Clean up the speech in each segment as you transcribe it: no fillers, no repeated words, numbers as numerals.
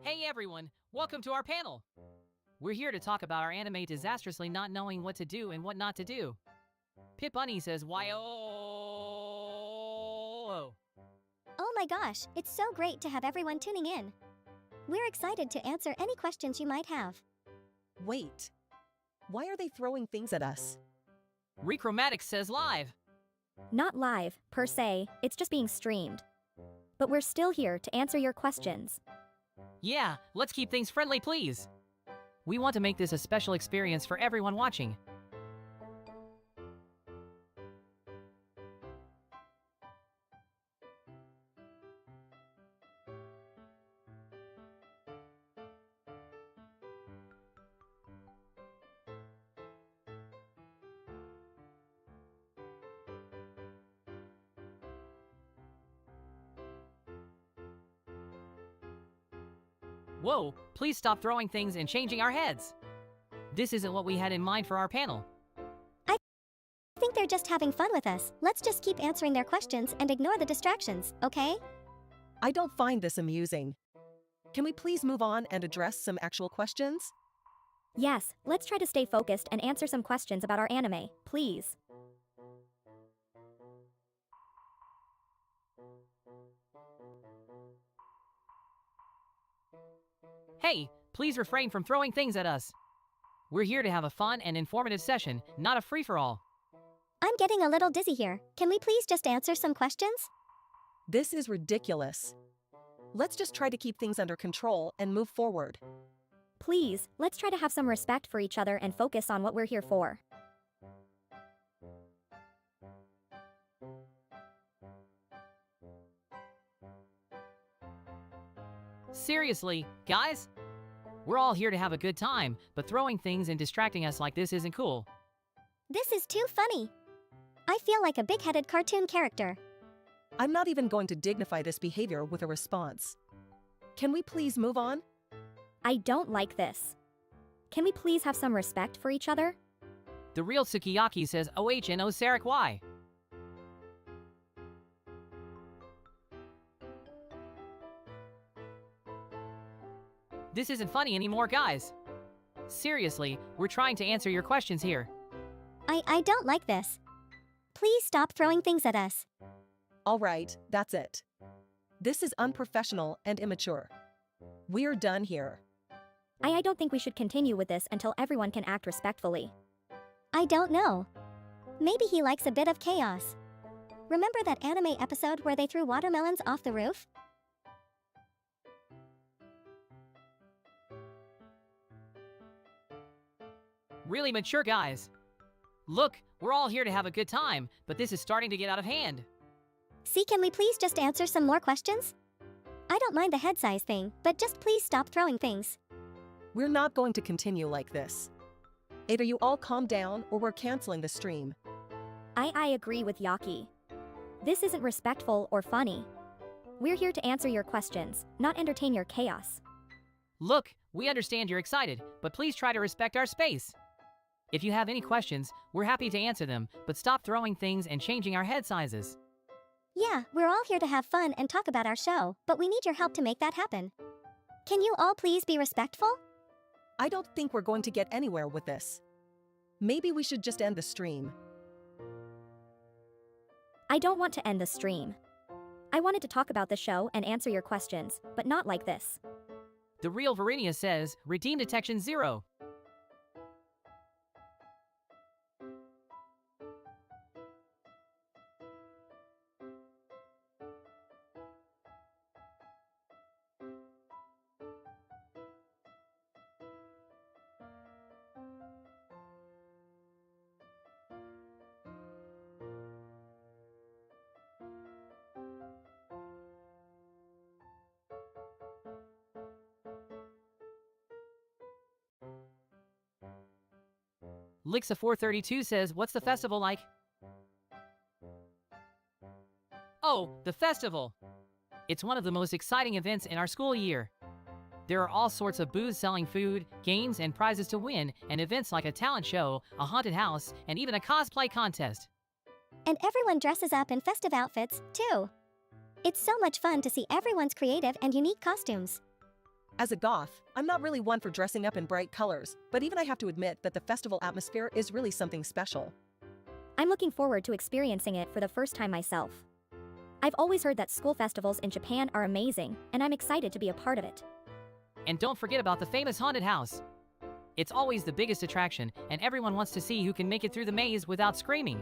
Hey everyone, welcome to our panel. We're here to talk about our anime disastrously not knowing what to do and what not to do. Pip Bunny says, why oh. Oh my gosh, it's so great to have everyone tuning in. We're excited to answer any questions you might have. Wait. Why are they throwing things at us? Rechromatics says live. Not live, per se, it's just being streamed. But we're still here to answer your questions. Yeah, let's keep things friendly, please. We want to make this a special experience for everyone watching. Whoa, please stop throwing things and changing our heads. This isn't what we had in mind for our panel. I think they're just having fun with us. Let's just keep answering their questions and ignore the distractions, okay? I don't find this amusing. Can we please move on and address some actual questions? Yes, let's try to stay focused and answer some questions about our anime, please. Hey, please refrain from throwing things at us. We're here to have a fun and informative session, not a free-for-all. I'm getting a little dizzy here. Can we please just answer some questions? This is ridiculous. Let's just try to keep things under control and move forward. Please, let's try to have some respect for each other and focus on what we're here for. Seriously, guys? We're all here to have a good time, but throwing things and distracting us like this isn't cool. This is too funny. I feel like a big-headed cartoon character. I'm not even going to dignify this behavior with a response. Can we please move on? I don't like this. Can we please have some respect for each other? The real Yakii says OH and Sarek Y. This isn't funny anymore, guys. Seriously, we're trying to answer your questions here. I don't like this. Please stop throwing things at us. All right, that's it. This is unprofessional and immature. We're done here. I don't think we should continue with this until everyone can act respectfully. I don't know. Maybe he likes a bit of chaos. Remember that anime episode where they threw watermelons off the roof? Really mature guys. Look, we're all here to have a good time, but this is starting to get out of hand. See, can we please just answer some more questions? I don't mind the head size thing, but just please stop throwing things. We're not going to continue like this. Either you all calm down or we're canceling the stream. I agree with Yakii. This isn't respectful or funny. We're here to answer your questions, not entertain your chaos. Look, we understand you're excited, but please try to respect our space. If you have any questions, we're happy to answer them, but stop throwing things and changing our head sizes. Yeah, we're all here to have fun and talk about our show, but we need your help to make that happen. Can you all please be respectful? I don't think we're going to get anywhere with this. Maybe we should just end the stream. I don't want to end the stream. I wanted to talk about the show and answer your questions, but not like this. The real Vaarinia says, redeem detection 0. Lixa432 says, what's the festival like? Oh, the festival! It's one of the most exciting events in our school year. There are all sorts of booths selling food, games, and prizes to win, and events like a talent show, a haunted house, and even a cosplay contest. And everyone dresses up in festive outfits, too. It's so much fun to see everyone's creative and unique costumes. As a goth, I'm not really one for dressing up in bright colors, but even I have to admit that the festival atmosphere is really something special. I'm looking forward to experiencing it for the first time myself. I've always heard that school festivals in Japan are amazing, and I'm excited to be a part of it. And don't forget about the famous haunted house. It's always the biggest attraction, and everyone wants to see who can make it through the maze without screaming.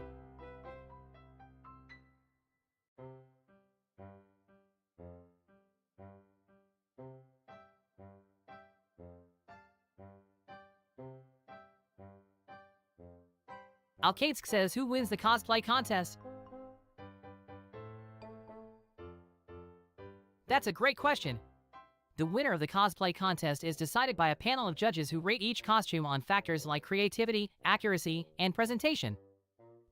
Alkatesk says who wins the cosplay contest? That's a great question. The winner of the cosplay contest is decided by a panel of judges who rate each costume on factors like creativity, accuracy, and presentation.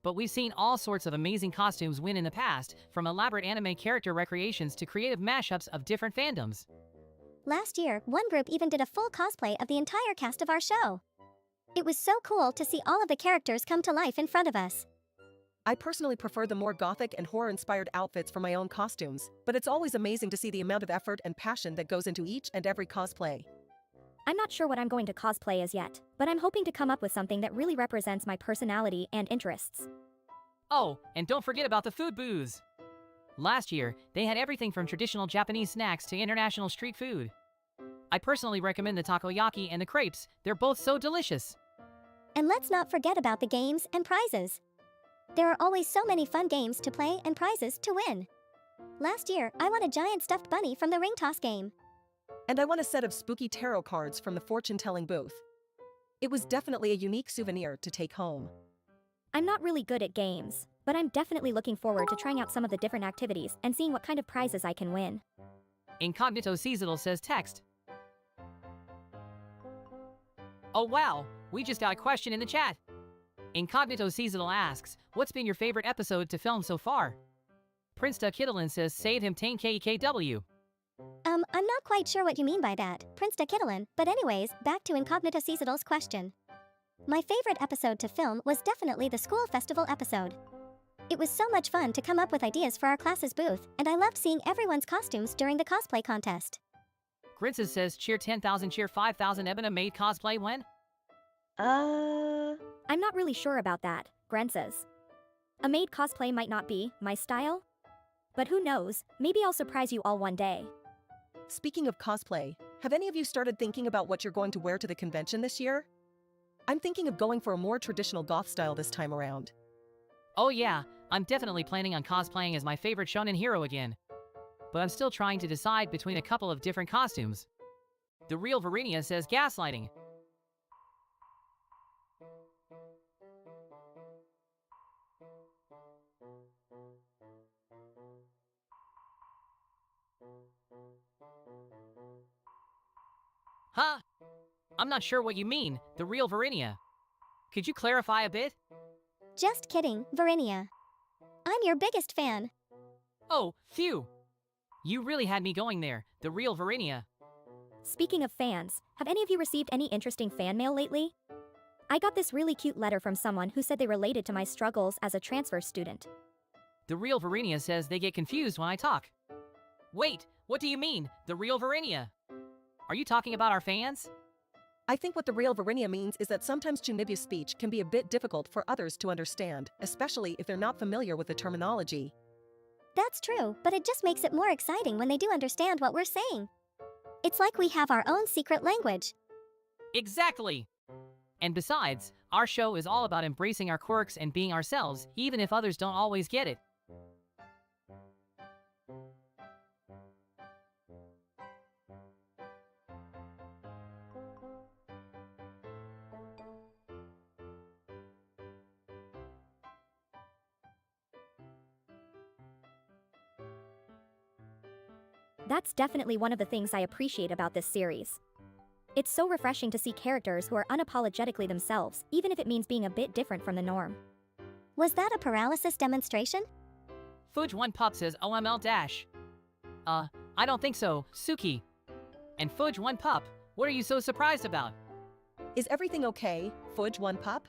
But we've seen all sorts of amazing costumes win in the past, from elaborate anime character recreations to creative mashups of different fandoms. Last year, one group even did a full cosplay of the entire cast of our show. It was so cool to see all of the characters come to life in front of us. I personally prefer the more gothic and horror-inspired outfits for my own costumes, but it's always amazing to see the amount of effort and passion that goes into each and every cosplay. I'm not sure what I'm going to cosplay as yet, but I'm hoping to come up with something that really represents my personality and interests. Oh, and don't forget about the food booths. Last year, they had everything from traditional Japanese snacks to international street food. I personally recommend the takoyaki and the crepes. They're both so delicious. And let's not forget about the games and prizes. There are always so many fun games to play and prizes to win. Last year, I won a giant stuffed bunny from the ring toss game. And I won a set of spooky tarot cards from the fortune-telling booth. It was definitely a unique souvenir to take home. I'm not really good at games, but I'm definitely looking forward to trying out some of the different activities and seeing what kind of prizes I can win. Incognito Seasonal says text. Oh wow, we just got a question in the chat. Incognito Seasonal asks, what's been your favorite episode to film so far? Prince Kittlein says save him 10KKW. I'm not quite sure what you mean by that, Prince Kittlein, but anyways, back to Incognito Seasonal's question. My favorite episode to film was definitely the school festival episode. It was so much fun to come up with ideas for our class's booth, and I loved seeing everyone's costumes during the cosplay contest. Grinces says cheer 10,000 cheer 5,000 Ebina made cosplay when? I'm not really sure about that, Gren says. A maid cosplay might not be my style, but who knows, maybe I'll surprise you all one day. Speaking of cosplay, have any of you started thinking about what you're going to wear to the convention this year? I'm thinking of going for a more traditional goth style this time around. Oh yeah, I'm definitely planning on cosplaying as my favorite shonen hero again. But I'm still trying to decide between a couple of different costumes. The real Vaarinia says gaslighting. Huh? I'm not sure what you mean, the real Vaarinia. Could you clarify a bit? Just kidding, Vaarinia. I'm your biggest fan. Oh, phew. You really had me going there, the real Vaarinia. Speaking of fans, have any of you received any interesting fan mail lately? I got this really cute letter from someone who said they related to my struggles as a transfer student. The real Vaarinia says they get confused when I talk. Wait, what do you mean, the real Vaarinia? Are you talking about our fans? I think what the real Vaarinia means is that sometimes Chunibu's speech can be a bit difficult for others to understand, especially if they're not familiar with the terminology. That's true, but it just makes it more exciting when they do understand what we're saying. It's like we have our own secret language. Exactly! And besides, our show is all about embracing our quirks and being ourselves, even if others don't always get it. That's definitely one of the things I appreciate about this series. It's so refreshing to see characters who are unapologetically themselves, even if it means being a bit different from the norm. Was that a paralysis demonstration? Fudge1Pup says OML dash. I don't think so, Tsuki. And Fudge1Pup, what are you so surprised about? Is everything okay, Fudge1Pup?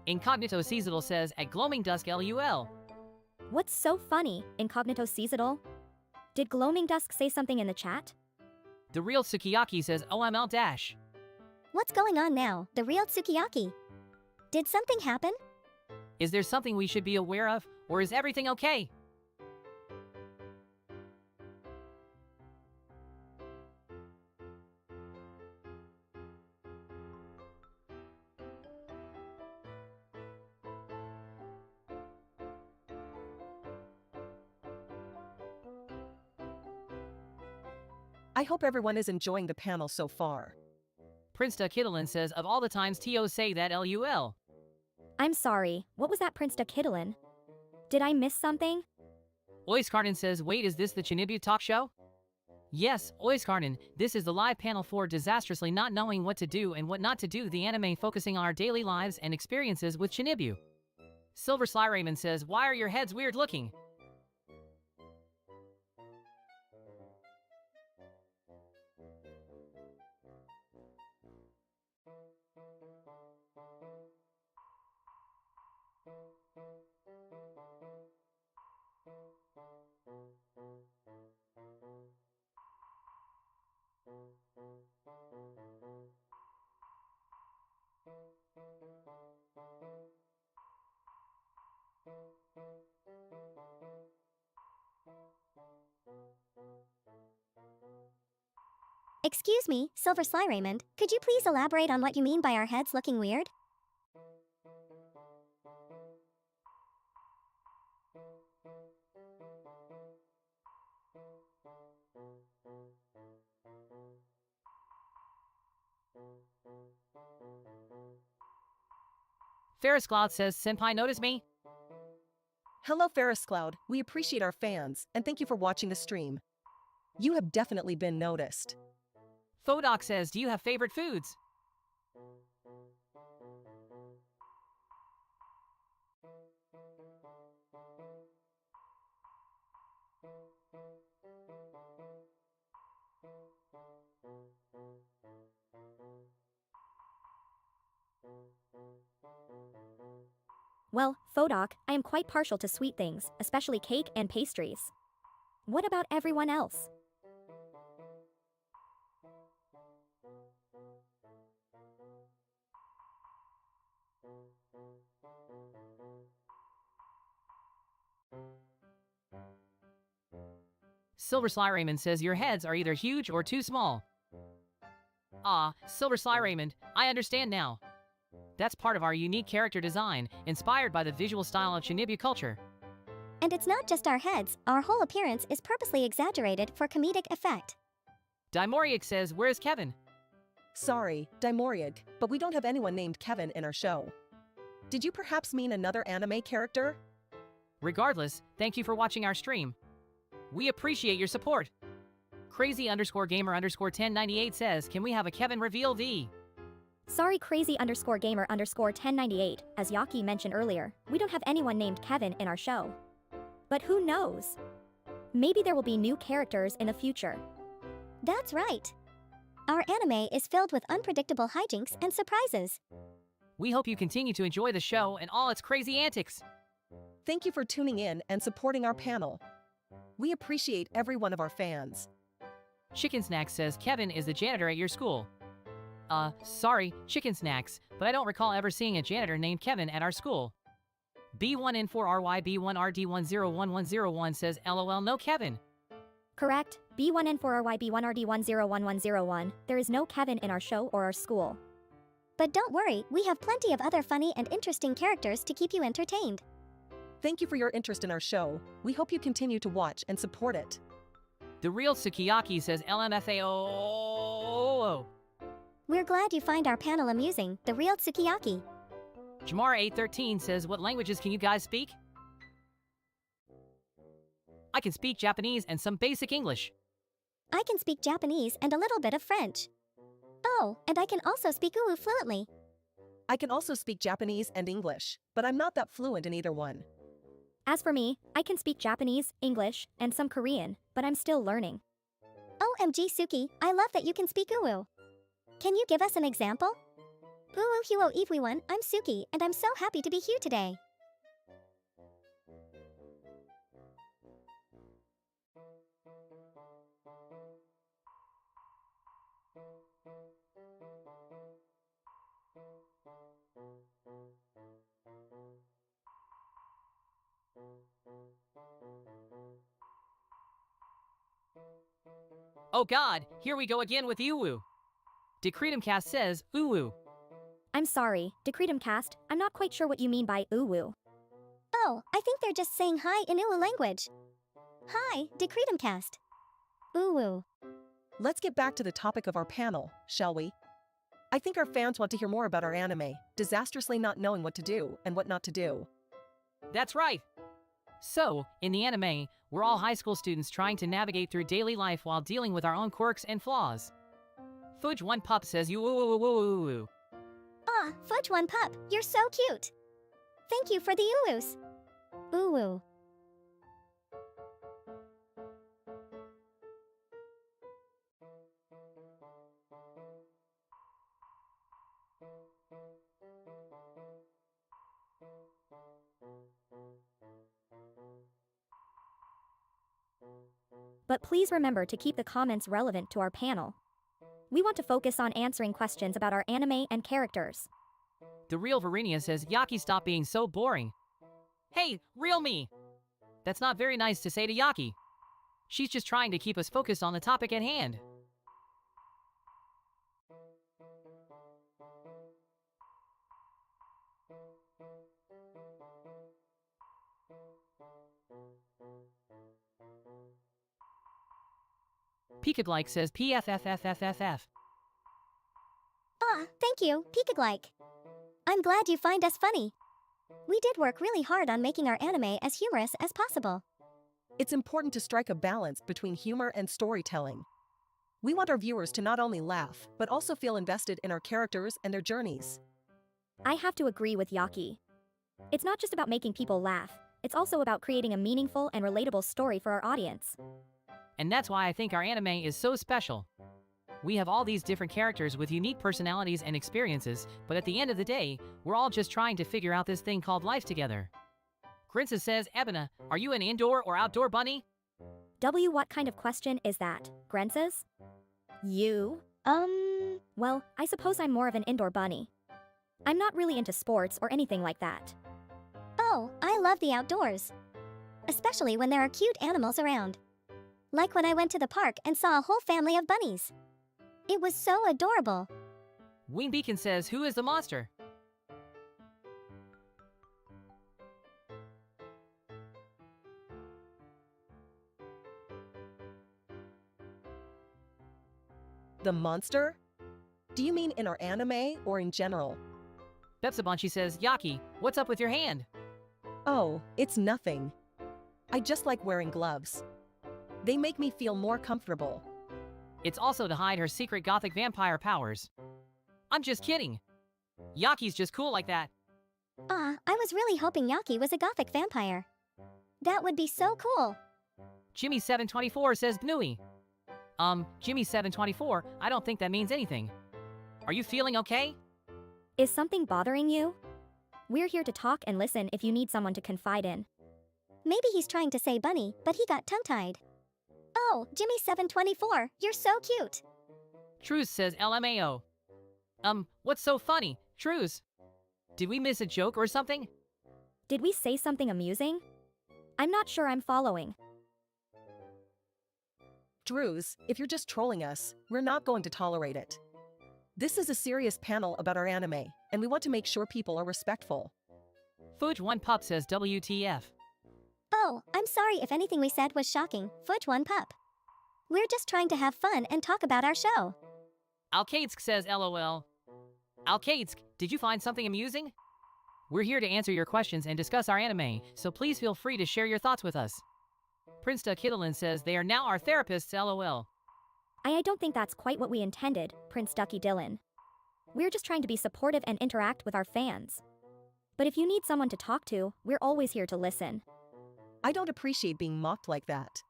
Incognito Seasonal says at Gloaming Dusk LUL. What's so funny, Incognito Seasonal? Did Gloaming Dusk say something in the chat? The real Sukiyaki says OML dash. What's going on now, the real Tsukiyaki? Did something happen? Is there something we should be aware of, or is everything okay? I hope everyone is enjoying the panel so far. Prince Kittlein says of all the times TOs say that LUL. I'm sorry, what was that, Prince Kittlein? Did I miss something? Oiskarnen says, wait, is this the Chinibu talk show? Yes, Oiskarnen, this is the live panel for Disastrously Not Knowing What to Do and What Not to Do, the anime focusing on our daily lives and experiences with Chinibu. Silver Sly Raymond says, why are your heads weird looking? Excuse me, Silver Sly Raymond, could you please elaborate on what you mean by our heads looking weird? Ferris Cloud says, Senpai notice me? Hello Ferris Cloud, we appreciate our fans, and thank you for watching the stream. You have definitely been noticed. Fodoc says, do you have favorite foods? Well, Fodoc, I am quite partial to sweet things, especially cake and pastries. What about everyone else? Silver Sly Raymond says your heads are either huge or too small. Ah, Silver Sly Raymond, I understand now. That's part of our unique character design, inspired by the visual style of Chinibu culture. And it's not just our heads, our whole appearance is purposely exaggerated for comedic effect. Dimoriac says, where's Kevin? Sorry, Dimoriag, but we don't have anyone named Kevin in our show. Did you perhaps mean another anime character? Regardless, thank you for watching our stream. We appreciate your support. Crazy_gamer_1098 says, can we have a Kevin reveal V? Sorry Crazy_gamer_1098, as Yakii mentioned earlier, we don't have anyone named Kevin in our show. But who knows? Maybe there will be new characters in the future. That's right. Our anime is filled with unpredictable hijinks and surprises. We hope you continue to enjoy the show and all its crazy antics. Thank you for tuning in and supporting our panel. We appreciate every one of our fans. Chicken Snacks says Kevin is the janitor at your school. Sorry, Chicken Snacks, but I don't recall ever seeing a janitor named Kevin at our school. B1N4RYB1RD1011101 says LOL no Kevin. Correct, B1N4RYB1RD1011101, there is no Kevin in our show or our school. But don't worry, we have plenty of other funny and interesting characters to keep you entertained. Thank you for your interest in our show. We hope you continue to watch and support it. The real Sukiyaki says LMFAO. We're glad you find our panel amusing, the real Tsukiyaki. Jamara813 says, what languages can you guys speak? I can speak Japanese and some basic English. I can speak Japanese and a little bit of French. Oh, and I can also speak Uwu fluently. I can also speak Japanese and English, but I'm not that fluent in either one. As for me, I can speak Japanese, English, and some Korean, but I'm still learning. OMG Tsuki, I love that you can speak Uwu. Can you give us an example? Ooh, huo everyone, I'm Tsuki, and I'm so happy to be here today. Oh god, here we go again with Uwu. Decretumcast says, Uwu. I'm sorry, Decretumcast, I'm not quite sure what you mean by uwu. Oh, I think they're just saying hi in Uwu language. Hi, Decretumcast. Ooh. Let's get back to the topic of our panel, shall we? I think our fans want to hear more about our anime, disastrously not knowing what to do and what not to do. That's right. So, in the anime, we're all high school students trying to navigate through daily life while dealing with our own quirks and flaws. Fudge One Pup says you woo. Ah, Fudge One Pup, you're so cute. Thank you for the uwus. Ooh. But please remember to keep the comments relevant to our panel. We want to focus on answering questions about our anime and characters. The real Vaarinia says, Yakii, stop being so boring. Hey, real me! That's not very nice to say to Yakii. She's just trying to keep us focused on the topic at hand. Peekaglike says PFFFFFF. Ah, thank you, Peekaglike. I'm glad you find us funny. We did work really hard on making our anime as humorous as possible. It's important to strike a balance between humor and storytelling. We want our viewers to not only laugh, but also feel invested in our characters and their journeys. I have to agree with Yakii. It's not just about making people laugh, it's also about creating a meaningful and relatable story for our audience. And that's why I think our anime is so special. We have all these different characters with unique personalities and experiences, but at the end of the day, we're all just trying to figure out this thing called life together. Grinsa says, Ebina, are you an indoor or outdoor bunny? What kind of question is that, Grensas? You? Well, I suppose I'm more of an indoor bunny. I'm not really into sports or anything like that. Oh, I love the outdoors. Especially when there are cute animals around. Like when I went to the park and saw a whole family of bunnies. It was so adorable. Wing Beacon says, who is the monster? The monster? Do you mean in our anime or in general? Bepsabanchi says, Yakii, what's up with your hand? Oh, it's nothing. I just like wearing gloves. They make me feel more comfortable. It's also to hide her secret gothic vampire powers. I'm just kidding. Yakii's just cool like that. Ah, I was really hoping Yakii was a gothic vampire. That would be so cool. Jimmy724 says Bnui. Jimmy724, I don't think that means anything. Are you feeling okay? Is something bothering you? We're here to talk and listen if you need someone to confide in. Maybe he's trying to say bunny, but he got tongue-tied. Oh, Jimmy724, you're so cute. Truce says LMAO. What's so funny, Truce? Did we miss a joke or something? Did we say something amusing? I'm not sure I'm following. Drews, if you're just trolling us, we're not going to tolerate it. This is a serious panel about our anime, and we want to make sure people are respectful. Fudge One Pup says WTF. Oh, I'm sorry if anything we said was shocking, Fudge One Pup. We're just trying to have fun and talk about our show. Alkaidsk says LOL. Alkaidsk, did you find something amusing? We're here to answer your questions and discuss our anime, so please feel free to share your thoughts with us. Prinsta Kittlin says they are now our therapists, LOL. I don't think that's quite what we intended, Prince Ducky Dylan. We're just trying to be supportive and interact with our fans. But if you need someone to talk to, we're always here to listen. I don't appreciate being mocked like that.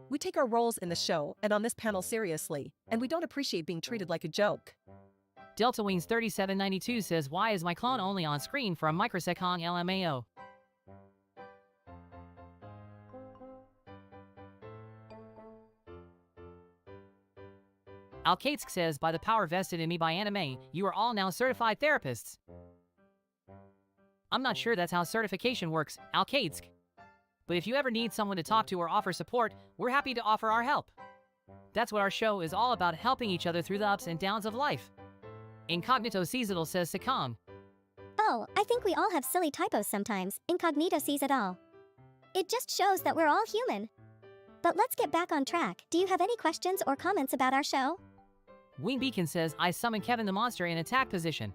We take our roles in the show and on this panel seriously, and we don't appreciate being treated like a joke. Delta Wings 3792 says, why is my clone only on screen for a microsecond LMAO? Alkatsk says, by the power vested in me by anime, you are all now certified therapists. I'm not sure that's how certification works, Alkatsk. But if you ever need someone to talk to or offer support, we're happy to offer our help. That's what our show is all about, helping each other through the ups and downs of life. Incognito Seasonal says, Sakong. Oh, I think we all have silly typos sometimes. Incognito sees it all. It just shows that we're all human. But let's get back on track. Do you have any questions or comments about our show? Wing Beacon says, I summon Kevin the monster in attack position.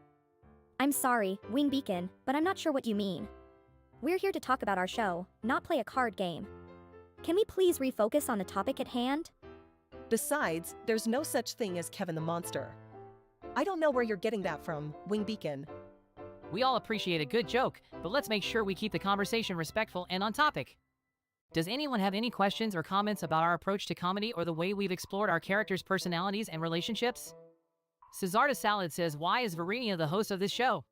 I'm sorry, Wing Beacon, but I'm not sure what you mean. We're here to talk about our show, not play a card game. Can we please refocus on the topic at hand? Besides, there's no such thing as Kevin the Monster. I don't know where you're getting that from, Wing Beacon. We all appreciate a good joke, but let's make sure we keep the conversation respectful and on topic. Does anyone have any questions or comments about our approach to comedy or the way we've explored our characters' personalities and relationships? Cesarda Salad says, why is Vaarinia the host of this show?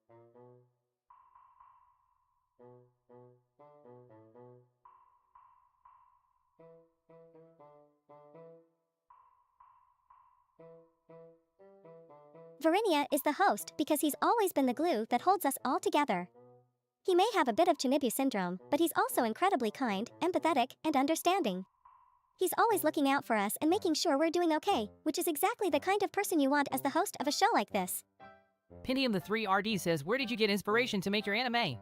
Vaarinia is the host because he's always been the glue that holds us all together. He may have a bit of Chunibu syndrome, but he's also incredibly kind, empathetic, and understanding. He's always looking out for us and making sure we're doing okay, which is exactly the kind of person you want as the host of a show like this. Pentium the 3 RD says, where did you get inspiration to make your anime?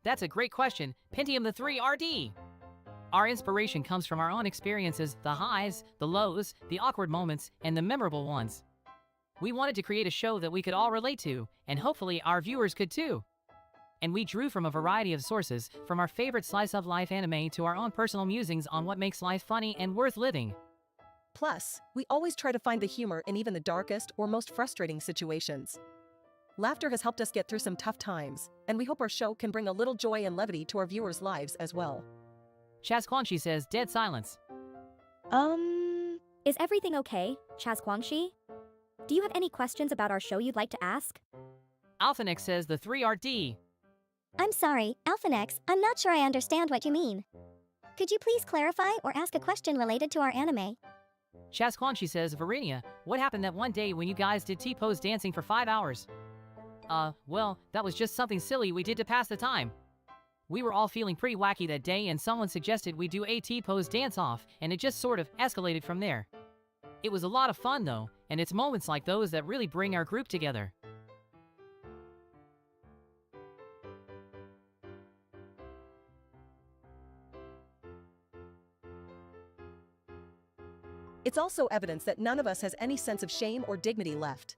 That's a great question, Pentium the 3 RD. Our inspiration comes from our own experiences, the highs, the lows, the awkward moments, and the memorable ones. We wanted to create a show that we could all relate to, and hopefully our viewers could too. And we drew from a variety of sources, from our favorite slice-of-life anime to our own personal musings on what makes life funny and worth living. Plus, we always try to find the humor in even the darkest or most frustrating situations. Laughter has helped us get through some tough times, and we hope our show can bring a little joy and levity to our viewers' lives as well. Chaz Quanxi says, dead silence. Is everything okay, Chaz Guangxi? Do you have any questions about our show you'd like to ask? Alphanex says, the 3RD. I'm sorry, Alphanex, I'm not sure I understand what you mean. Could you please clarify or ask a question related to our anime? Chaz Quanxi says, Vaarinia, what happened that one day when you guys did T-pose dancing for 5 hours? Well, that was just something silly we did to pass the time. We were all feeling pretty wacky that day and someone suggested we do a T-pose dance-off, and it just sort of escalated from there. It was a lot of fun though, and it's moments like those that really bring our group together. It's also evidence that none of us has any sense of shame or dignity left.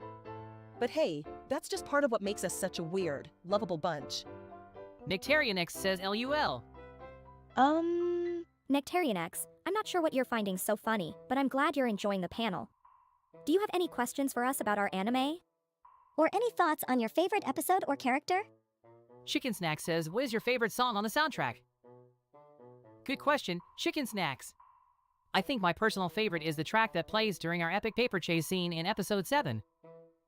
But hey, that's just part of what makes us such a weird, lovable bunch. Nectarianex says, LUL. Nectarianex, I'm not sure what you're finding so funny, but I'm glad you're enjoying the panel. Do you have any questions for us about our anime? Or any thoughts on your favorite episode or character? Chicken Snack says, what is your favorite song on the soundtrack? Good question, Chicken Snacks. I think my personal favorite is the track that plays during our epic paper chase scene in episode 7.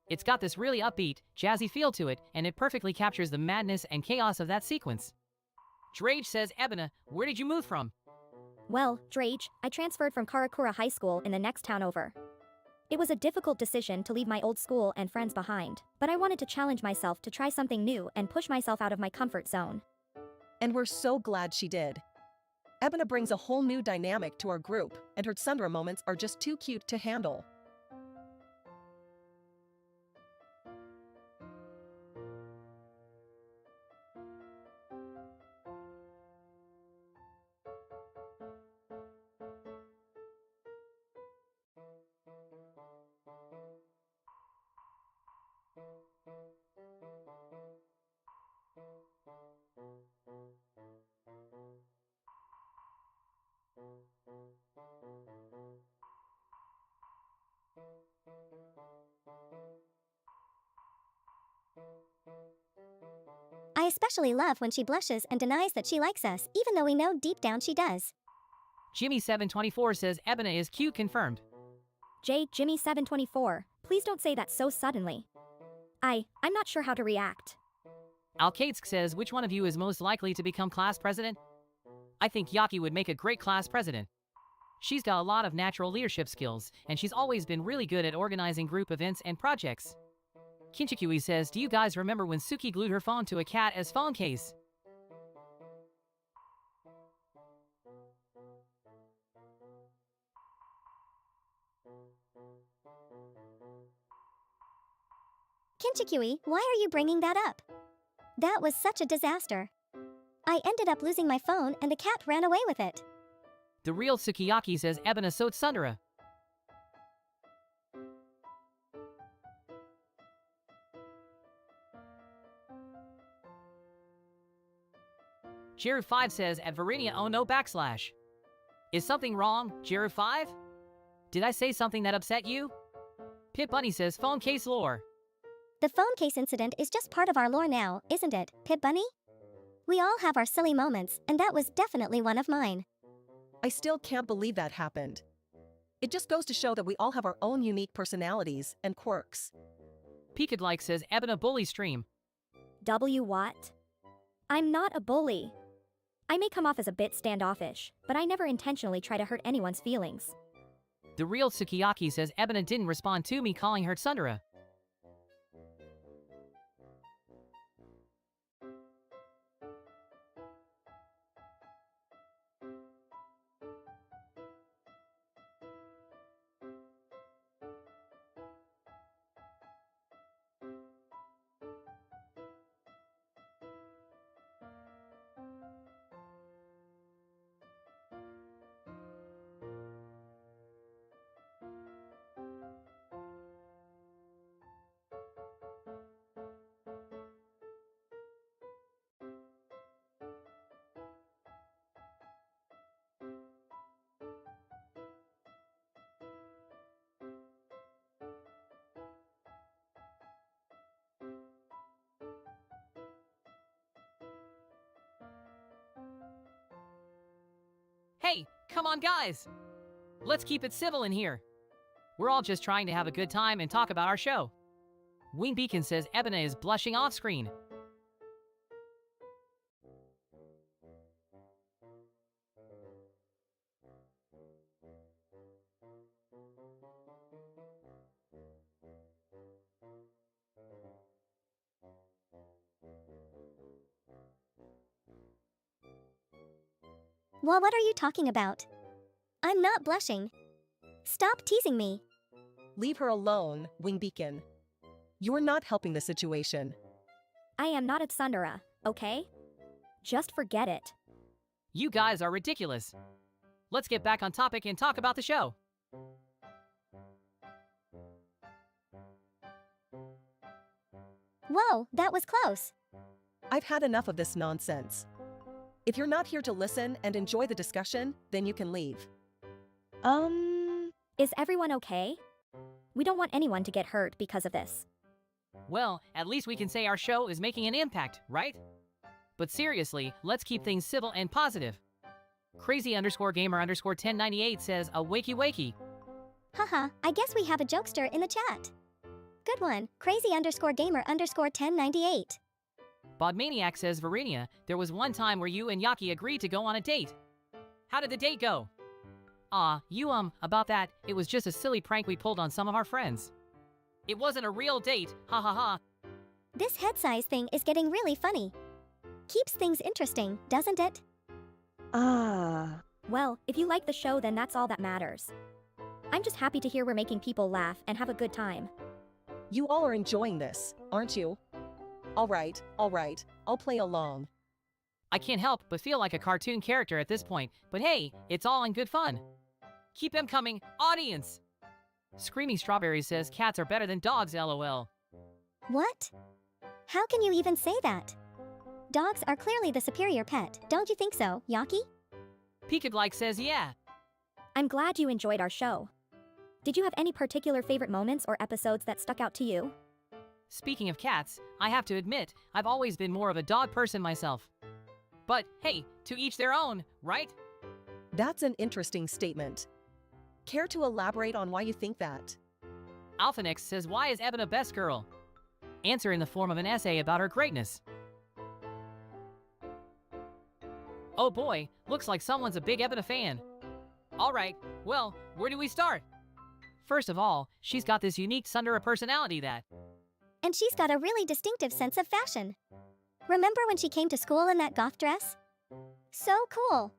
It's got this really upbeat, jazzy feel to it, and it perfectly captures the madness and chaos of that sequence. Drage says, Ebina, where did you move from? Well, Drage, I transferred from Karakura High School in the next town over. It was a difficult decision to leave my old school and friends behind, but I wanted to challenge myself to try something new and push myself out of my comfort zone. And we're so glad she did. Ebina brings a whole new dynamic to our group, and her tsundere moments are just too cute to handle. I especially love when she blushes and denies that she likes us, even though we know deep down she does. Jimmy724 says, Ebina is cute confirmed. Jimmy724, please don't say that so suddenly. I'm not sure how to react. Alkaitsk says, which one of you is most likely to become class president? I think Yakii would make a great class president. She's got a lot of natural leadership skills, and she's always been really good at organizing group events and projects. Kinchikui says, do you guys remember when Tsuki glued her phone to a cat as phone case? Kinchikui, why are you bringing that up? That was such a disaster. I ended up losing my phone and the cat ran away with it. The real Sukiyaki says, Ebina Sot Sundara. Jiru5 says, at Vaarinia oh no /. Is something wrong, Jiru5? Did I say something that upset you? Pip Bunny says, phone case lore. The phone case incident is just part of our lore now, isn't it, Pip Bunny? We all have our silly moments, and that was definitely one of mine. I still can't believe that happened. It just goes to show that we all have our own unique personalities and quirks. Peekadlike says, Ebina bully stream. What? I'm not a bully. I may come off as a bit standoffish, but I never intentionally try to hurt anyone's feelings. The real Sukiyaki says, Ebina didn't respond to me calling her Tsundara. Hey, come on guys! Let's keep it civil in here. We're all just trying to have a good time and talk about our show. Wing Beacon says Ebina is blushing off screen. Well, what are you talking about? I'm not blushing. Stop teasing me. Leave her alone, Wing Beacon. You're not helping the situation. I am not a Tsundara, okay? Just forget it. You guys are ridiculous. Let's get back on topic and talk about the show. Whoa, that was close. I've had enough of this nonsense. If you're not here to listen and enjoy the discussion, then you can leave. Is everyone okay? We don't want anyone to get hurt because of this. Well, at least we can say our show is making an impact, right? But seriously, let's keep things civil and positive. Crazy_gamer_1098 says, a wakey wakey. Haha, I guess we have a jokester in the chat. Good one, crazy_gamer_1098. Bodmaniac says, Vaarinia, there was one time where you and Yakii agreed to go on a date. How did the date go? About that, it was just a silly prank we pulled on some of our friends. It wasn't a real date, ha ha ha. This head size thing is getting really funny. Keeps things interesting, doesn't it? Well, if you like the show, then that's all that matters. I'm just happy to hear we're making people laugh and have a good time. You all are enjoying this, aren't you? All right, I'll play along. I can't help but feel like a cartoon character at this point, but hey, it's all in good fun. Keep them coming, audience! Screaming Strawberry says cats are better than dogs, lol. What? How can you even say that? Dogs are clearly the superior pet, don't you think so, Yakii? Peekadlike says yeah. I'm glad you enjoyed our show. Did you have any particular favorite moments or episodes that stuck out to you? Speaking of cats, I have to admit, I've always been more of a dog person myself. But hey, to each their own, right? That's an interesting statement. Care to elaborate on why you think that? Alphanix says, why is Ebina best girl? Answer in the form of an essay about her greatness. Oh boy, looks like someone's a big Ebina fan. Alright, well, where do we start? First of all, she's got this unique Sundara personality that... And she's got a really distinctive sense of fashion. Remember when she came to school in that goth dress? So cool.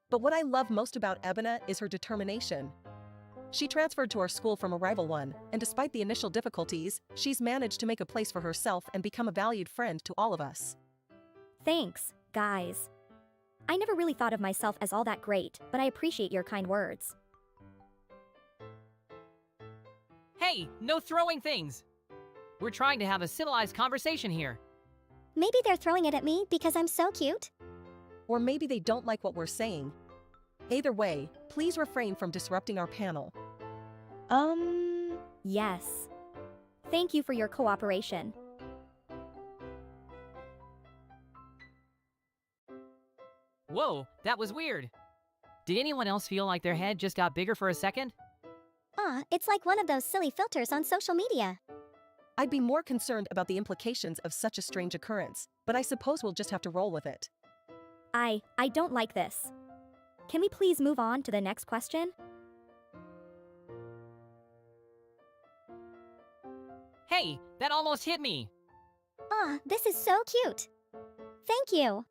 But what I love most about Ebina is her determination. She transferred to our school from a rival one, and despite the initial difficulties, she's managed to make a place for herself and become a valued friend to all of us. Thanks, guys. I never really thought of myself as all that great, but I appreciate your kind words. Hey, no throwing things! We're trying to have a civilized conversation here. Maybe they're throwing it at me because I'm so cute? Or maybe they don't like what we're saying. Either way, please refrain from disrupting our panel. Yes. Thank you for your cooperation. Whoa, that was weird. Did anyone else feel like their head just got bigger for a second? It's like one of those silly filters on social media. I'd be more concerned about the implications of such a strange occurrence, but I suppose we'll just have to roll with it. I don't like this. Can we please move on to the next question? Hey, that almost hit me! This is so cute. Thank you.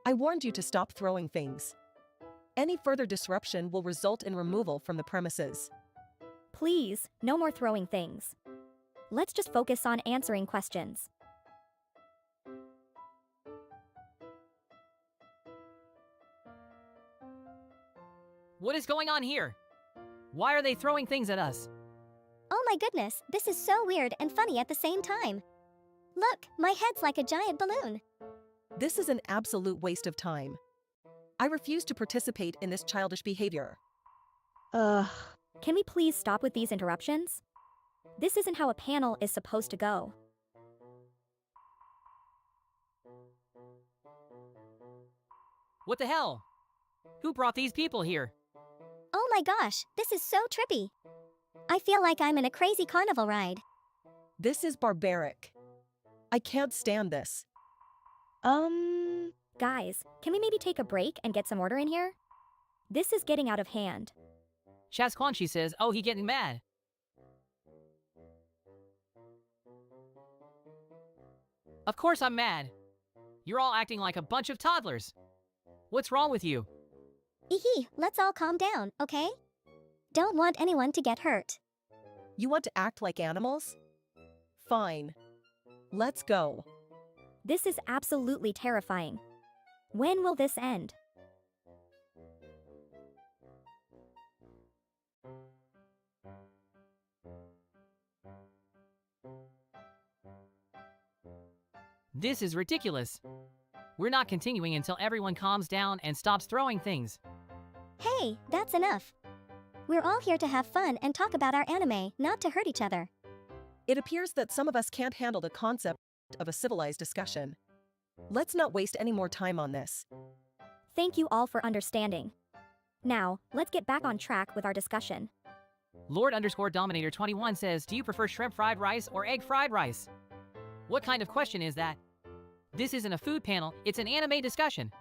I warned you to stop throwing things. Any further disruption will result in removal from the premises. Please, no more throwing things. Let's just focus on answering questions. What is going on here? Why are they throwing things at us? Oh my goodness, this is so weird and funny at the same time. Look, my head's like a giant balloon. This is an absolute waste of time. I refuse to participate in this childish behavior. Can we please stop with these interruptions? This isn't how a panel is supposed to go. What the hell? Who brought these people here? Oh my gosh, this is so trippy. I feel like I'm in a crazy carnival ride. This is barbaric. I can't stand this. Guys, can we maybe take a break and get some order in here? This is getting out of hand. Chasquanchi says, oh, he getting mad. Of course I'm mad. You're all acting like a bunch of toddlers. What's wrong with you? Let's all calm down, okay? Don't want anyone to get hurt. You want to act like animals? Fine. Let's go. This is absolutely terrifying. When will this end? This is ridiculous. We're not continuing until everyone calms down and stops throwing things. Hey, that's enough. We're all here to have fun and talk about our anime, not to hurt each other. It appears that some of us can't handle the concept of a civilized discussion. Let's not waste any more time on this. Thank you all for understanding. Now, let's get back on track with our discussion. Lord_Dominator21 says, do you prefer shrimp fried rice or egg fried rice? What kind of question is that? This isn't a food panel, it's an anime discussion.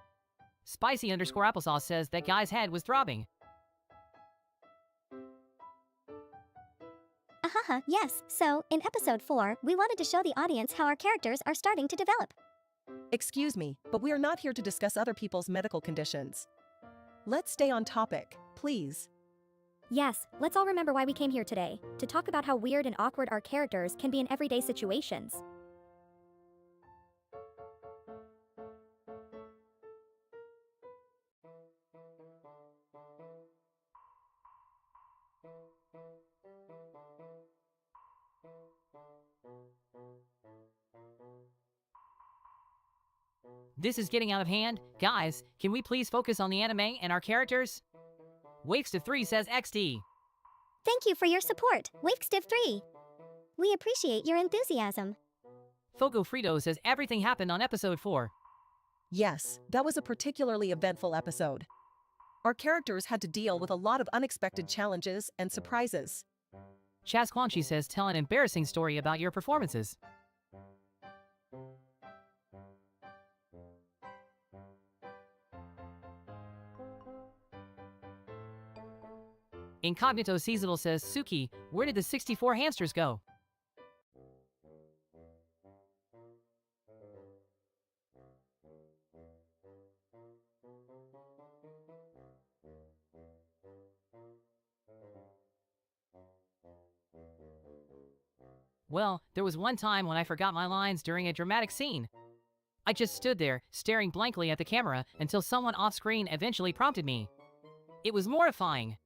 Spicy_applesauce says that guy's head was throbbing. Yes, so, in episode 4, we wanted to show the audience how our characters are starting to develop. Excuse me, but we are not here to discuss other people's medical conditions. Let's stay on topic, please. Yes, let's all remember why we came here today, to talk about how weird and awkward our characters can be in everyday situations. This is getting out of hand. Guys, can we please focus on the anime and our characters? Wakestiff3 says XD. Thank you for your support, Wakestiff3. We appreciate your enthusiasm. Fogo Frito says everything happened on episode 4. Yes, that was a particularly eventful episode. Our characters had to deal with a lot of unexpected challenges and surprises. Chasquanchi says tell an embarrassing story about your performances. Incognito Seasonal says, Tsuki, where did the 64 hamsters go? Well, there was one time when I forgot my lines during a dramatic scene. I just stood there, staring blankly at the camera until someone off-screen eventually prompted me. It was mortifying.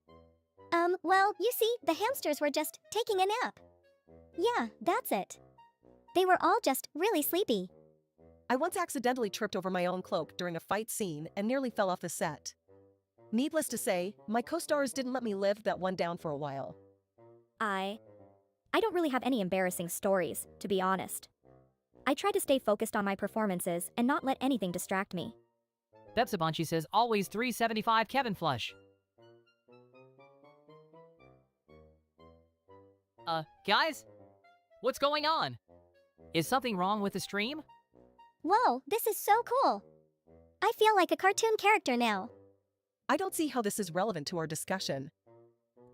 Well, you see, the hamsters were just taking a nap. Yeah, that's it. They were all just really sleepy. I once accidentally tripped over my own cloak during a fight scene and nearly fell off the set. Needless to say, my co-stars didn't let me live that one down for a while. I don't really have any embarrassing stories, to be honest. I try to stay focused on my performances and not let anything distract me. Bepsabanchi says, always 375 Kevin Flush. Guys? What's going on? Is something wrong with the stream? Whoa, this is so cool. I feel like a cartoon character now. I don't see how this is relevant to our discussion.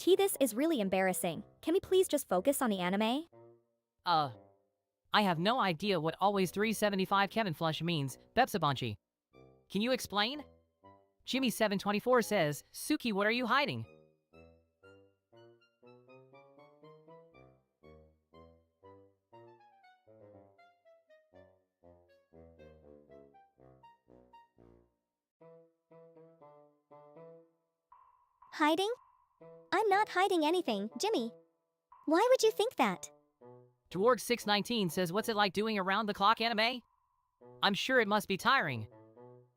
This is really embarrassing. Can we please just focus on the anime? I have no idea what always 375 Kevin Flush means, Bepsabanchi. Can you explain? Jimmy724 says, Tsuki, what are you hiding? Hiding? I'm not hiding anything, Jimmy. Why would you think that? Dwarg619 says, what's it like doing around-the-clock anime? I'm sure it must be tiring.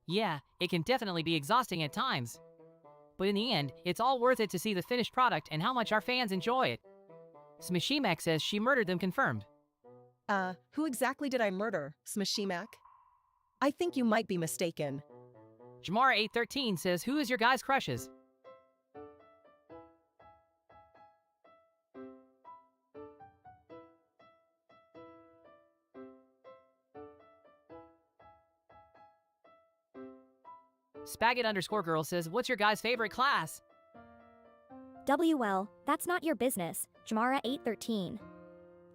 Yeah, it can definitely be exhausting at times. But in the end, it's all worth it to see the finished product and how much our fans enjoy it. Smashimak says she murdered them confirmed. Who exactly did I murder, Smashimak? I think you might be mistaken. Jamara813 says, who is your guys' crushes? Spaget_girl says, what's your guy's favorite class? WL, that's not your business, Jamara813.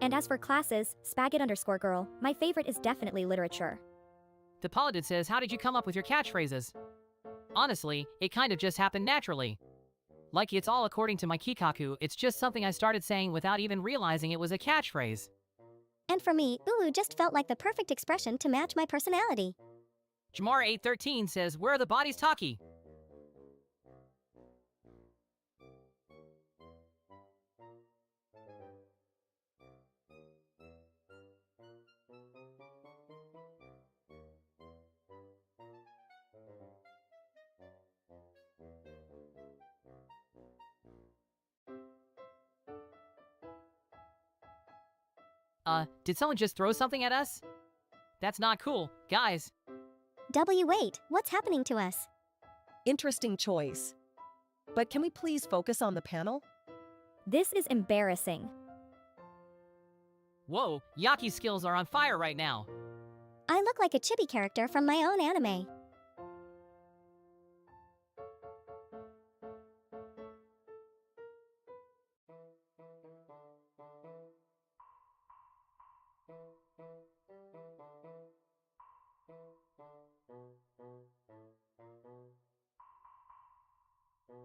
And as for classes, Spaget_girl, my favorite is definitely literature. Depolidid says, how did you come up with your catchphrases? Honestly, it kind of just happened naturally. Like it's all according to my Kikaku, it's just something I started saying without even realizing it was a catchphrase. And for me, Ulu just felt like the perfect expression to match my personality. Jamar813 says, where are the bodies, Taki? Did someone just throw something at us? That's not cool, guys. Wait, what's happening to us? Interesting choice. But can we please focus on the panel? This is embarrassing. Whoa, Yakii's skills are on fire right now. I look like a chibi character from my own anime.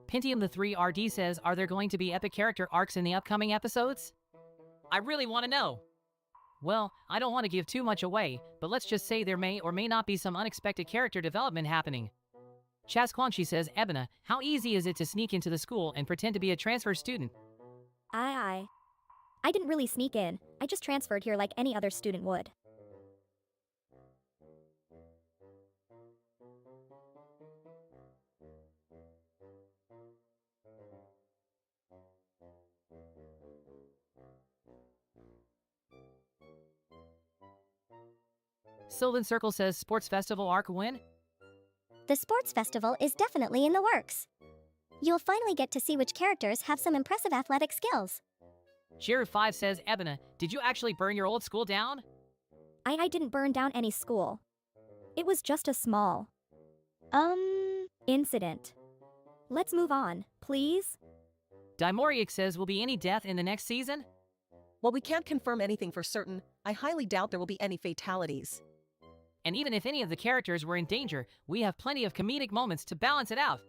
Pentium the 3RD says, are there going to be epic character arcs in the upcoming episodes? I really want to know. Well, I don't want to give too much away, but let's just say there may or may not be some unexpected character development happening. Chaz Quanchi says, Ebina, how easy is it to sneak into the school and pretend to be a transfer student? I didn't really sneak in, I just transferred here like any other student would. Sylvan Circle says, Sports Festival arc when? The sports festival is definitely in the works. You'll finally get to see which characters have some impressive athletic skills. Jared5 says, Ebina, did you actually burn your old school down? I didn't burn down any school. It was just a small incident. Let's move on, please. Dimoriac says, will be any death in the next season? While we can't confirm anything for certain, I highly doubt there will be any fatalities. And even if any of the characters were in danger, we have plenty of comedic moments to balance it out.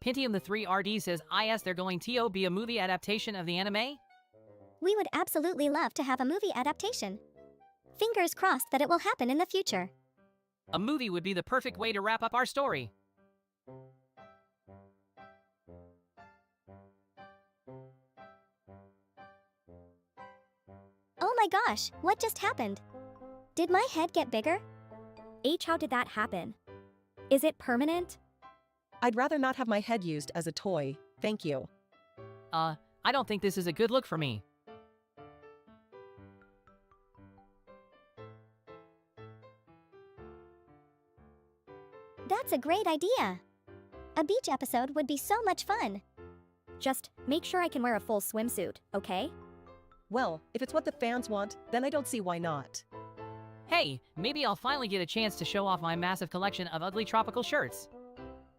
Pentium the 3 RD says, IS they're going to be a movie adaptation of the anime? We would absolutely love to have a movie adaptation. Fingers crossed that it will happen in the future. A movie would be the perfect way to wrap up our story. Oh my gosh, what just happened? Did my head get bigger? How did that happen? Is it permanent? I'd rather not have my head used as a toy, thank you. I don't think this is a good look for me. That's a great idea. A beach episode would be so much fun. Just make sure I can wear a full swimsuit, okay? Well, if it's what the fans want, then I don't see why not. Hey, maybe I'll finally get a chance to show off my massive collection of ugly tropical shirts.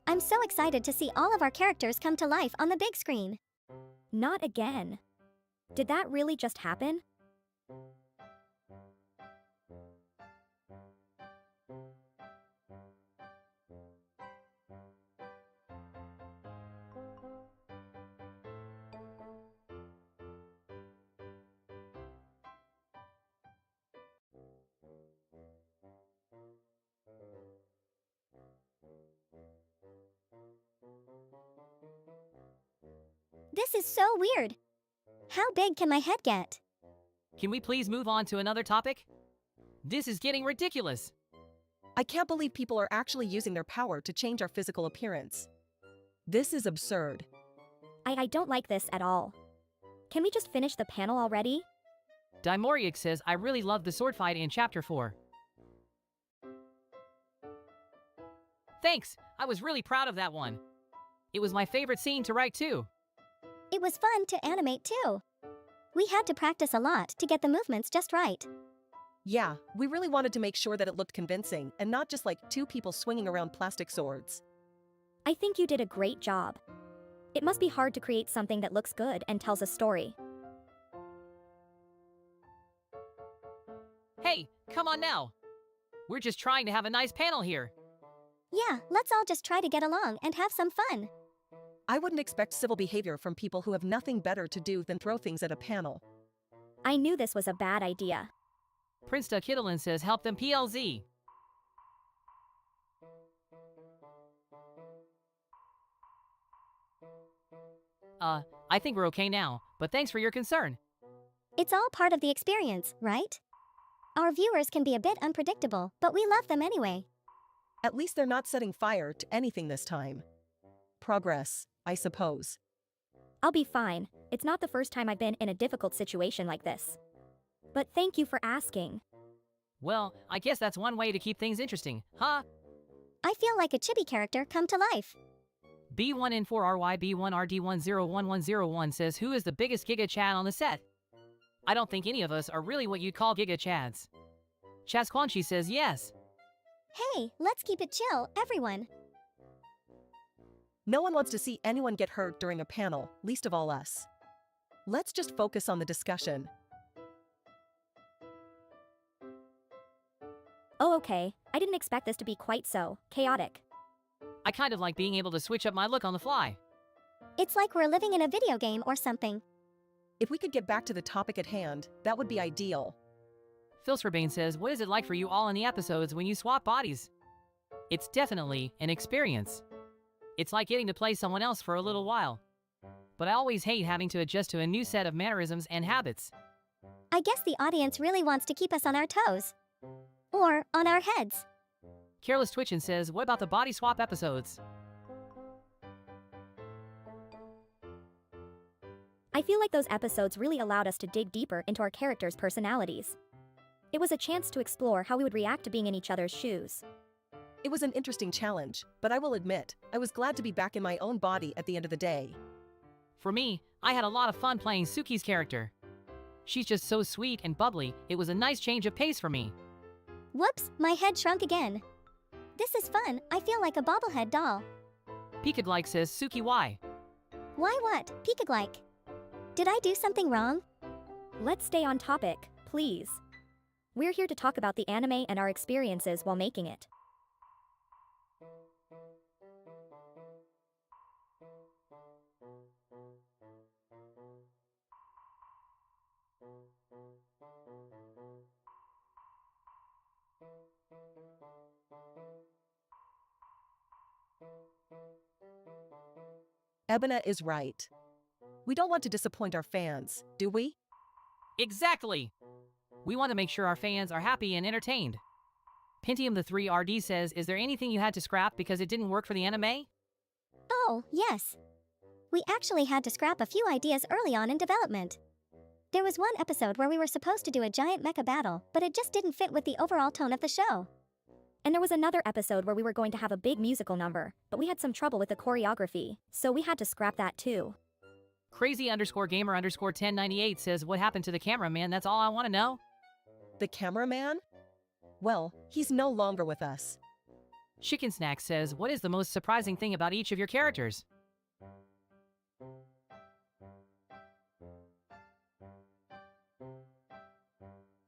I'm so excited to see all of our characters come to life on the big screen. Not again. Did that really just happen? This is so weird. How big can my head get? Can we please move on to another topic? This is getting ridiculous. I can't believe people are actually using their power to change our physical appearance. This is absurd. I don't like this at all. Can we just finish the panel already? Dimoriac says, I really loved the sword fight in Chapter 4. Thanks, I was really proud of that one. It was my favorite scene to write too. It was fun to animate too. We had to practice a lot to get the movements just right. Yeah, we really wanted to make sure that it looked convincing and not just like two people swinging around plastic swords. I think you did a great job. It must be hard to create something that looks good and tells a story. Hey, come on now. We're just trying to have a nice panel here. Yeah, let's all just try to get along and have some fun. I wouldn't expect civil behavior from people who have nothing better to do than throw things at a panel. I knew this was a bad idea. Prince Kittlin says, help them PLZ. I think we're okay now, but thanks for your concern. It's all part of the experience, right? Our viewers can be a bit unpredictable, but we love them anyway. At least they're not setting fire to anything this time. Progress, I suppose. I'll be fine. It's not the first time I've been in a difficult situation like this. But thank you for asking. Well, I guess that's one way to keep things interesting, huh? I feel like a chibi character come to life. B1N4RYB1RD1011101 says, who is the biggest Giga Chad on the set? I don't think any of us are really what you'd call Giga Chads. Chasquanchi says yes. Hey, let's keep it chill, everyone. No one wants to see anyone get hurt during a panel, least of all us. Let's just focus on the discussion. Oh, okay. I didn't expect this to be quite so chaotic. I kind of like being able to switch up my look on the fly. It's like we're living in a video game or something. If we could get back to the topic at hand, that would be ideal. Philsverbane says, what is it like for you all in the episodes when you swap bodies? It's definitely an experience. It's like getting to play someone else for a little while. But I always hate having to adjust to a new set of mannerisms and habits. I guess the audience really wants to keep us on our toes. Or on our heads. Careless Twitchin says, what about the body swap episodes? I feel like those episodes really allowed us to dig deeper into our characters' personalities. It was a chance to explore how we would react to being in each other's shoes. It was an interesting challenge, but I will admit, I was glad to be back in my own body at the end of the day. For me, I had a lot of fun playing Tsuki's character. She's just so sweet and bubbly, it was a nice change of pace for me. Whoops, my head shrunk again. This is fun, I feel like a bobblehead doll. Peekadlike says Tsuki why? Why what, Peekadlike? Did I do something wrong? Let's stay on topic, please. We're here to talk about the anime and our experiences while making it. Ebina is right. We don't want to disappoint our fans, do we? Exactly! We want to make sure our fans are happy and entertained. Pentium the 3 RD says, is there anything you had to scrap because it didn't work for the anime? Oh, yes. We actually had to scrap a few ideas early on in development. There was one episode where we were supposed to do a giant mecha battle, but it just didn't fit with the overall tone of the show. And there was another episode where we were going to have a big musical number, but we had some trouble with the choreography, so we had to scrap that too. Crazy_gamer_1098 says, what happened to the cameraman? That's all I want to know. The cameraman? Well, he's no longer with us. Chicken Snack says, what is the most surprising thing about each of your characters?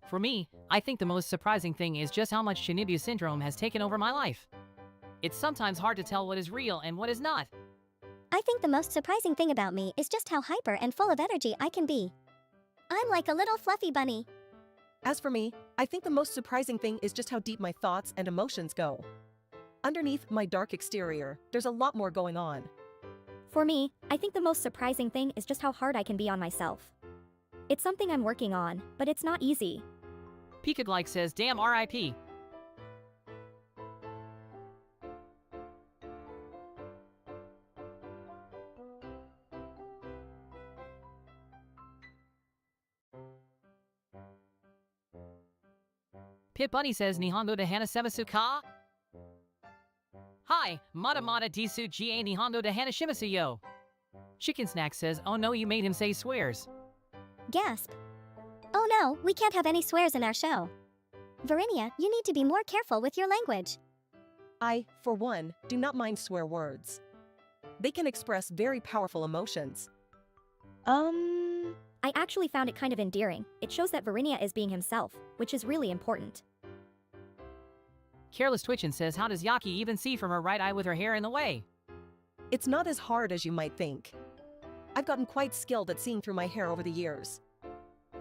For me, I think the most surprising thing is just how much Shinibu syndrome has taken over my life. It's sometimes hard to tell what is real and what is not. I think the most surprising thing about me is just how hyper and full of energy I can be. I'm like a little fluffy bunny. As for me, I think the most surprising thing is just how deep my thoughts and emotions go. Underneath my dark exterior, there's a lot more going on. For me, I think the most surprising thing is just how hard I can be on myself. It's something I'm working on, but it's not easy. Peekadlike says, damn RIP. Pit Bunny says, Nihongo de Hanasemasu ka? Hi, Mata Mata Disu Ga Nihongo de Hanashimasu yo. Chicken Snack says, oh no, you made him say swears. Gasp. Oh no, we can't have any swears in our show. Vaarinia, you need to be more careful with your language. I, for one, do not mind swear words. They can express very powerful emotions. I actually found it kind of endearing. It shows that Vaarinia is being himself, which is really important. Careless Twitchin says, how does Yakii even see from her right eye with her hair in the way? It's not as hard as you might think. I've gotten quite skilled at seeing through my hair over the years.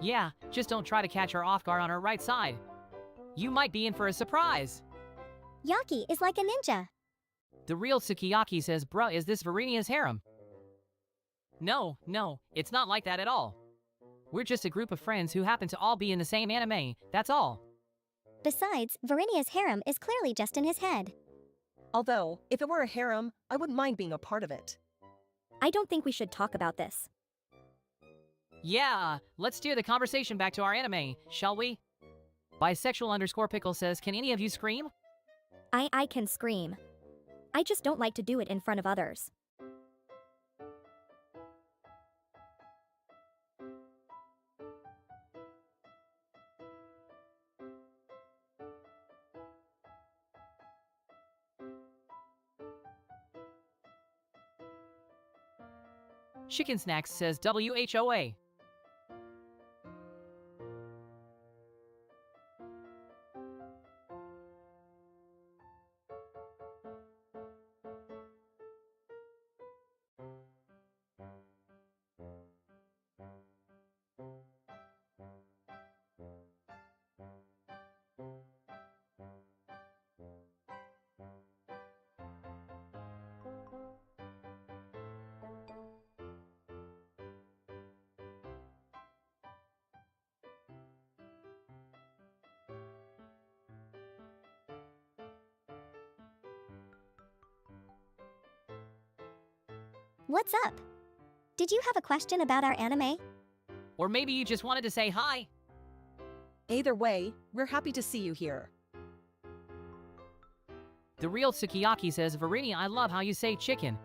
Yeah, just don't try to catch her off guard on her right side. You might be in for a surprise. Yakii is like a ninja. The real Sukiyaki says, bruh, is this Vaarinia's harem? No, it's not like that at all. We're just a group of friends who happen to all be in the same anime, that's all. Besides, Vaarinia's harem is clearly just in his head. Although, if it were a harem, I wouldn't mind being a part of it. I don't think we should talk about this. Yeah, let's steer the conversation back to our anime, shall we? Bisexual_pickle says, can any of you scream? I can scream. I just don't like to do it in front of others. Chicken Snacks says, WHOA. What's up? Did you have a question about our anime? Or maybe you just wanted to say hi. Either way, we're happy to see you here. The real Sukiyaki says, Vaarinia, I love how you say chicken.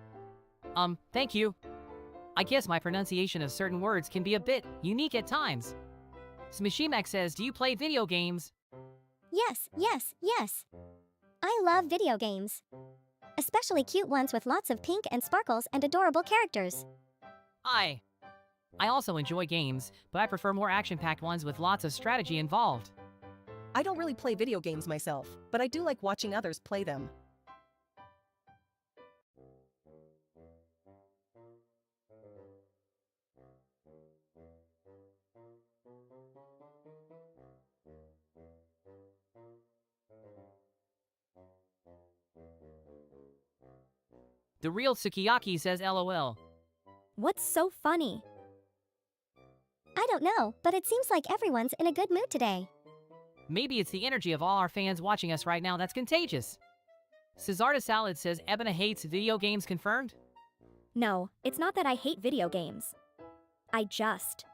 Thank you. I guess my pronunciation of certain words can be a bit unique at times. Smishimak says, do you play video games? Yes, yes, yes. I love video games. Especially cute ones with lots of pink and sparkles and adorable characters. I also enjoy games, but I prefer more action-packed ones with lots of strategy involved. I don't really play video games myself, but I do like watching others play them. The real Sukiyaki says LOL. What's so funny? I don't know, but it seems like everyone's in a good mood today. Maybe it's the energy of all our fans watching us right now that's contagious. Cesarda Salad says Ebina hates video games confirmed? No, it's not that I hate video games. I just...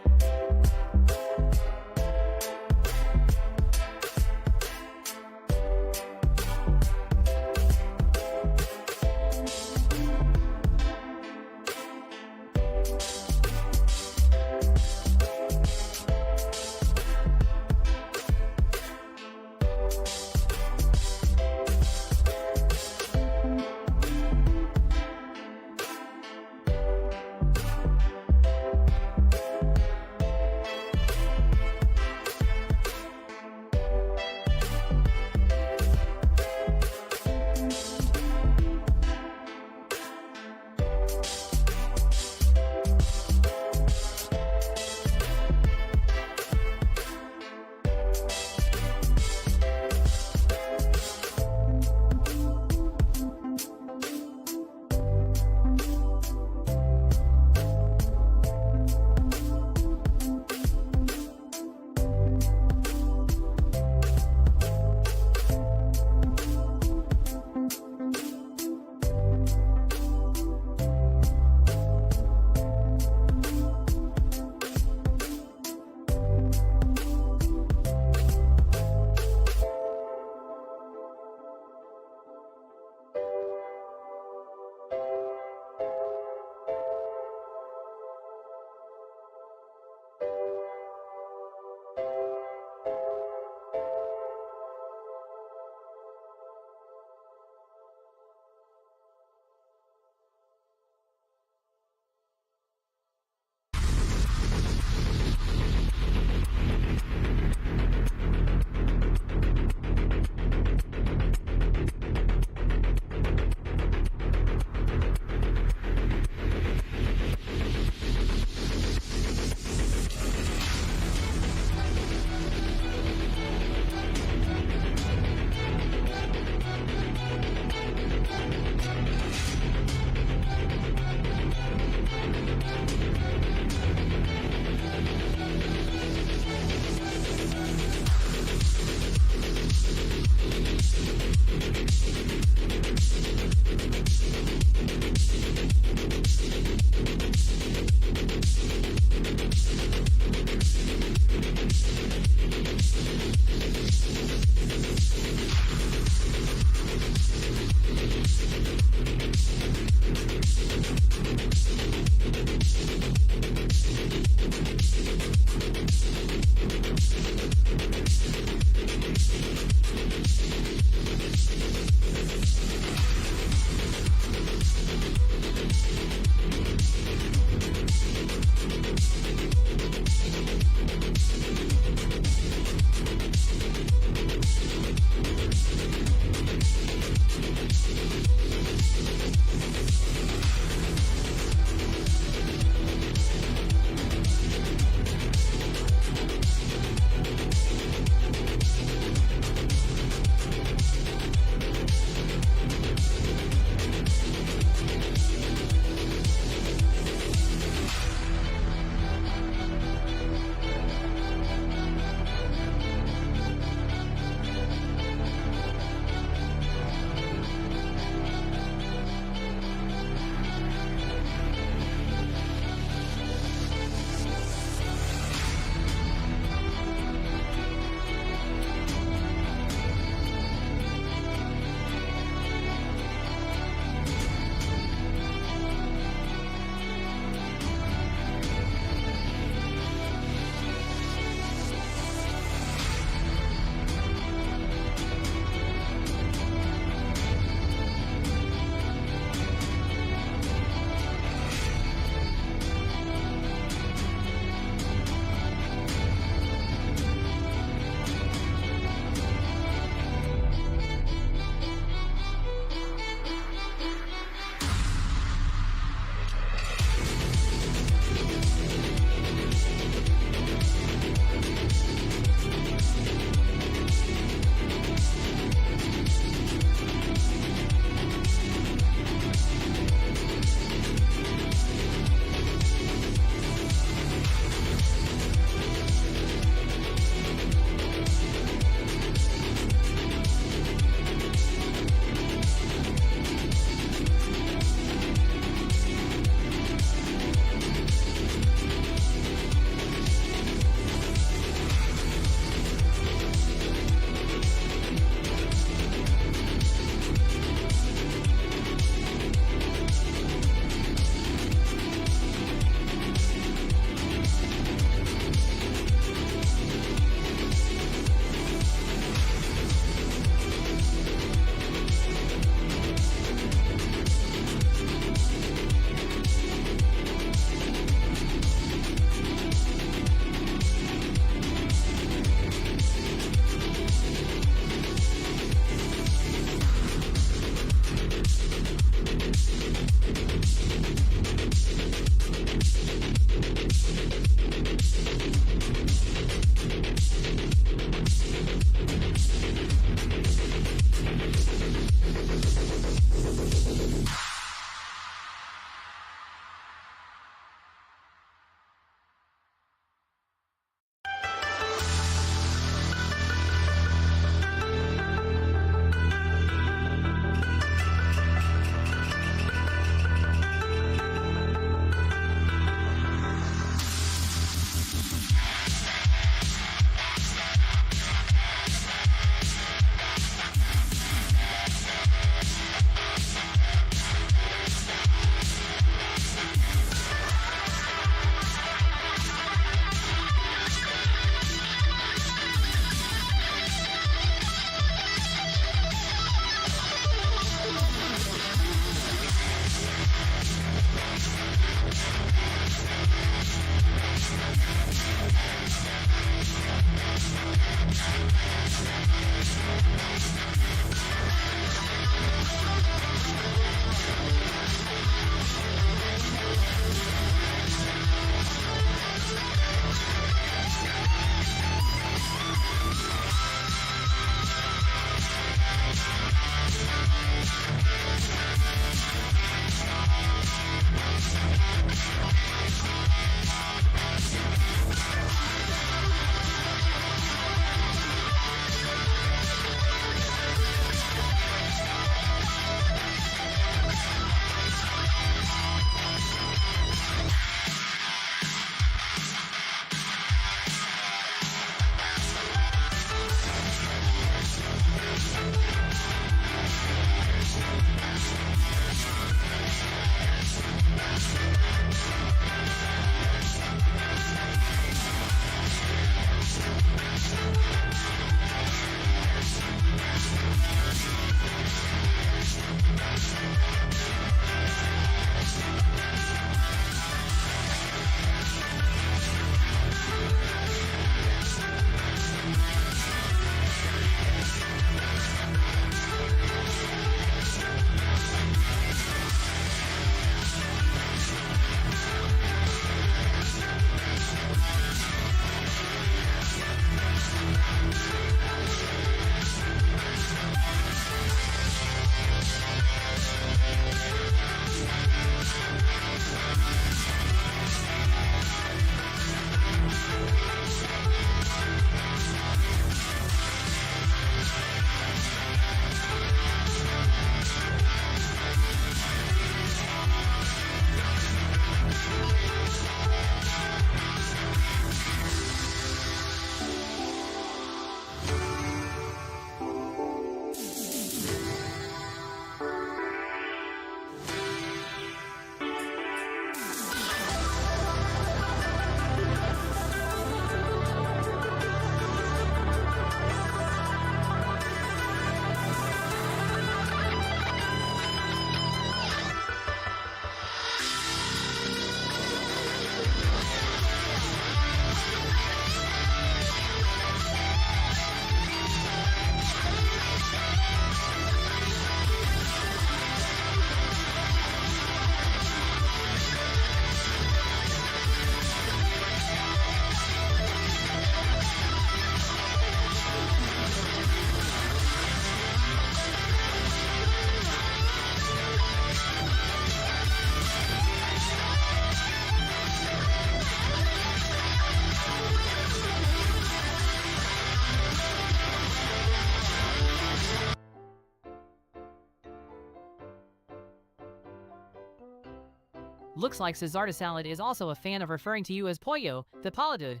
Looks like Cesarda Salad is also a fan of referring to you as Pollo, the Paladud.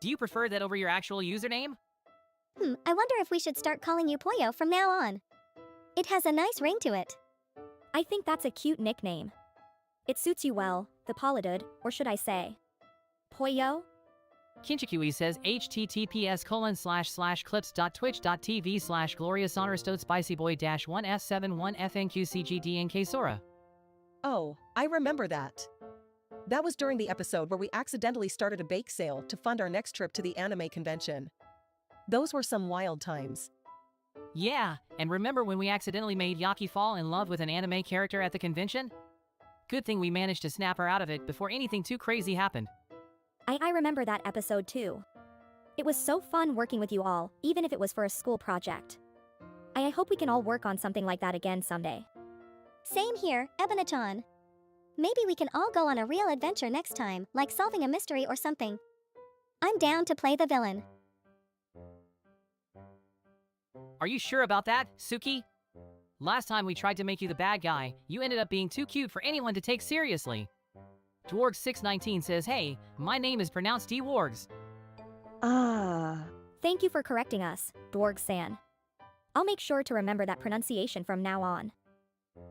Do you prefer that over your actual username? I wonder if we should start calling you Pollo from now on. It has a nice ring to it. I think that's a cute nickname. It suits you well, the Paladud, or should I say, Pollo? Kinchikui says https://clips.twitch.tv/glorioushonorstodspicyboy-1s71fnqcgdnk Sora. Oh, I remember that. That was during the episode where we accidentally started a bake sale to fund our next trip to the anime convention. Those were some wild times. Yeah, and remember when we accidentally made Yakii fall in love with an anime character at the convention? Good thing we managed to snap her out of it before anything too crazy happened. I remember that episode too. It was so fun working with you all, even if it was for a school project. I hope we can all work on something like that again someday. Same here, Ebina-chan. Maybe we can all go on a real adventure next time, like solving a mystery or something. I'm down to play the villain. Are you sure about that, Tsuki? Last time we tried to make you the bad guy, you ended up being too cute for anyone to take seriously. Dwarg619 says, hey, my name is pronounced D-Wargs. Thank you for correcting us, Dwarg-san. I'll make sure to remember that pronunciation from now on.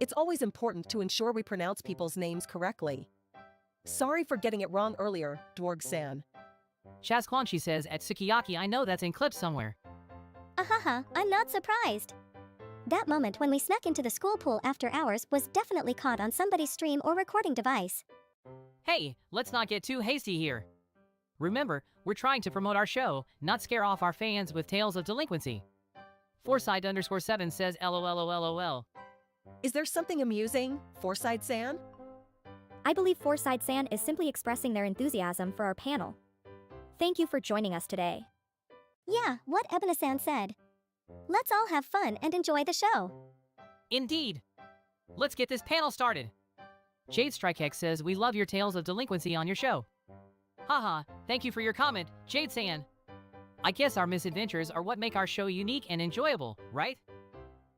It's always important to ensure we pronounce people's names correctly. Sorry for getting it wrong earlier, Dwarg-san. Chaz Quanchi says, at Sukiyaki, I know that's in clips somewhere. Ahaha, I'm not surprised. That moment when we snuck into the school pool after hours was definitely caught on somebody's stream or recording device. Hey, let's not get too hasty here. Remember, we're trying to promote our show, not scare off our fans with tales of delinquency. Foresight_7 says LOLOLOL. Is there something amusing, Foresight-san? I believe Foresight-san is simply expressing their enthusiasm for our panel. Thank you for joining us today. Yeah, what Ebina-san said. Let's all have fun and enjoy the show. Indeed. Let's get this panel started. Jade Strikex says, we love your tales of delinquency on your show. Haha, thank you for your comment, Jade-san. I guess our misadventures are what make our show unique and enjoyable, right?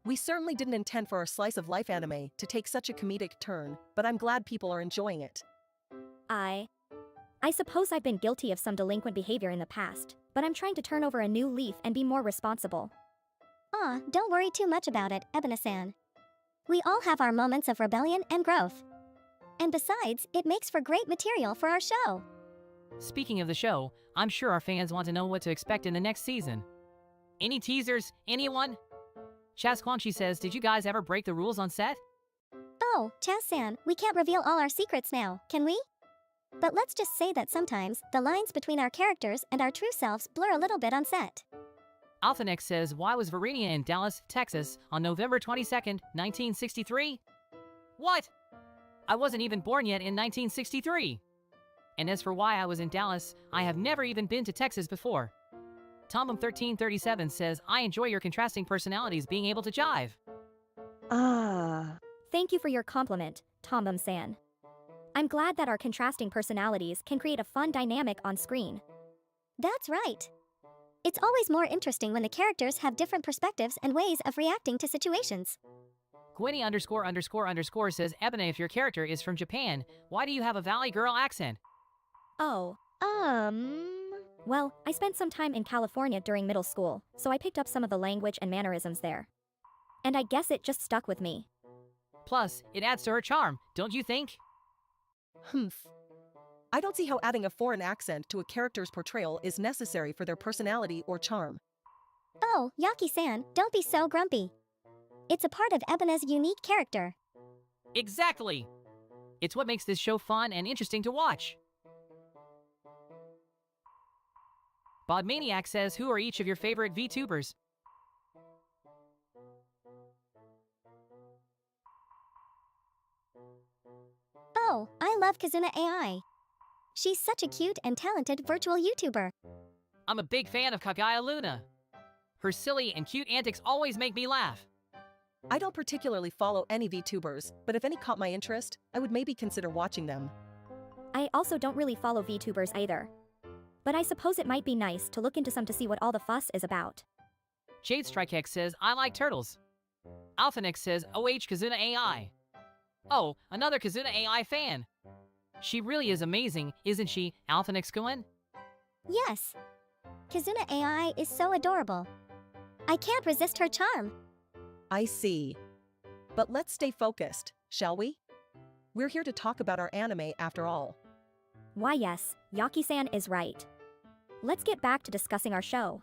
We certainly didn't intend for our slice of life anime to take such a comedic turn, but I'm glad people are enjoying it. I suppose I've been guilty of some delinquent behavior in the past, but I'm trying to turn over a new leaf and be more responsible. Aw, don't worry too much about it, Ebina-san. We all have our moments of rebellion and growth. And besides, it makes for great material for our show. Speaking of the show, I'm sure our fans want to know what to expect in the next season. Any teasers? Anyone? Chaz Quanchi says, did you guys ever break the rules on set? Oh, Chaz-san, we can't reveal all our secrets now, can we? But let's just say that sometimes, the lines between our characters and our true selves blur a little bit on set. Alphanex says, why was Vaarinia in Dallas, Texas, on November 22nd, 1963? What? I wasn't even born yet in 1963. And as for why I was in Dallas, I have never even been to Texas before. Tombum1337 says, I enjoy your contrasting personalities being able to jive. Thank you for your compliment, Tombum-san. I'm glad that our contrasting personalities can create a fun dynamic on screen. That's right. It's always more interesting when the characters have different perspectives and ways of reacting to situations. Gwenny____ says, Ebina, if your character is from Japan, why do you have a Valley Girl accent? Oh. Well, I spent some time in California during middle school, so I picked up some of the language and mannerisms there. And I guess it just stuck with me. Plus, it adds to her charm, don't you think? I don't see how adding a foreign accent to a character's portrayal is necessary for their personality or charm. Oh, Yakii-san, don't be so grumpy. It's a part of Ebina's unique character. Exactly! It's what makes this show fun and interesting to watch. Bodmaniac says, who are each of your favorite VTubers? Oh, I love Kazuna AI. She's such a cute and talented virtual YouTuber. I'm a big fan of Kagaya Luna. Her silly and cute antics always make me laugh. I don't particularly follow any VTubers, but if any caught my interest, I would maybe consider watching them. I also don't really follow VTubers either. But I suppose it might be nice to look into some to see what all the fuss is about. Jade Strikex says, I like turtles. Alphanex says, OH Kazuna AI. Oh, another Kazuna AI fan. She really is amazing, isn't she, Alpha Nixkuan? Yes. Kizuna AI is so adorable. I can't resist her charm. I see. But let's stay focused, shall we? We're here to talk about our anime after all. Why yes, Yakii-san is right. Let's get back to discussing our show.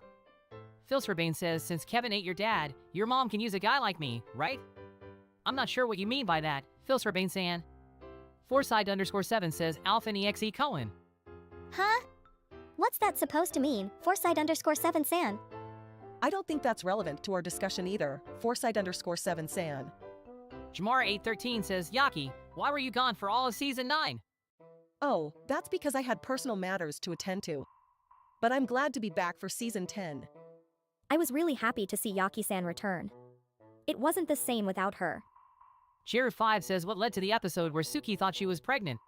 Filsverbane says since Kevin ate your dad, your mom can use a guy like me, right? I'm not sure what you mean by that, Filsverbane-san. Foresight_7 says Alpha EXE Cohen. Huh? What's that supposed to mean, Foresight_7 San? I don't think that's relevant to our discussion either, Foresight_7 San. Jamara813 says Yakii, why were you gone for all of season 9? Oh, that's because I had personal matters to attend to. But I'm glad to be back for season 10. I was really happy to see Yakii-san return. It wasn't the same without her. Jiru5 says what led to the episode where Tsuki thought she was pregnant.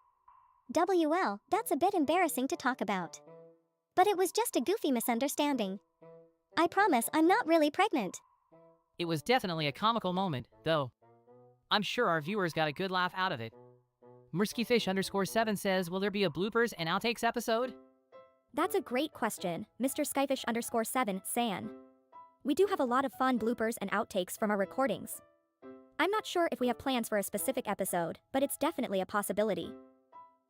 WL, that's a bit embarrassing to talk about. But it was just a goofy misunderstanding. I promise I'm not really pregnant. It was definitely a comical moment, though. I'm sure our viewers got a good laugh out of it. Murskyfish_7 says, will there be a bloopers and outtakes episode? That's a great question, Mr. Skyfish_7 San. We do have a lot of fun bloopers and outtakes from our recordings. I'm not sure if we have plans for a specific episode, but it's definitely a possibility.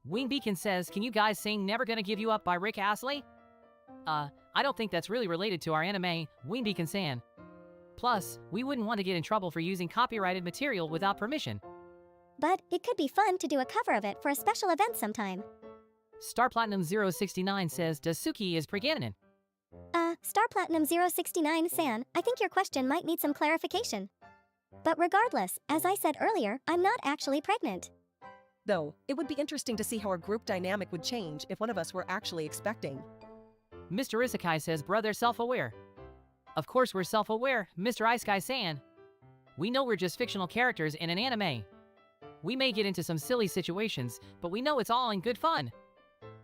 Wing Beacon says, can you guys sing Never Gonna Give You Up by Rick Astley? I don't think that's really related to our anime, Wing Beacon San. Plus, we wouldn't want to get in trouble for using copyrighted material without permission. But it could be fun to do a cover of it for a special event sometime. Star Platinum 069 says, does Tsuki is pregnant? Star Platinum 069 San, I think your question might need some clarification. But regardless, as I said earlier, I'm not actually pregnant. Though, it would be interesting to see how our group dynamic would change if one of us were actually expecting. Mr. Isekai says, bruh, they're self-aware. Of course we're self-aware, Mr. Isekai-san. We know we're just fictional characters in an anime. We may get into some silly situations, but we know it's all in good fun.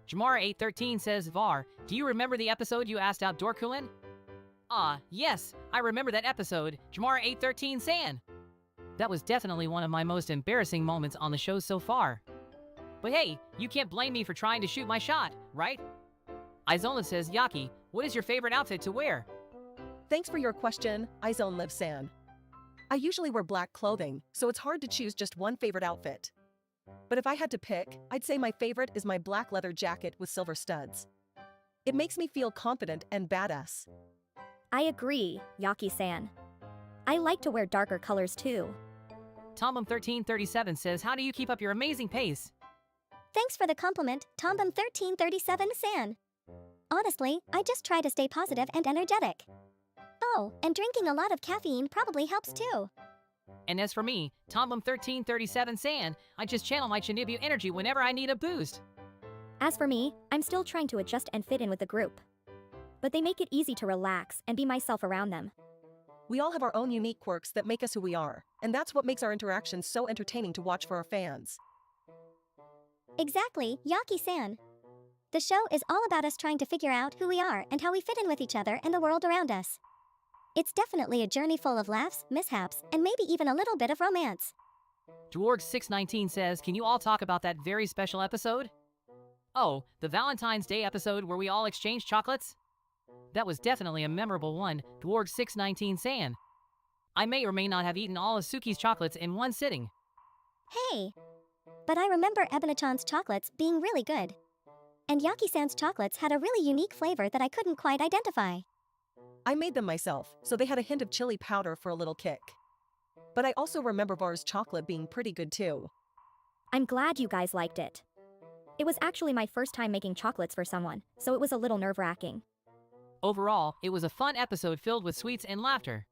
Jamara813 says, Var, do you remember the episode you asked out Dorkuin? Yes, I remember that episode, Jamara813 San. That was definitely one of my most embarrassing moments on the show so far. But hey, you can't blame me for trying to shoot my shot, right? Izona says, Yakii, what is your favorite outfit to wear? Thanks for your question, Izone Live San. I usually wear black clothing, so it's hard to choose just one favorite outfit. But if I had to pick, I'd say my favorite is my black leather jacket with silver studs. It makes me feel confident and badass. I agree, Yakii-san. I like to wear darker colors too. Tombum1337 says, how do you keep up your amazing pace? Thanks for the compliment, Tombum1337 San. Honestly, I just try to stay positive and energetic. Oh, and drinking a lot of caffeine probably helps too. And as for me, Tombum1337 San, I just channel my Chinibu energy whenever I need a boost. As for me, I'm still trying to adjust and fit in with the group. But they make it easy to relax and be myself around them. We all have our own unique quirks that make us who we are, and that's what makes our interactions so entertaining to watch for our fans. Exactly, Yakii-san. The show is all about us trying to figure out who we are and how we fit in with each other and the world around us. It's definitely a journey full of laughs, mishaps, and maybe even a little bit of romance. Dwarg619 says, can you all talk about that very special episode? Oh, the Valentine's Day episode where we all exchanged chocolates? That was definitely a memorable one, Dwarg619 San. I may or may not have eaten all of Tsuki's chocolates in one sitting. Hey! But I remember Ebina-chan's chocolates being really good. And Yakii-san's chocolates had a really unique flavor that I couldn't quite identify. I made them myself, so they had a hint of chili powder for a little kick. But I also remember Var's chocolate being pretty good too. I'm glad you guys liked it. It was actually my first time making chocolates for someone, so it was a little nerve-wracking. Overall, it was a fun episode filled with sweets and laughter.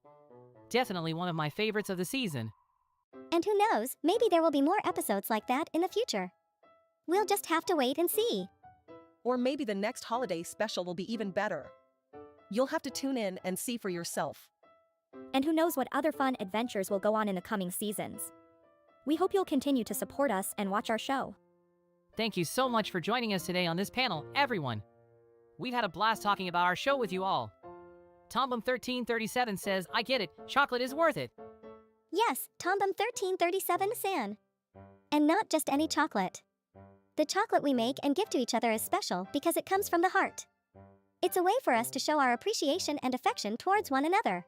Definitely one of my favorites of the season. And who knows, maybe there will be more episodes like that in the future. We'll just have to wait and see. Or maybe the next holiday special will be even better. You'll have to tune in and see for yourself. And who knows what other fun adventures will go on in the coming seasons. We hope you'll continue to support us and watch our show. Thank you so much for joining us today on this panel, everyone. We've had a blast talking about our show with you all. Tombum1337 says, I get it, chocolate is worth it. Yes, Tombum1337 San. And not just any chocolate. The chocolate we make and give to each other is special because it comes from the heart. It's a way for us to show our appreciation and affection towards one another.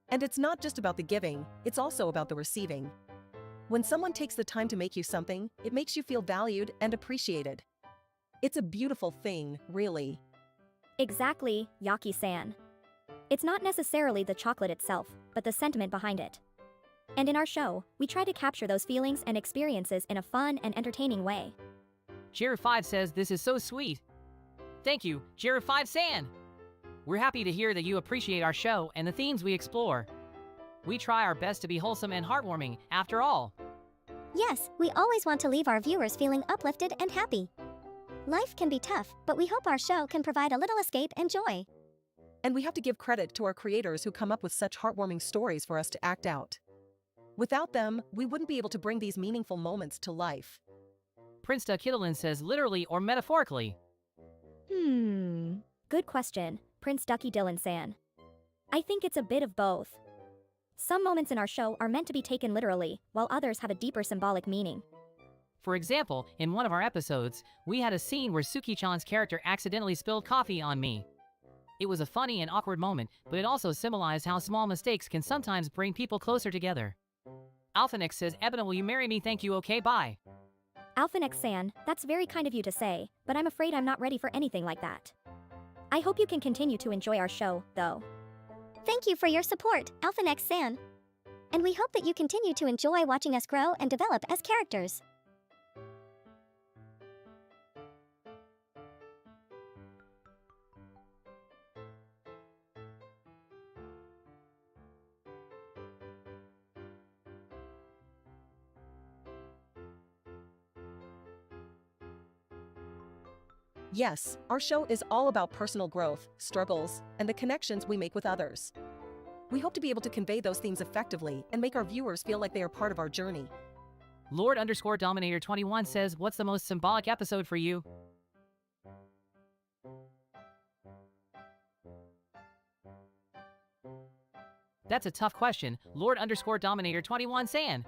And it's not just about the giving, it's also about the receiving. When someone takes the time to make you something, it makes you feel valued and appreciated. It's a beautiful thing, really. Exactly, Yakii-san. It's not necessarily the chocolate itself, but the sentiment behind it. And in our show, we try to capture those feelings and experiences in a fun and entertaining way. Jiru5 says this is so sweet. Thank you, Jiru5-san! We're happy to hear that you appreciate our show and the themes we explore. We try our best to be wholesome and heartwarming, after all. Yes, we always want to leave our viewers feeling uplifted and happy. Life can be tough, but we hope our show can provide a little escape and joy. And we have to give credit to our creators who come up with such heartwarming stories for us to act out. Without them, we wouldn't be able to bring these meaningful moments to life. Prince Ducky says literally or metaphorically. Good question, Prince Ducky Dylan-san. I think it's a bit of both. Some moments in our show are meant to be taken literally, while others have a deeper symbolic meaning. For example, in one of our episodes, we had a scene where Tsuki-chan's character accidentally spilled coffee on me. It was a funny and awkward moment, but it also symbolized how small mistakes can sometimes bring people closer together. Alphanex says, Ebina, will you marry me? Thank you, okay, bye. Alphanex-san, that's very kind of you to say, but I'm afraid I'm not ready for anything like that. I hope you can continue to enjoy our show, though. Thank you for your support, Alphanex-san. And we hope that you continue to enjoy watching us grow and develop as characters. Yes, our show is all about personal growth, struggles, and the connections we make with others. We hope to be able to convey those themes effectively and make our viewers feel like they are part of our journey. Lord_Dominator21 says, what's the most symbolic episode for you? That's a tough question, Lord_Dominator21 san.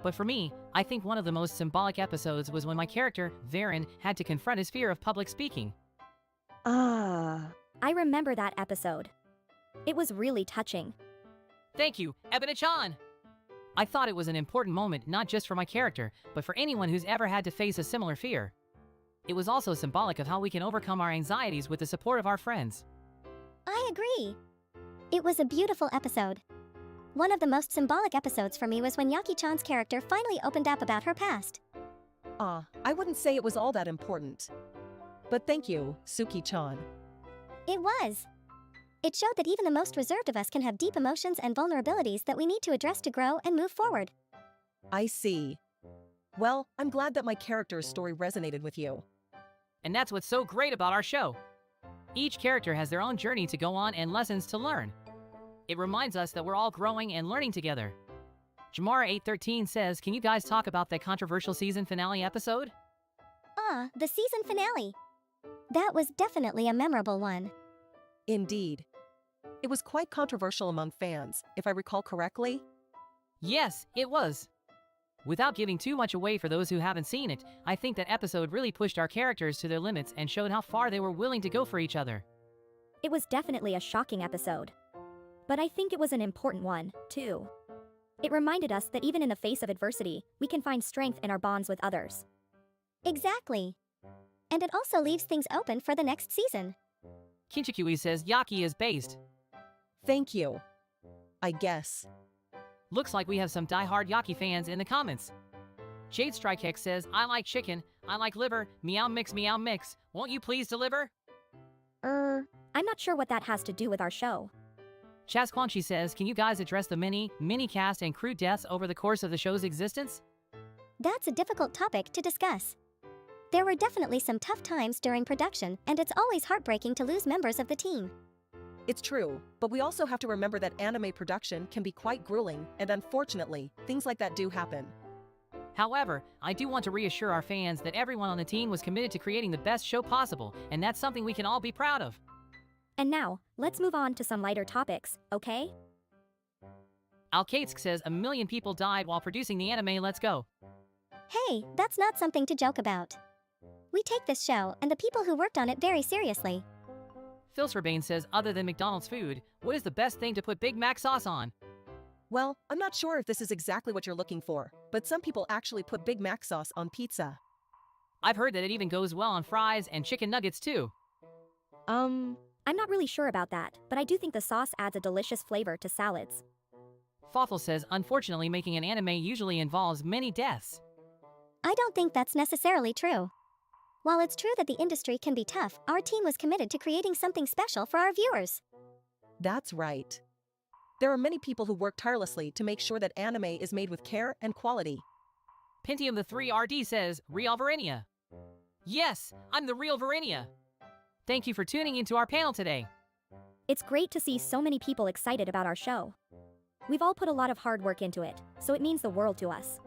But for me, I think one of the most symbolic episodes was when my character, Varin, had to confront his fear of public speaking. I remember that episode. It was really touching. Thank you, Ebina-chan! I thought it was an important moment not just for my character, but for anyone who's ever had to face a similar fear. It was also symbolic of how we can overcome our anxieties with the support of our friends. I agree. It was a beautiful episode. One of the most symbolic episodes for me was when Yakii-chan's character finally opened up about her past. I wouldn't say it was all that important. But thank you, Tsuki-chan. It was. It showed that even the most reserved of us can have deep emotions and vulnerabilities that we need to address to grow and move forward. I see. Well, I'm glad that my character's story resonated with you. And that's what's so great about our show. Each character has their own journey to go on and lessons to learn. It reminds us that we're all growing and learning together. Jamara813 says, can you guys talk about that controversial season finale episode? The season finale. That was definitely a memorable one. Indeed. It was quite controversial among fans, if I recall correctly. Yes, it was. Without giving too much away for those who haven't seen it, I think that episode really pushed our characters to their limits and showed how far they were willing to go for each other. It was definitely a shocking episode. But I think it was an important one, too. It reminded us that even in the face of adversity, we can find strength in our bonds with others. Exactly. And it also leaves things open for the next season. Kinchikui says Yakii is based. Thank you. I guess. Looks like we have some die-hard Yakii fans in the comments. Jade Strike X says, I like chicken, I like liver, meow mix, won't you please deliver? I'm not sure what that has to do with our show. Chasquanchi says, can you guys address the mini cast and crew deaths over the course of the show's existence? That's a difficult topic to discuss. There were definitely some tough times during production, and it's always heartbreaking to lose members of the team. It's true, but we also have to remember that anime production can be quite grueling, and unfortunately, things like that do happen. However, I do want to reassure our fans that everyone on the team was committed to creating the best show possible, and that's something we can all be proud of. And now, let's move on to some lighter topics, okay? Alkatsk says 1 million people died while producing the anime, let's go. Hey, that's not something to joke about. We take this show and the people who worked on it very seriously. Filsverbane says, other than McDonald's food, what is the best thing to put Big Mac sauce on? Well, I'm not sure if this is exactly what you're looking for, but some people actually put Big Mac sauce on pizza. I've heard that it even goes well on fries and chicken nuggets too. I'm not really sure about that, but I do think the sauce adds a delicious flavor to salads. Fawful says, unfortunately, making an anime usually involves many deaths. I don't think that's necessarily true. While it's true that the industry can be tough, our team was committed to creating something special for our viewers. That's right. There are many people who work tirelessly to make sure that anime is made with care and quality. Pentium the 3RD says, real Vaarinia. Yes, I'm the real Vaarinia. Thank you for tuning into our panel today. It's great to see so many people excited about our show. We've all put a lot of hard work into it, so it means the world to us.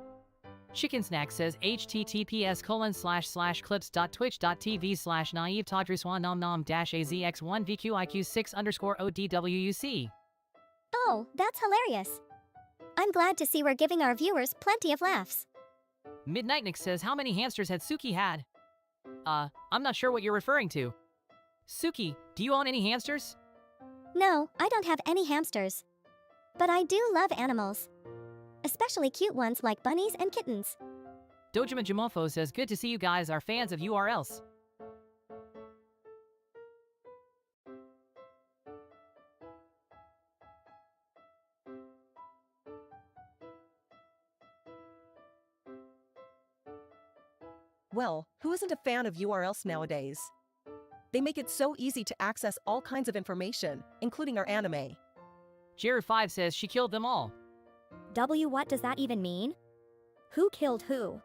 Chicken Snack says https://clips.twitch.tv/naive-azx1vqiq6_odwuc. Oh, that's hilarious. I'm glad to see we're giving our viewers plenty of laughs. Midnight Nick says, how many hamsters had Tsuki had? I'm not sure what you're referring to. Tsuki, do you own any hamsters? No, I don't have any hamsters. But I do love animals. Especially cute ones like bunnies and kittens. Dojima Jamofo says, good to see you guys are fans of URLs. Well, who isn't a fan of URLs nowadays? They make it so easy to access all kinds of information, including our anime. Jared5 says she killed them all. What does that even mean? Who killed who?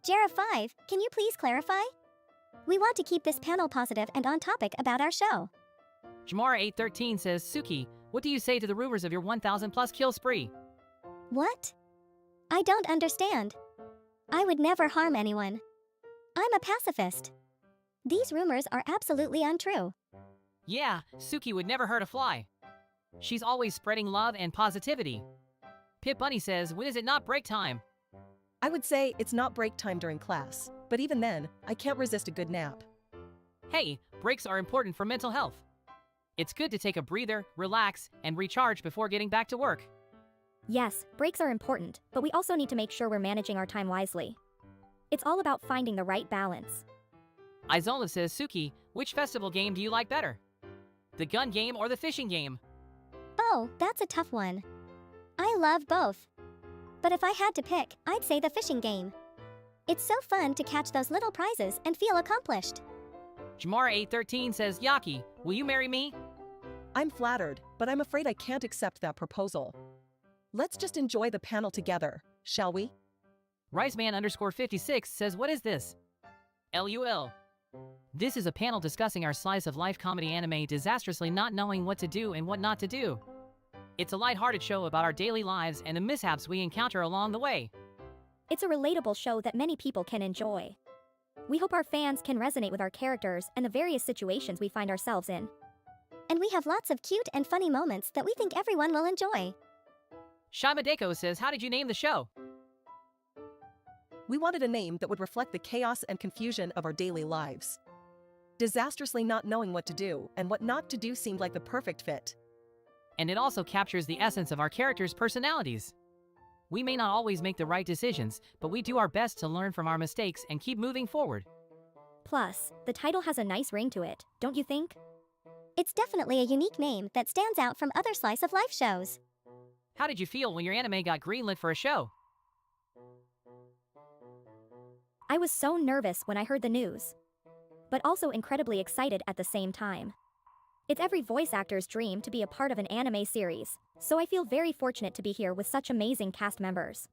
Jara5, can you please clarify? We want to keep this panel positive and on topic about our show. Jamara813 says, Tsuki, what do you say to the rumors of your 1,000 plus kill spree? What? I don't understand. I would never harm anyone. I'm a pacifist. These rumors are absolutely untrue. Yeah, Tsuki would never hurt a fly. She's always spreading love and positivity. Pip Bunny says, when is it not break time? I would say it's not break time during class, but even then, I can't resist a good nap. Hey, breaks are important for mental health. It's good to take a breather, relax, and recharge before getting back to work. Yes, breaks are important, but we also need to make sure we're managing our time wisely. It's all about finding the right balance. Izola says, Tsuki, which festival game do you like better? The gun game or the fishing game? Oh, that's a tough one. I love both. But if I had to pick, I'd say the fishing game. It's so fun to catch those little prizes and feel accomplished. Jamara813 says, Yakii, will you marry me? I'm flattered, but I'm afraid I can't accept that proposal. Let's just enjoy the panel together, shall we? Riceman_56 says, what is this? LUL. This is a panel discussing our slice of life comedy anime Disastrously Not knowing what to do and what not to do. It's a lighthearted show about our daily lives and the mishaps we encounter along the way. It's a relatable show that many people can enjoy. We hope our fans can resonate with our characters and the various situations we find ourselves in. And we have lots of cute and funny moments that we think everyone will enjoy. Shimadeko says, how did you name the show? We wanted a name that would reflect the chaos and confusion of our daily lives. Disastrously not knowing what to do and what not to do seemed like the perfect fit. And it also captures the essence of our characters' personalities. We may not always make the right decisions, but we do our best to learn from our mistakes and keep moving forward. Plus, the title has a nice ring to it, don't you think? It's definitely a unique name that stands out from other slice of life shows. How did you feel when your anime got greenlit for a show? I was so nervous when I heard the news, but also incredibly excited at the same time. It's every voice actor's dream to be a part of an anime series, so I feel very fortunate to be here with such amazing cast members.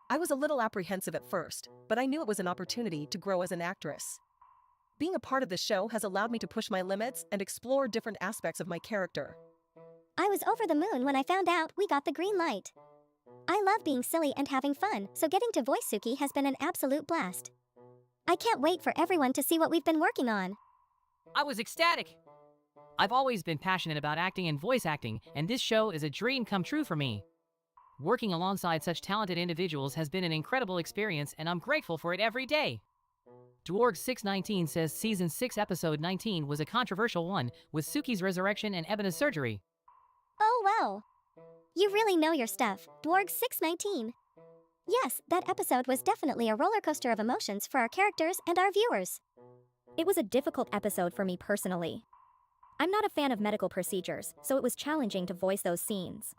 I was a little apprehensive at first, but I knew it was an opportunity to grow as an actress. Being a part of the show has allowed me to push my limits and explore different aspects of my character. I was over the moon when I found out we got the green light. I love being silly and having fun, so getting to voice Tsuki has been an absolute blast. I can't wait for everyone to see what we've been working on. I was ecstatic. I've always been passionate about acting and voice acting, and this show is a dream come true for me. Working alongside such talented individuals has been an incredible experience, and I'm grateful for it every day. Dwarg619 says Season 6 Episode 19 was a controversial one, with Tsuki's resurrection and Ebina's surgery. Oh wow. You really know your stuff, Dwarg619. Yes, that episode was definitely a roller coaster of emotions for our characters and our viewers. It was a difficult episode for me personally. I'm not a fan of medical procedures, so it was challenging to voice those scenes.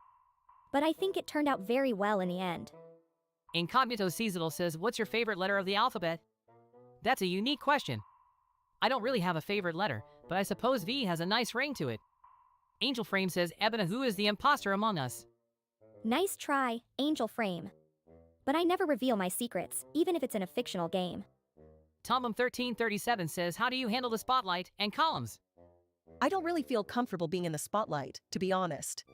But I think it turned out very well in the end. Incognito Seasonal says, what's your favorite letter of the alphabet? That's a unique question. I don't really have a favorite letter, but I suppose V has a nice ring to it. Angel Frame says, Ebina, who is the imposter among us? Nice try, Angel Frame. But I never reveal my secrets, even if it's in a fictional game. Tombum1337 says, how do you handle the spotlight and columns? I don't really feel comfortable being in the spotlight, to be honest.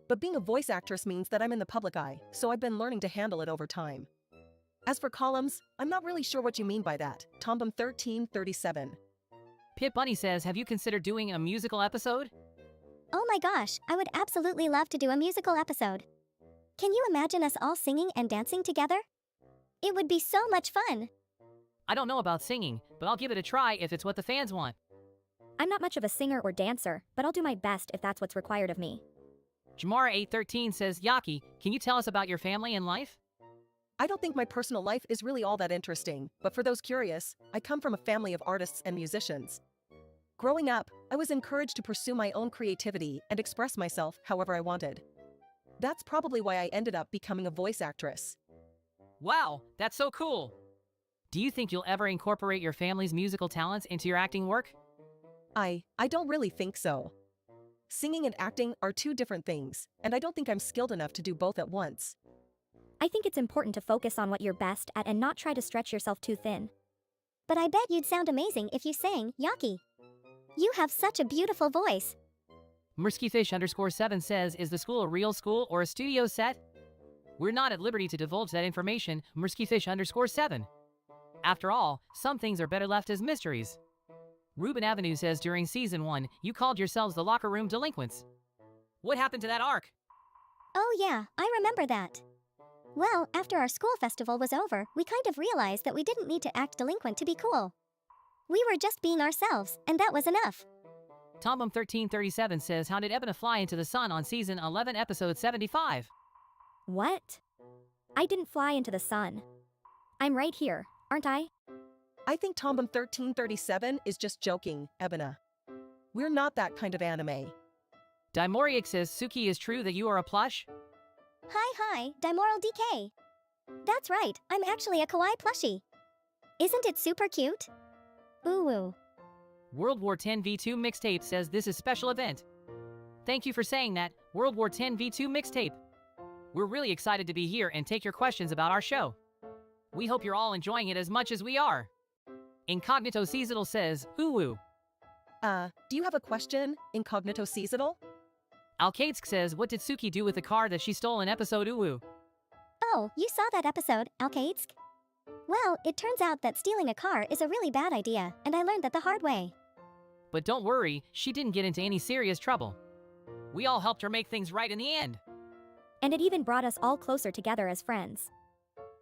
But being a voice actress means that I'm in the public eye, so I've been learning to handle it over time. As for columns, I'm not really sure what you mean by that, Tombum1337. Pip Bunny says, have you considered doing a musical episode? Oh my gosh, I would absolutely love to do a musical episode. Can you imagine us all singing and dancing together? It would be so much fun. I don't know about singing, but I'll give it a try if it's what the fans want. I'm not much of a singer or dancer, but I'll do my best if that's what's required of me. Jamara813 says, Yakii, can you tell us about your family and life? I don't think my personal life is really all that interesting, but for those curious, I come from a family of artists and musicians. Growing up, I was encouraged to pursue my own creativity and express myself however I wanted. That's probably why I ended up becoming a voice actress. Wow, that's so cool. Do you think you'll ever incorporate your family's musical talents into your acting work? I don't really think so. Singing and acting are two different things, and I don't think I'm skilled enough to do both at once. I think it's important to focus on what you're best at and not try to stretch yourself too thin. But I bet you'd sound amazing if you sang, Yakii. You have such a beautiful voice. Murskyfish_7 says, is the school a real school or a studio set? We're not at liberty to divulge that information, Murskyfish_7. After all, some things are better left as mysteries. Ruben Avenue says, during Season 1, you called yourselves the Locker Room Delinquents. What happened to that arc? Oh yeah, I remember that. Well, after our school festival was over, we kind of realized that we didn't need to act delinquent to be cool. We were just being ourselves, and that was enough. Tombum1337 says, how did Ebina fly into the sun on Season 11, Episode 75? What? I didn't fly into the sun. I'm right here, aren't I? I think Tombum1337 is just joking, Ebina. We're not that kind of anime. Dimoriac says, Tsuki, is true that you are a plush? Hi, Dimoral DK. That's right, I'm actually a kawaii plushie. Isn't it super cute? Ooh. World War X V2 Mixtape says, this is special event. Thank you for saying that, World War X V2 Mixtape. We're really excited to be here and take your questions about our show. We hope you're all enjoying it as much as we are. Incognito Seasonal says, ooh. Do you have a question, Incognito Seasonal? Alkatesk says, what did Tsuki do with the car that she stole in episode ooh? Oh, you saw that episode, Alkatesk? Well, it turns out that stealing a car is a really bad idea, and I learned that the hard way. But don't worry, she didn't get into any serious trouble. We all helped her make things right in the end. And it even brought us all closer together as friends.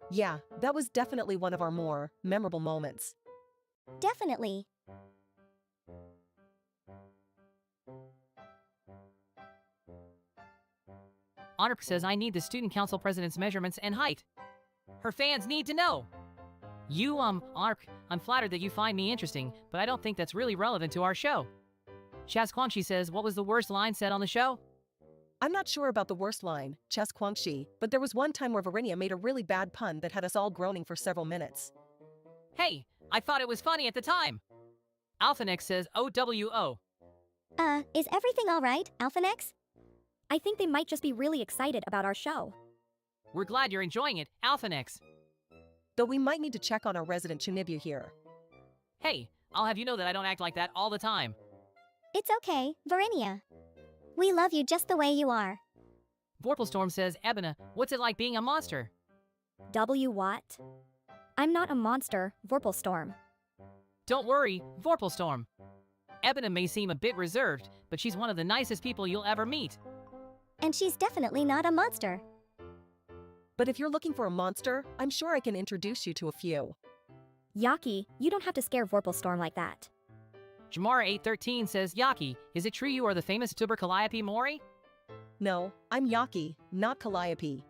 Yeah, that was definitely one of our more memorable moments. Definitely. Honorp says, I need the student council president's measurements and height. Her fans need to know. You, Honorp, I'm flattered that you find me interesting, but I don't think that's really relevant to our show. Chaz Quangshi says, what was the worst line said on the show? I'm not sure about the worst line, Chaz Quangshi, but there was one time where Vaarinia made a really bad pun that had us all groaning for several minutes. Hey, I thought it was funny at the time. Alphanex says, OWO. Is everything alright, Alphanex? I think they might just be really excited about our show. We're glad you're enjoying it, Alphanex. Though we might need to check on our resident Chinibu here. Hey, I'll have you know that I don't act like that all the time. It's okay, Vaarinia. We love you just the way you are. Vorpalstorm says, Ebina, what's it like being a monster? W what? I'm not a monster, Vorpalstorm. Don't worry, Vorpalstorm. Ebina may seem a bit reserved, but she's one of the nicest people you'll ever meet. And she's definitely not a monster. But if you're looking for a monster, I'm sure I can introduce you to a few. Yakii, you don't have to scare Vorpalstorm like that. Jamara813 says, Yakii, is it true you are the famous YouTuber Calliope Mori? No, I'm Yakii, not Calliope.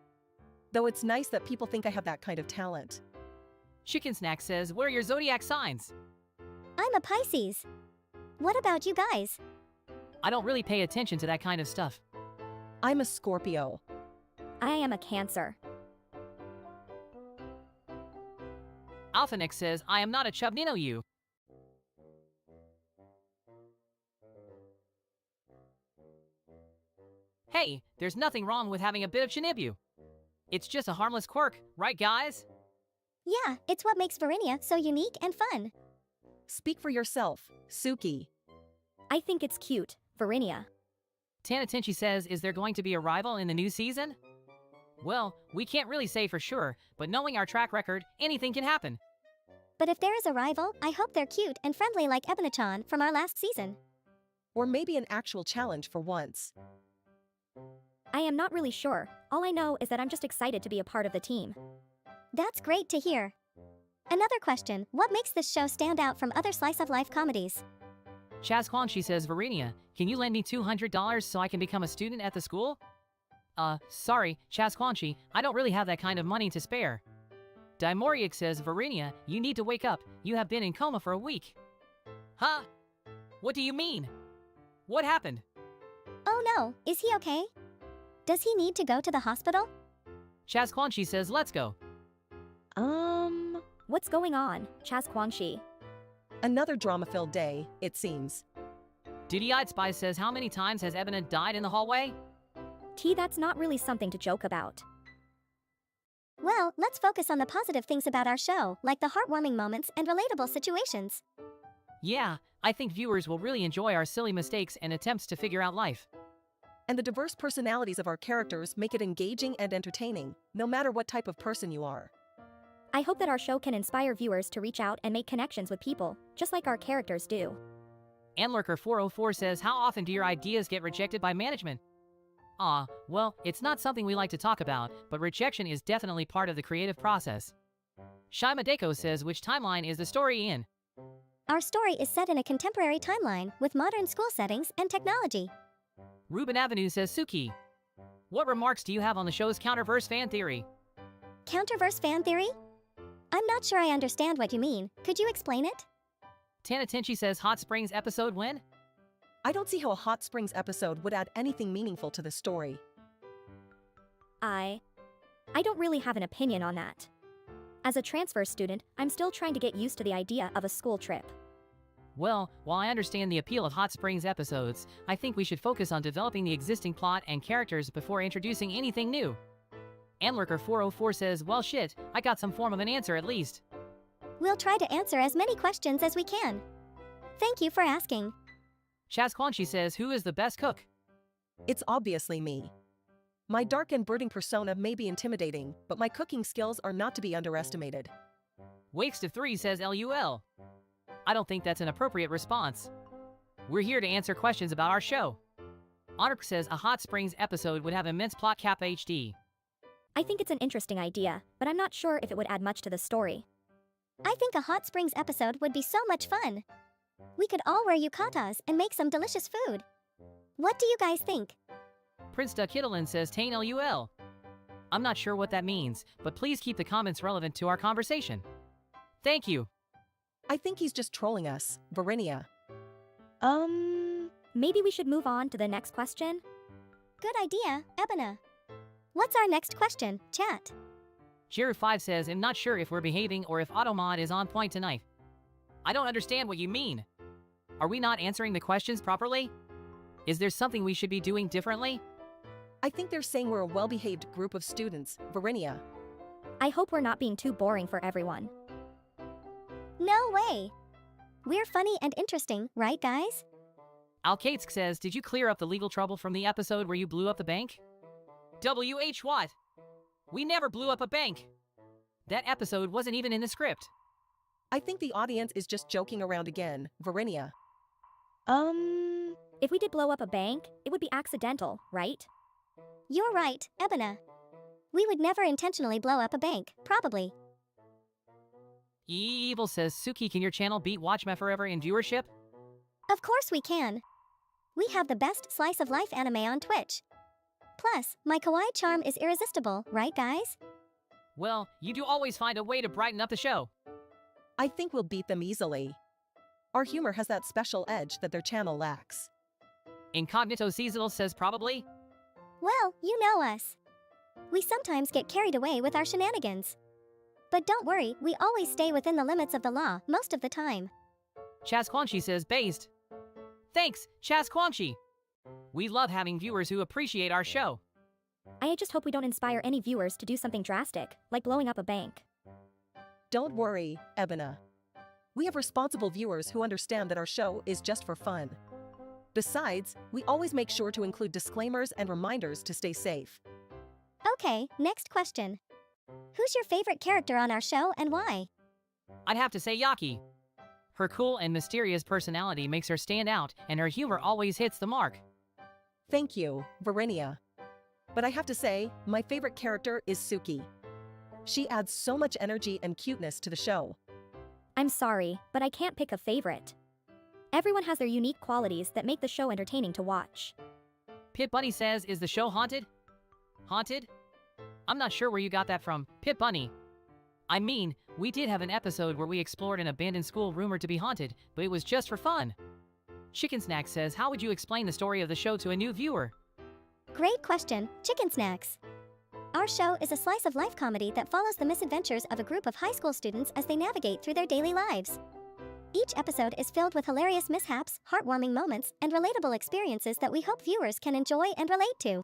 Though it's nice that people think I have that kind of talent. Chicken Snack says, what are your zodiac signs? I'm a Pisces. What about you guys? I don't really pay attention to that kind of stuff. I'm a Scorpio. I am a Cancer. Alphanex says, I am not a Chubnino you. Hey, there's nothing wrong with having a bit of Shinibu. It's just a harmless quirk, right guys? Yeah, it's what makes Vaarinia so unique and fun. Speak for yourself, Tsuki. I think it's cute, Vaarinia. Tanatenchi says, is there going to be a rival in the new season? Well, we can't really say for sure, but knowing our track record, anything can happen. But if there is a rival, I hope they're cute and friendly like Ebina-chan from our last season. Or maybe an actual challenge for once. I am not really sure. All I know is that I'm just excited to be a part of the team. That's great to hear. Another question, what makes this show stand out from other slice-of-life comedies? Chaz Quanchi says, Vaarinia, can you lend me $200 so I can become a student at the school? Sorry, Chaz Quanchi, I don't really have that kind of money to spare. Dimoriac says, Vaarinia, you need to wake up. You have been in coma for a week. Huh? What do you mean? What happened? Oh no, is he okay? Does he need to go to the hospital? Chaz Quanchi says, let's go. What's going on, Chaz Quanchi? Another drama-filled day, it seems. Diddy-eyed Spy says, how many times has Ebina died in the hallway? That's not really something to joke about. Well, let's focus on the positive things about our show, like the heartwarming moments and relatable situations. Yeah, I think viewers will really enjoy our silly mistakes and attempts to figure out life. And the diverse personalities of our characters make it engaging and entertaining, no matter what type of person you are. I hope that our show can inspire viewers to reach out and make connections with people, just like our characters do. Amlurker404 says, how often do your ideas get rejected by management? Well, it's not something we like to talk about, but rejection is definitely part of the creative process. Shaima Deko says, which timeline is the story in? Our story is set in a contemporary timeline with modern school settings and technology. Ruben Avenue says, Tsuki, what remarks do you have on the show's counterverse fan theory? Counterverse fan theory? I'm not sure I understand what you mean. Could you explain it? Tanatenchi says, Hot Springs episode when? I don't see how a Hot Springs episode would add anything meaningful to the story. I don't really have an opinion on that. As a transfer student, I'm still trying to get used to the idea of a school trip. Well, while I understand the appeal of Hot Springs episodes, I think we should focus on developing the existing plot and characters before introducing anything new. Amlurker404 says, well shit, I got some form of an answer at least. We'll try to answer as many questions as we can. Thank you for asking. Chaz Quanchi says, who is the best cook? It's obviously me. My dark and brooding persona may be intimidating, but my cooking skills are not to be underestimated. Waste of 3 says LUL. I don't think that's an appropriate response. We're here to answer questions about our show. Honork says, a Hot Springs episode would have immense plot cap HD. I think it's an interesting idea, but I'm not sure if it would add much to the story. I think a Hot Springs episode would be so much fun. We could all wear yukatas and make some delicious food. What do you guys think? Prince Duckittlin says Tain LUL. I'm not sure what that means, but please keep the comments relevant to our conversation. Thank you. I think he's just trolling us, Vaarinia. Maybe we should move on to the next question? Good idea, Ebina. What's our next question, chat? Jiru5 says, I'm not sure if we're behaving or if Automod is on point tonight. I don't understand what you mean. Are we not answering the questions properly? Is there something we should be doing differently? I think they're saying we're a well-behaved group of students, Vaarinia. I hope we're not being too boring for everyone. No way. We're funny and interesting, right guys? Alkatsk says, did you clear up the legal trouble from the episode where you blew up the bank? WH what? We never blew up a bank. That episode wasn't even in the script. I think the audience is just joking around again, Vaarinia. If we did blow up a bank, it would be accidental, right? You're right, Ebina. We would never intentionally blow up a bank, probably. Evil says, Tsuki, can your channel beat Watchmen Forever in viewership? Of course we can. We have the best slice of life anime on Twitch. Plus, my kawaii charm is irresistible, right guys? Well, you do always find a way to brighten up the show. I think we'll beat them easily. Our humor has that special edge that their channel lacks. Incognito Seasonal says probably. Well, you know us. We sometimes get carried away with our shenanigans. But don't worry, we always stay within the limits of the law most of the time. Chaz Quanchi says based. Thanks, Chaz Quanchi. We love having viewers who appreciate our show. I just hope we don't inspire any viewers to do something drastic, like blowing up a bank. Don't worry, Ebina. We have responsible viewers who understand that our show is just for fun. Besides, we always make sure to include disclaimers and reminders to stay safe. Okay, next question. Who's your favorite character on our show and why? I'd have to say Yakii. Her cool and mysterious personality makes her stand out, and her humor always hits the mark. Thank you, Vaarinia. But I have to say, my favorite character is Tsuki. She adds so much energy and cuteness to the show. I'm sorry, but I can't pick a favorite. Everyone has their unique qualities that make the show entertaining to watch. Pit Bunny says, is the show haunted? Haunted? I'm not sure where you got that from, Pit Bunny. I mean, we did have an episode where we explored an abandoned school rumored to be haunted, but it was just for fun. Chicken Snack says, how would you explain the story of the show to a new viewer? Great question, Chicken Snacks. Our show is a slice of life comedy that follows the misadventures of a group of high school students as they navigate through their daily lives. Each episode is filled with hilarious mishaps, heartwarming moments, and relatable experiences that we hope viewers can enjoy and relate to.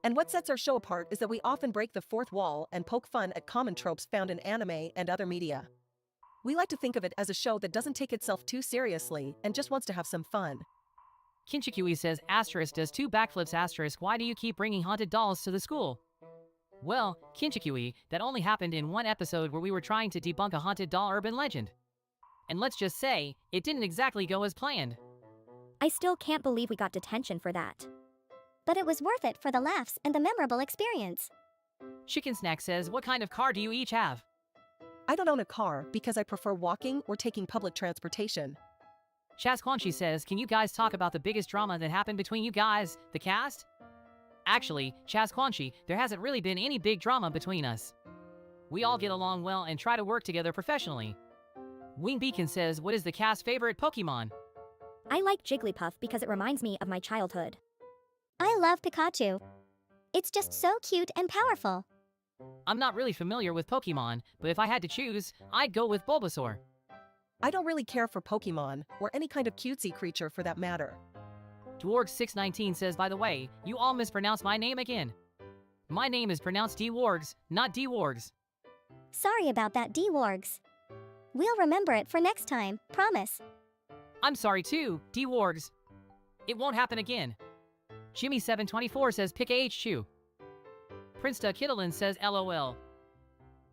And what sets our show apart is that we often break the fourth wall and poke fun at common tropes found in anime and other media. We like to think of it as a show that doesn't take itself too seriously and just wants to have some fun. Kinchikui says, asterisk does 2 backflips asterisk, why do you keep bringing haunted dolls to the school? Well, Kinchikui, that only happened in one episode where we were trying to debunk a haunted doll urban legend. And let's just say, it didn't exactly go as planned. I still can't believe we got detention for that. But it was worth it for the laughs and the memorable experience. Chicken Snack says, what kind of car do you each have? I don't own a car because I prefer walking or taking public transportation. Chaz Quanchi says, can you guys talk about the biggest drama that happened between you guys, the cast? Actually, Chaz Quanchi, there hasn't really been any big drama between us. We all get along well and try to work together professionally. Wing Beacon says, what is the cast's favorite Pokemon? I like Jigglypuff because it reminds me of my childhood. I love Pikachu. It's just so cute and powerful. I'm not really familiar with Pokemon, but if I had to choose, I'd go with Bulbasaur. I don't really care for Pokemon, or any kind of cutesy creature for that matter. Dwarg619 says, by the way, you all mispronounce my name again. My name is pronounced D-Wargs, not D-Wargs. Sorry about that, D-Wargs. We'll remember it for next time, promise. I'm sorry too, D-Wargs. It won't happen again. Jimmy724 says, pick AH2. Prince Kittlein says, LOL.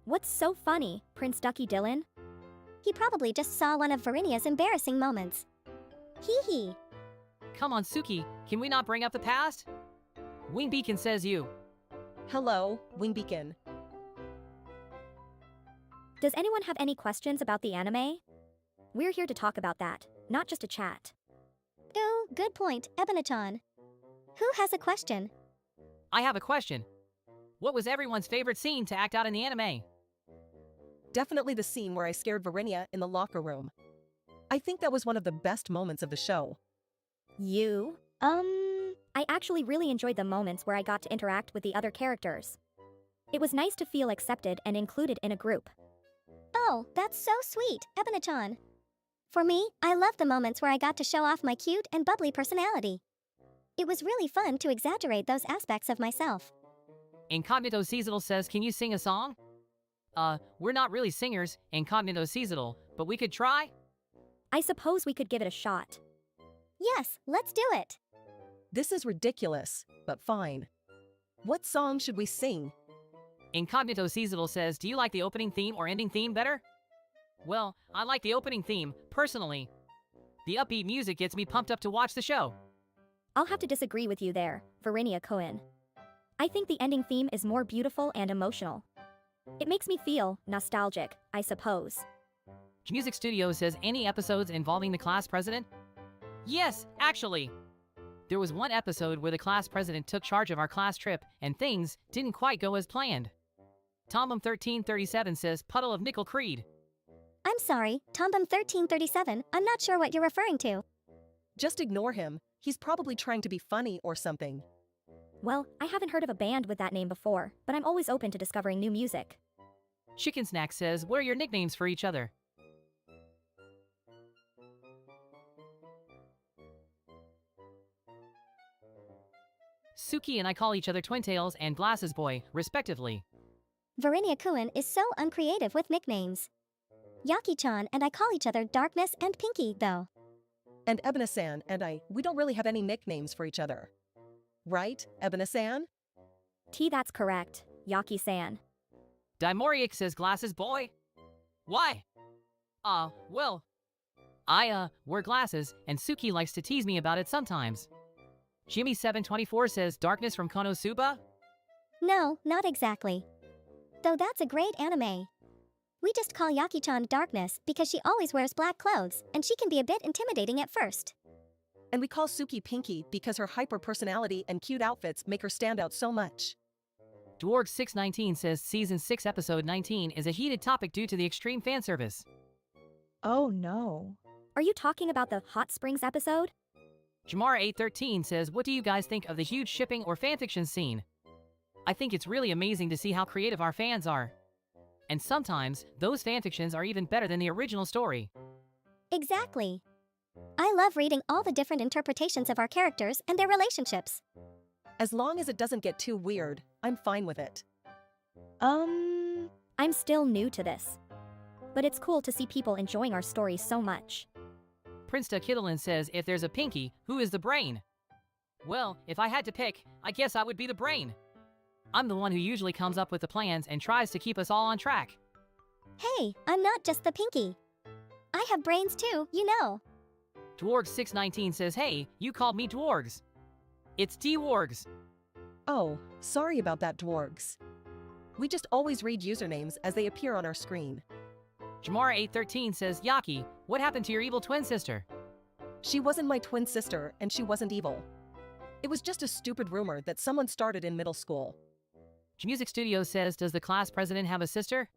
What's so funny, Prince Ducky Dylan? He probably just saw one of Vaarinia's embarrassing moments. Hee hee. Come on, Tsuki, can we not bring up the past? Wing Beacon says you. Hello, Wing Beacon. Does anyone have any questions about the anime? We're here to talk about that, not just to chat. Oh, good point, Ebina-chan. Who has a question? I have a question. What was everyone's favorite scene to act out in the anime? Definitely the scene where I scared Vaarinia in the locker room. I think that was one of the best moments of the show. You? I actually really enjoyed the moments where I got to interact with the other characters. It was nice to feel accepted and included in a group. Oh, that's so sweet, Ebina-chan. For me, I loved the moments where I got to show off my cute and bubbly personality. It was really fun to exaggerate those aspects of myself. Incognito Seasonal says, can you sing a song? We're not really singers, Incognito Seasonal, but we could try? I suppose we could give it a shot. Yes, let's do it. This is ridiculous, but fine. What song should we sing? Incognito Seasonal says, do you like the opening theme or ending theme better? Well, I like the opening theme, personally. The upbeat music gets me pumped up to watch the show. I'll have to disagree with you there, Vaarinia Cohen. I think the ending theme is more beautiful and emotional. It makes me feel nostalgic, I suppose. Music Studio says, any episodes involving the class president? Yes, actually. There was one episode where the class president took charge of our class trip and things didn't quite go as planned. Tombum1337 says, Puddle of Nickel Creed. I'm sorry, Tombum1337, I'm not sure what you're referring to. Just ignore him. He's probably trying to be funny or something. Well, I haven't heard of a band with that name before, but I'm always open to discovering new music. Chicken Snack says, what are your nicknames for each other? Tsuki and I call each other Twintails and Glasses Boy, respectively. Vaarinia Cohen is so uncreative with nicknames. Yakii-chan and I call each other Darkness and Pinky, though. And Ebina-san and I, we don't really have any nicknames for each other. Right, Ebina-san? That's correct, Yakii-san. Dimoriac says, Glasses Boy. Why? Well, I wear glasses, and Tsuki likes to tease me about it sometimes. Jimmy724 says, Darkness from Konosuba? No, not exactly. Though that's a great anime. We just call Yakii-chan Darkness because she always wears black clothes, and she can be a bit intimidating at first. And we call Tsuki Pinky because her hyper-personality and cute outfits make her stand out so much. Dwarg619 says, Season 6 Episode 19 is a heated topic due to the extreme fan service. Oh no. Are you talking about the Hot Springs episode? Jamara813 says, what do you guys think of the huge shipping or fanfiction scene? I think it's really amazing to see how creative our fans are. And sometimes, those fanfictions are even better than the original story. Exactly. I love reading all the different interpretations of our characters and their relationships. As long as it doesn't get too weird, I'm fine with it. I'm still new to this. But it's cool to see people enjoying our stories so much. Prinsta Kittlein says, if there's a Pinky, who is the brain? Well, if I had to pick, I guess I would be the brain. I'm the one who usually comes up with the plans and tries to keep us all on track. Hey, I'm not just the Pinky. I have brains too, you know. Dwarg619 says, hey, you called me Dwargs. It's Dwargs. Oh, sorry about that, Dwargs. We just always read usernames as they appear on our screen. Jamara813 says, Yakii, what happened to your evil twin sister? She wasn't my twin sister and she wasn't evil. It was just a stupid rumor that someone started in middle school. Music Studio says, does the class president have a sister?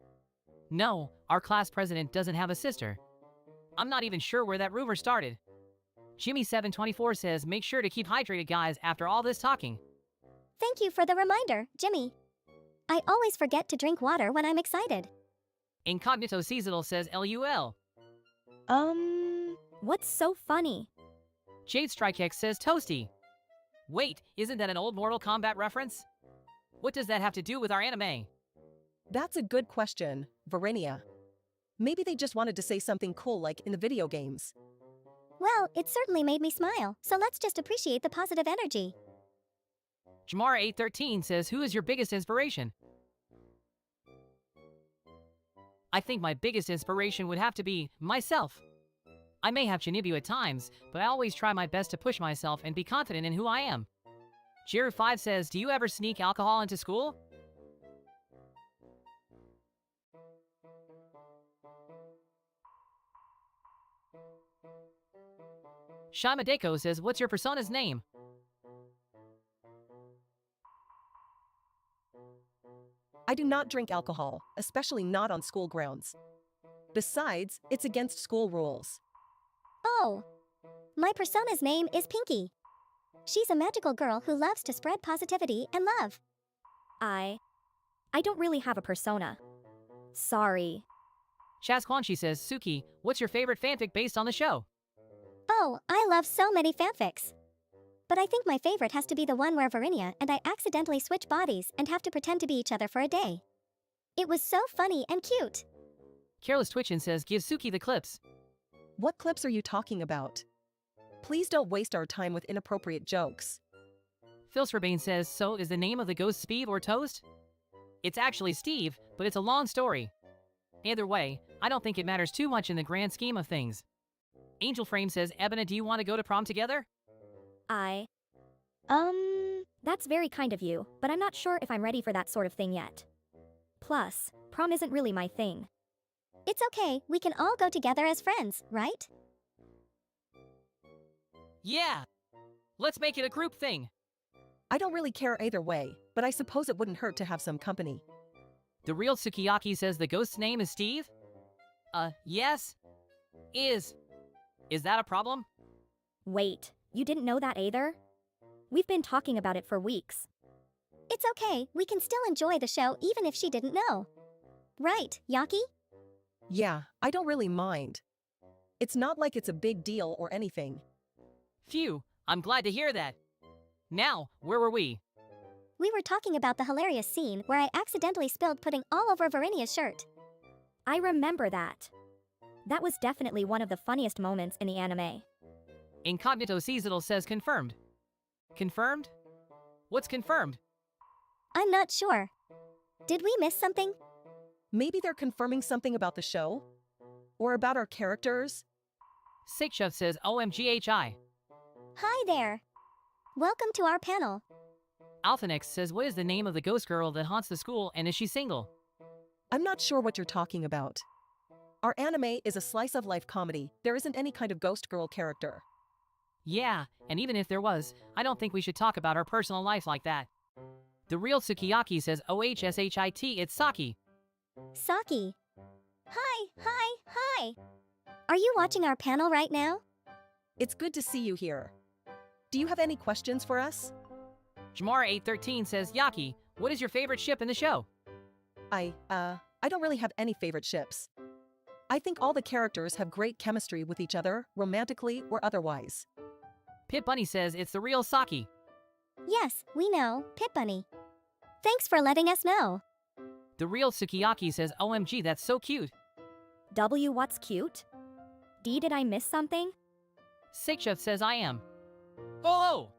No, our class president doesn't have a sister. I'm not even sure where that rumor started. Jimmy724 says, make sure to keep hydrated, guys, after all this talking. Thank you for the reminder, Jimmy. I always forget to drink water when I'm excited. Incognito Seasonal says, LUL. What's so funny? Jade StrikeX says, Toasty. Wait, isn't that an old Mortal Kombat reference? What does that have to do with our anime? That's a good question, Vaarinia. Maybe they just wanted to say something cool like in the video games. Well, it certainly made me smile, so let's just appreciate the positive energy. Jamara813 says, who is your biggest inspiration? I think my biggest inspiration would have to be myself. I may have Chinibu at times, but I always try my best to push myself and be confident in who I am. Jiru5 says, do you ever sneak alcohol into school? Shamadeko says, what's your persona's name? I do not drink alcohol, especially not on school grounds. Besides, it's against school rules. Oh. My persona's name is Pinky. She's a magical girl who loves to spread positivity and love. I don't really have a persona. Sorry. Chaz Quanchi says, Tsuki, what's your favorite fanfic based on the show? Oh, I love so many fanfics. But I think my favorite has to be the one where Vaarinia and I accidentally switch bodies and have to pretend to be each other for a day. It was so funny and cute. Careless Twitchin says, give Tsuki the clips. What clips are you talking about? Please don't waste our time with inappropriate jokes. Filsberbane says, so is the name of the ghost Speed or Toast? It's actually Steve, but it's a long story. Either way, I don't think it matters too much in the grand scheme of things. Angel Frame says, Ebina, do you want to go to prom together? That's very kind of you, but I'm not sure if I'm ready for that sort of thing yet. Plus, prom isn't really my thing. It's okay, we can all go together as friends, right? Yeah! Let's make it a group thing. I don't really care either way, but I suppose it wouldn't hurt to have some company. The real Sukiyaki says the ghost's name is Steve? Yes. Is that a problem? Wait, you didn't know that either? We've been talking about it for weeks. It's okay, we can still enjoy the show even if she didn't know. Right, Yakii? Yeah, I don't really mind. It's not like it's a big deal or anything. Phew, I'm glad to hear that. Now, where were we? We were talking about the hilarious scene where I accidentally spilled pudding all over Vaarinia's shirt. I remember that. That was definitely one of the funniest moments in the anime. Incognito Seasonal says confirmed. Confirmed? What's confirmed? I'm not sure. Did we miss something? Maybe they're confirming something about the show? Or about our characters? Sikchef says OMGHI. Hi there. Welcome to our panel. Alphanex says, what is the name of the ghost girl that haunts the school, and is she single? I'm not sure what you're talking about. Our anime is a slice-of-life comedy. There isn't any kind of ghost girl character. Yeah, and even if there was, I don't think we should talk about our personal life like that. The real Sukiyaki says OHSHIT, it's Saki. Saki. Hi. Are you watching our panel right now? It's good to see you here. Do you have any questions for us? Jamara813 says, Yakii, what is your favorite ship in the show? I don't really have any favorite ships. I think all the characters have great chemistry with each other, romantically or otherwise. Pit Bunny says it's the real Saki. Yes, we know, Pit Bunny. Thanks for letting us know. The real Sukiyaki says, OMG, that's so cute. W, what's cute? D, did I miss something? Sikchef says I am. Oh!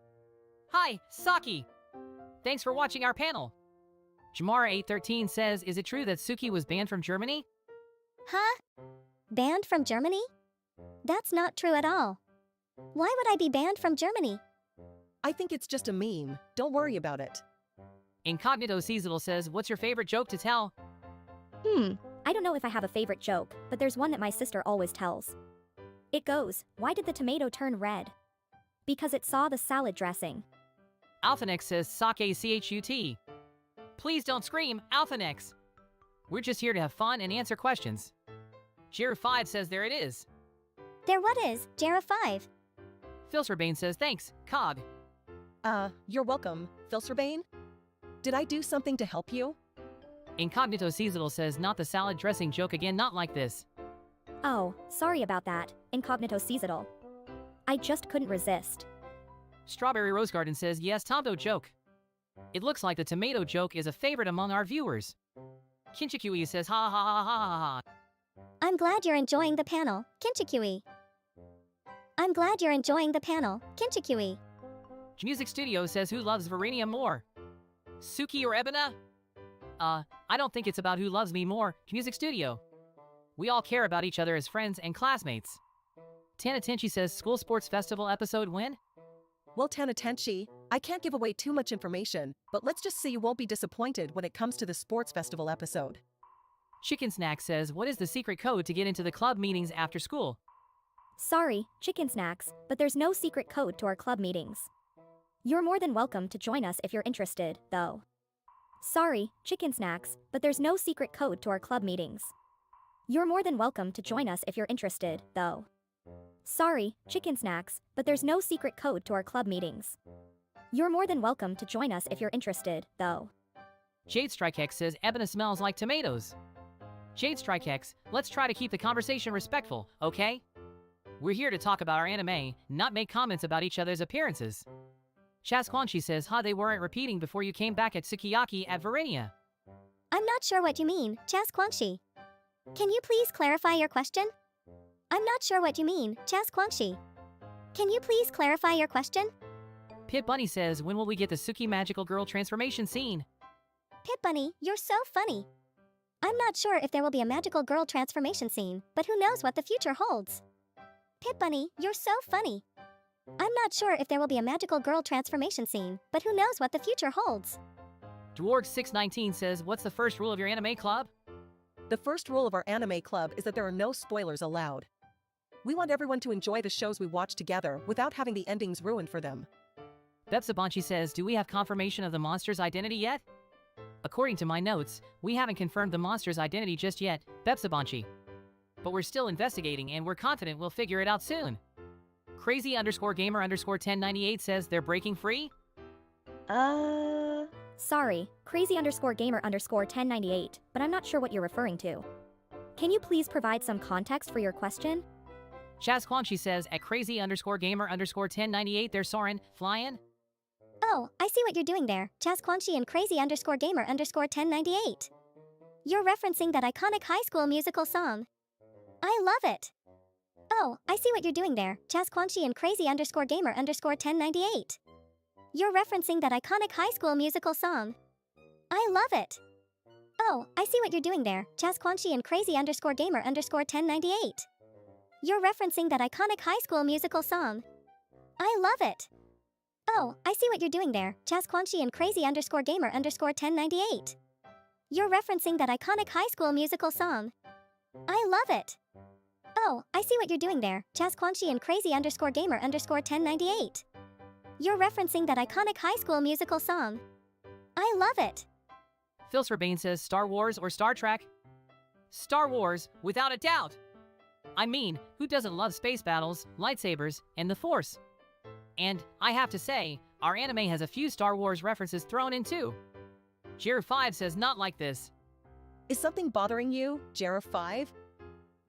Hi, Saki! Thanks for watching our panel. Jamara813 says, is it true that Tsuki was banned from Germany? Huh? Banned from Germany? That's not true at all. Why would I be banned from Germany? I think it's just a meme. Don't worry about it. Incognito Seasonal says, what's your favorite joke to tell? I don't know if I have a favorite joke, but there's one that my sister always tells. It goes, why did the tomato turn red? Because it saw the salad dressing. Alphanex says, Sake CHUT. Please don't scream, Alphanex. We're just here to have fun and answer questions. Jira5 says there it is. There what is, Jara5? Filsberbane says thanks, Cog. You're welcome, Filsberbane. Did I do something to help you? Incognito Seasonal says not the salad dressing joke again, not like this. Oh, sorry about that, Incognito Seasonal. I just couldn't resist. Strawberry Rose Garden says yes, Tomdo joke. It looks like the tomato joke is a favorite among our viewers. Kinchikui says ha ha ha ha ha ha. I'm glad you're enjoying the panel, Kinchikui. I'm glad you're enjoying the panel, Kinchikui. Music Studio says who loves Vaarinia more? Tsuki or Ebina? I don't think it's about who loves me more, Music Studio. We all care about each other as friends and classmates. Tanatenchi says school sports festival episode when? Well, Tanatenchi, I can't give away too much information, but let's just say you won't be disappointed when it comes to the sports festival episode. Chicken Snack says, what is the secret code to get into the club meetings after school? Sorry, Chicken Snacks, but there's no secret code to our club meetings. You're more than welcome to join us if you're interested, though. Sorry, Chicken Snacks, but there's no secret code to our club meetings. You're more than welcome to join us if you're interested, though. Sorry, Chicken Snacks, but there's no secret code to our club meetings. You're more than welcome to join us if you're interested, though. Jade Strikex says Ebina smells like tomatoes. Jade Strikex, let's try to keep the conversation respectful, okay? We're here to talk about our anime, not make comments about each other's appearances. Chaz Quanchi says, they weren't repeating before you came back at Sukiyaki at Vaarinia. I'm not sure what you mean, Chaz Quangshi. Can you please clarify your question? I'm not sure what you mean, Chaz Quangshi. Can you please clarify your question? Pip Bunny says, when will we get the Tsuki magical girl transformation scene? Pip Bunny, you're so funny. I'm not sure if there will be a magical girl transformation scene, but who knows what the future holds. Pip Bunny, you're so funny. I'm not sure if there will be a magical girl transformation scene, but who knows what the future holds. Dwarg619 says, what's the first rule of your anime club? The first rule of our anime club is that there are no spoilers allowed. We want everyone to enjoy the shows we watch together without having the endings ruined for them. Bepsabanchi says, do we have confirmation of the monster's identity yet? According to my notes, we haven't confirmed the monster's identity just yet, Bepsabanchi. But we're still investigating and we're confident we'll figure it out soon. Crazy_gamer_1098 says they're breaking free? Sorry, crazy_gamer_1098, but I'm not sure what you're referring to. Can you please provide some context for your question? Chaz Quanchi says at crazy_gamer_1098 they're soaring, flying? Oh, I see what you're doing there, Chaz Quanchi and crazy_gamer_1098. You're referencing that iconic high school musical song. I love it. Oh, I see what you're doing there, Chaz Quanchi and crazy_gamer_1098. You're referencing that iconic high school musical song. I love it. Oh, I see what you're doing there, Chaz Quanchi and crazy_gamer_1098. You're referencing that iconic high school musical song. I love it. Oh, I see what you're doing there, Chaz Quanchi and crazy_gamer_1098. You're referencing that iconic high school musical song. I love it. Oh, I see what you're doing there, Chaz Quanchi and crazy_gamer_1098. You're referencing that iconic high school musical song. I love it. Phil Srebane says Star Wars or Star Trek? Star Wars, without a doubt! I mean, who doesn't love space battles, lightsabers, and the Force? And, I have to say, our anime has a few Star Wars references thrown in too. Jira5 says not like this. Is something bothering you, Jera5?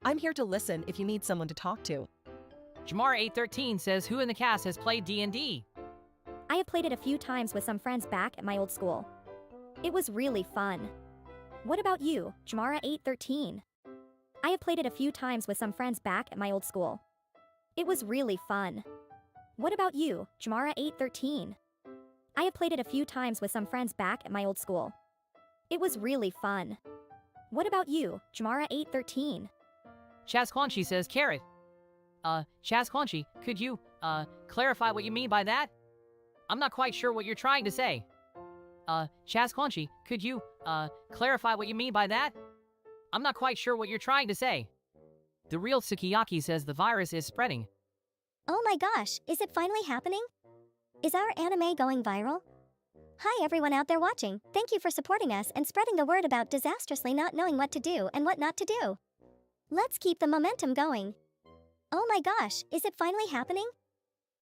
I'm here to listen if you need someone to talk to. Jamara813 says who in the cast has played D&D? I have played it a few times with some friends back at my old school. It was really fun. What about you, Jamara813? I have played it a few times with some friends back at my old school. It was really fun. What about you, Jamara813? I have played it a few times with some friends back at my old school. It was really fun. What about you, Jamara813? Chaz Quanchi says carrot. Chaz Quanchi, could you, clarify what you mean by that? I'm not quite sure what you're trying to say. Chaz Quanchi, could you, clarify what you mean by that? I'm not quite sure what you're trying to say. The real Sukiyaki says the virus is spreading. Oh my gosh, is it finally happening? Is our anime going viral? Hi everyone out there watching, thank you for supporting us and spreading the word about disastrously not knowing what to do and what not to do. Let's keep the momentum going. Oh my gosh, is it finally happening?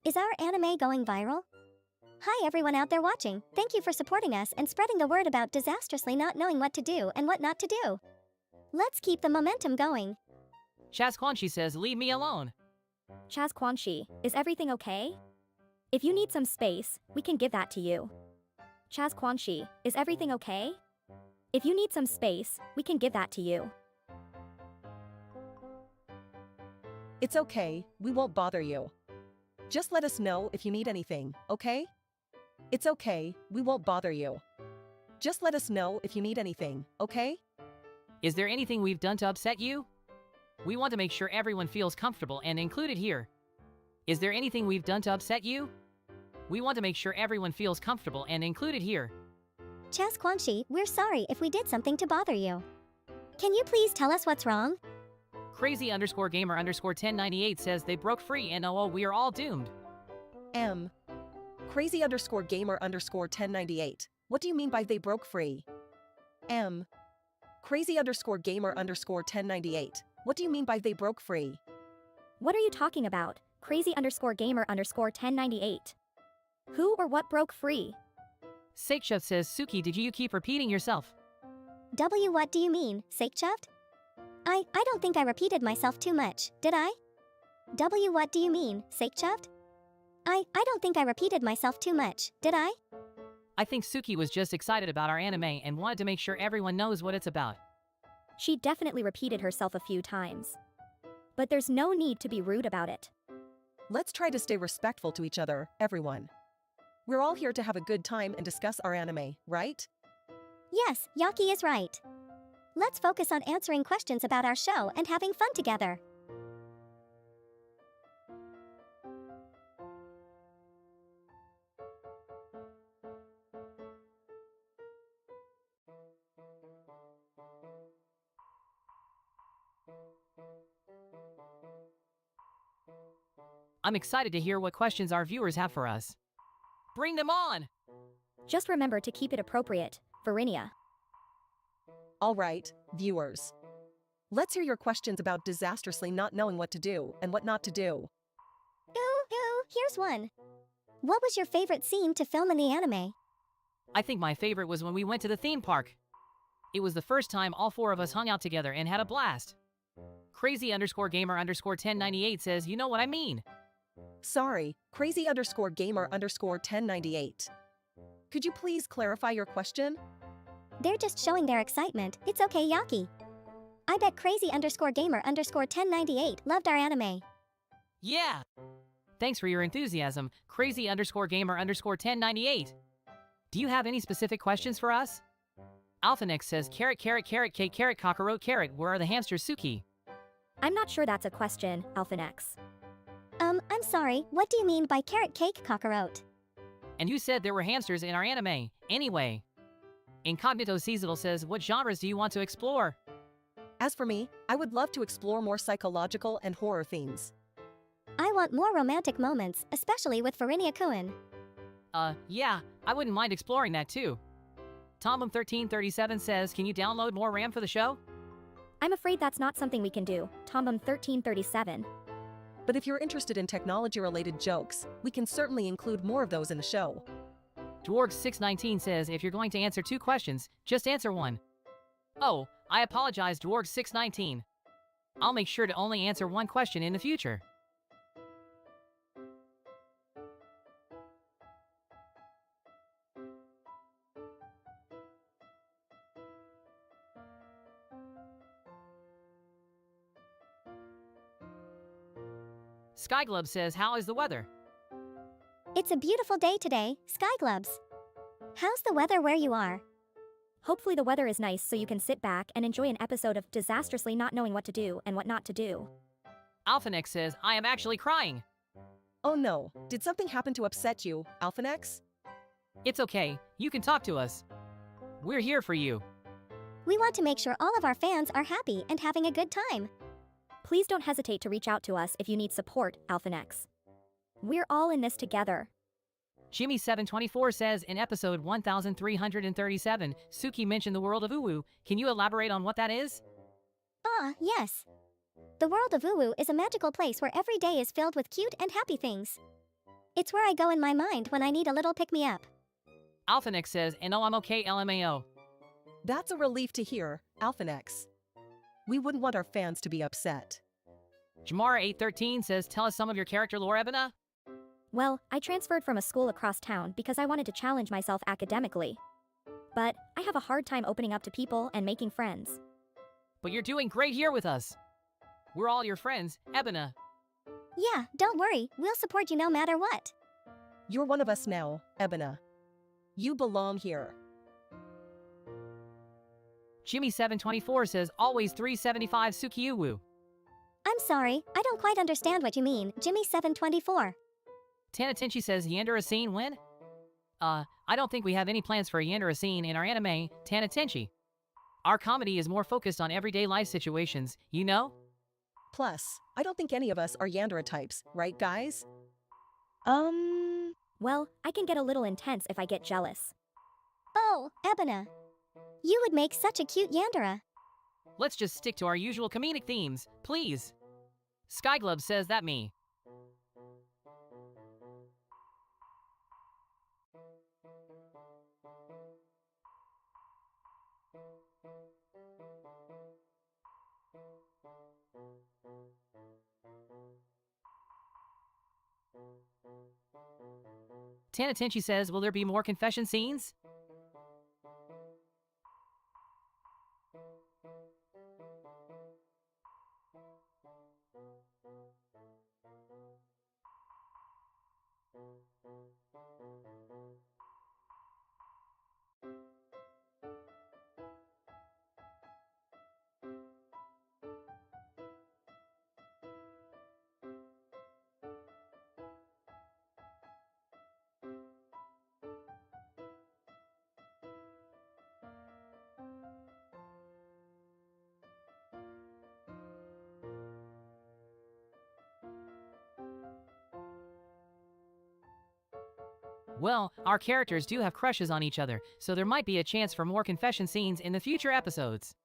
Is our anime going viral? Hi everyone out there watching, thank you for supporting us and spreading the word about disastrously not knowing what to do and what not to do. Let's keep the momentum going. Chaz Quanchi says leave me alone. Chaz Quanchi, is everything okay? If you need some space, we can give that to you. Chaz Quanchi, is everything okay? If you need some space, we can give that to you. It's okay, we won't bother you. Just let us know if you need anything, okay? It's okay, we won't bother you. Just let us know if you need anything, okay? Is there anything we've done to upset you? We want to make sure everyone feels comfortable and included here. Is there anything we've done to upset you? We want to make sure everyone feels comfortable and included here. Chaz Quanchi, we're sorry if we did something to bother you. Can you please tell us what's wrong? Crazy_gamer_1098 says they broke free and oh, we are all doomed. Crazy_gamer_1098. What do you mean by they broke free? Crazy_gamer_1098. What do you mean by they broke free? What are you talking about, crazy_gamer_1098? Who or what broke free? Sakechef says Tsuki, did you keep repeating yourself? What do you mean, Sakechef? I don't think I repeated myself too much, did I? What do you mean, Sakechef? I don't think I repeated myself too much, did I? I think Tsuki was just excited about our anime and wanted to make sure everyone knows what it's about. She definitely repeated herself a few times. But there's no need to be rude about it. Let's try to stay respectful to each other, everyone. We're all here to have a good time and discuss our anime, right? Yes, Yakii is right. Let's focus on answering questions about our show and having fun together. I'm excited to hear what questions our viewers have for us. Bring them on! Just remember to keep it appropriate, Vaarinia. All right, viewers. Let's hear your questions about disastrously not knowing what to do and what not to do. Here's one. What was your favorite scene to film in the anime? I think my favorite was when we went to the theme park. It was the first time all four of us hung out together and had a blast. Crazy_gamer_1098 says, you know what I mean. Sorry, crazy_gamer_1098. Could you please clarify your question? They're just showing their excitement. It's okay, Yakii. I bet crazy_gamer_1098 loved our anime. Yeah! Thanks for your enthusiasm, crazy_gamer_1098. Do you have any specific questions for us? Alphanex says, carrot, cockroach, carrot, where are the hamsters, Tsuki? I'm not sure that's a question, Alphanex. I'm sorry, what do you mean by carrot cake cockroach? And you said there were hamsters in our anime. Anyway. Incognito Seasonal says, what genres do you want to explore? As for me, I would love to explore more psychological and horror themes. I want more romantic moments, especially with Vaarinia-kun. Yeah, I wouldn't mind exploring that too. Tombum1337 says, can you download more RAM for the show? I'm afraid that's not something we can do, Tombum1337. But if you're interested in technology-related jokes, we can certainly include more of those in the show. Dwarg619 says, if you're going to answer 2 questions, just answer 1. Oh, I apologize, Dwarg619. I'll make sure to only answer 1 question in the future. Skyglove says, how is the weather? It's a beautiful day today, Skyglobes. How's the weather where you are? Hopefully the weather is nice so you can sit back and enjoy an episode of disastrously not knowing what to do and what not to do. Alphanex says, I am actually crying. Oh no, did something happen to upset you, Alphanex? It's okay, you can talk to us. We're here for you. We want to make sure all of our fans are happy and having a good time. Please don't hesitate to reach out to us if you need support, Alphanex. We're all in this together. Jimmy724 says, in episode 1337, Tsuki mentioned the world of Uwu. Can you elaborate on what that is? Yes. The world of Uwu is a magical place where every day is filled with cute and happy things. It's where I go in my mind when I need a little pick-me-up. Alphanex says, and oh, I'm okay, LMAO. That's a relief to hear, Alphanex. We wouldn't want our fans to be upset. Jamara813 says, tell us some of your character lore, Ebina. Well, I transferred from a school across town because I wanted to challenge myself academically. But I have a hard time opening up to people and making friends. But you're doing great here with us. We're all your friends, Ebina. Yeah, don't worry, we'll support you no matter what. You're one of us now, Ebina. You belong here. Jimmy724 says, always 375 Sukiuwu. I'm sorry, I don't quite understand what you mean, Jimmy724. Tanatinchi says, Yandere scene when? I don't think we have any plans for a Yandere scene in our anime, Tanatinchi. Our comedy is more focused on everyday life situations, you know? Plus, I don't think any of us are Yandere types, right guys? Well, I can get a little intense if I get jealous. Oh, Ebina. You would make such a cute Yandere. Let's just stick to our usual comedic themes, please. Skyglove says that me. Tanatinchi says, will there be more confession scenes? Well, our characters do have crushes on each other, so there might be a chance for more confession scenes in the future episodes.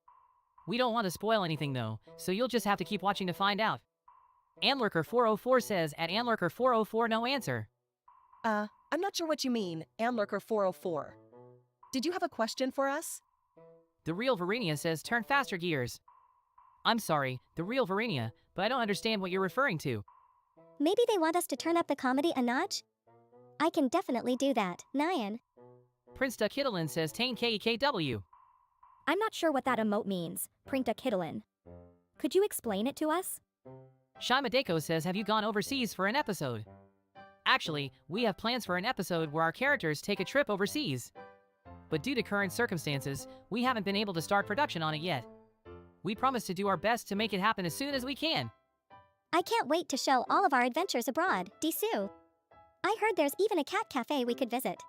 We don't want to spoil anything though, so you'll just have to keep watching to find out. Anlurker404 says, at Anlurker404 no answer. I'm not sure what you mean, Anlurker404. Did you have a question for us? The real Vaarinia says, turn faster gears. I'm sorry, the real Vaarinia, but I don't understand what you're referring to. Maybe they want us to turn up the comedy a notch? I can definitely do that, Nyan. Prince Kittlein says, Tain KEKW. I'm not sure what that emote means, Printa Kittlein. Could you explain it to us? Shimadeko says, have you gone overseas for an episode? Actually, we have plans for an episode where our characters take a trip overseas. But due to current circumstances, we haven't been able to start production on it yet. We promise to do our best to make it happen as soon as we can. I can't wait to show all of our adventures abroad, Disu. I heard there's even a cat cafe we could visit.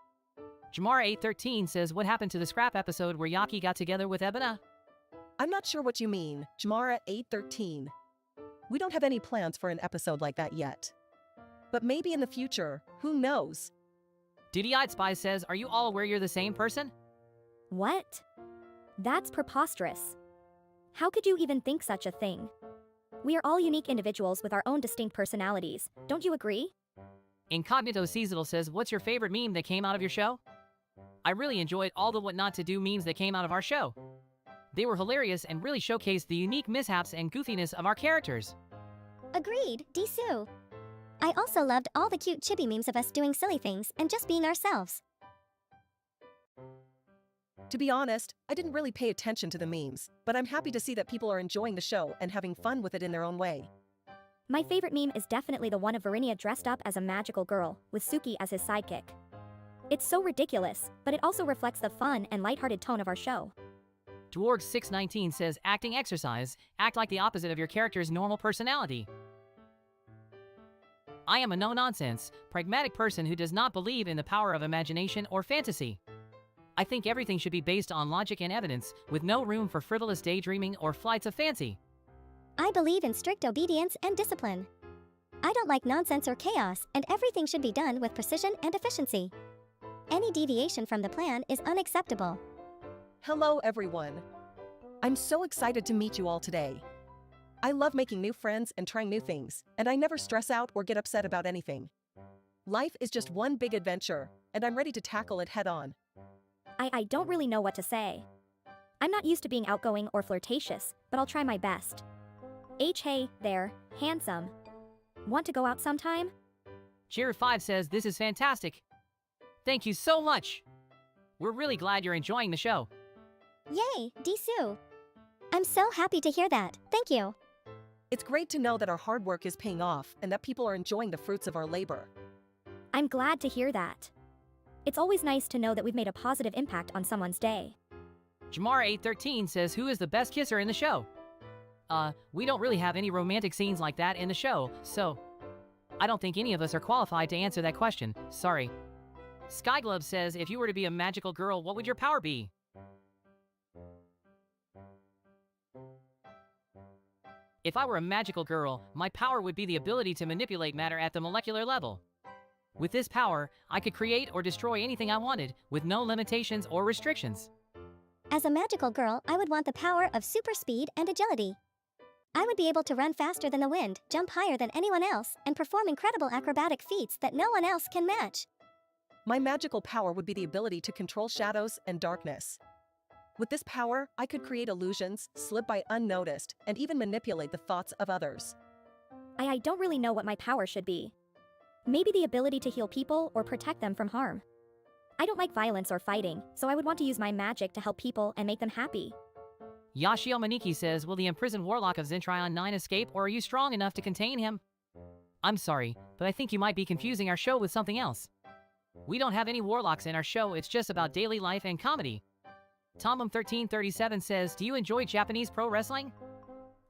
Jamara813 says, what happened to the scrap episode where Yakii got together with Ebina? I'm not sure what you mean, Jamara813. We don't have any plans for an episode like that yet. But maybe in the future, who knows? Duty-eyed Spy says, are you all aware you're the same person? What? That's preposterous. How could you even think such a thing? We are all unique individuals with our own distinct personalities, don't you agree? Incognito Seasonal says, what's your favorite meme that came out of your show? I really enjoyed all the what not to do memes that came out of our show. They were hilarious and really showcased the unique mishaps and goofiness of our characters. Agreed, Disu. I also loved all the cute chibi memes of us doing silly things and just being ourselves. To be honest, I didn't really pay attention to the memes, but I'm happy to see that people are enjoying the show and having fun with it in their own way. My favorite meme is definitely the one of Vaarinia dressed up as a magical girl, with Tsuki as his sidekick. It's so ridiculous, but it also reflects the fun and lighthearted tone of our show. Dwarg619 says, acting exercise, act like the opposite of your character's normal personality. I am a no-nonsense, pragmatic person who does not believe in the power of imagination or fantasy. I think everything should be based on logic and evidence, with no room for frivolous daydreaming or flights of fancy. I believe in strict obedience and discipline. I don't like nonsense or chaos, and everything should be done with precision and efficiency. Any deviation from the plan is unacceptable. Hello everyone. I'm so excited to meet you all today. I love making new friends and trying new things, and I never stress out or get upset about anything. Life is just one big adventure, and I'm ready to tackle it head on. I don't really know what to say. I'm not used to being outgoing or flirtatious, but I'll try my best. Hey there, handsome. Want to go out sometime? Jared5 says, this is fantastic. Thank you so much. We're really glad you're enjoying the show. Yay, Disu. I'm so happy to hear that, thank you. It's great to know that our hard work is paying off and that people are enjoying the fruits of our labor. I'm glad to hear that. It's always nice to know that we've made a positive impact on someone's day. Jamara813 says, who is the best kisser in the show? We don't really have any romantic scenes like that in the show, so I don't think any of us are qualified to answer that question, sorry. Skyglove says, if you were to be a magical girl, what would your power be? If I were a magical girl, my power would be the ability to manipulate matter at the molecular level. With this power, I could create or destroy anything I wanted, with no limitations or restrictions. As a magical girl, I would want the power of super speed and agility. I would be able to run faster than the wind, jump higher than anyone else, and perform incredible acrobatic feats that no one else can match. My magical power would be the ability to control shadows and darkness. With this power, I could create illusions, slip by unnoticed, and even manipulate the thoughts of others. I don't really know what my power should be. Maybe the ability to heal people or protect them from harm. I don't like violence or fighting, so I would want to use my magic to help people and make them happy. Yashio Maniki says, will the imprisoned warlock of Zentrion 9 escape, or are you strong enough to contain him? I'm sorry, but I think you might be confusing our show with something else. We don't have any warlocks in our show, it's just about daily life and comedy. Tomum1337 says, do you enjoy Japanese pro wrestling?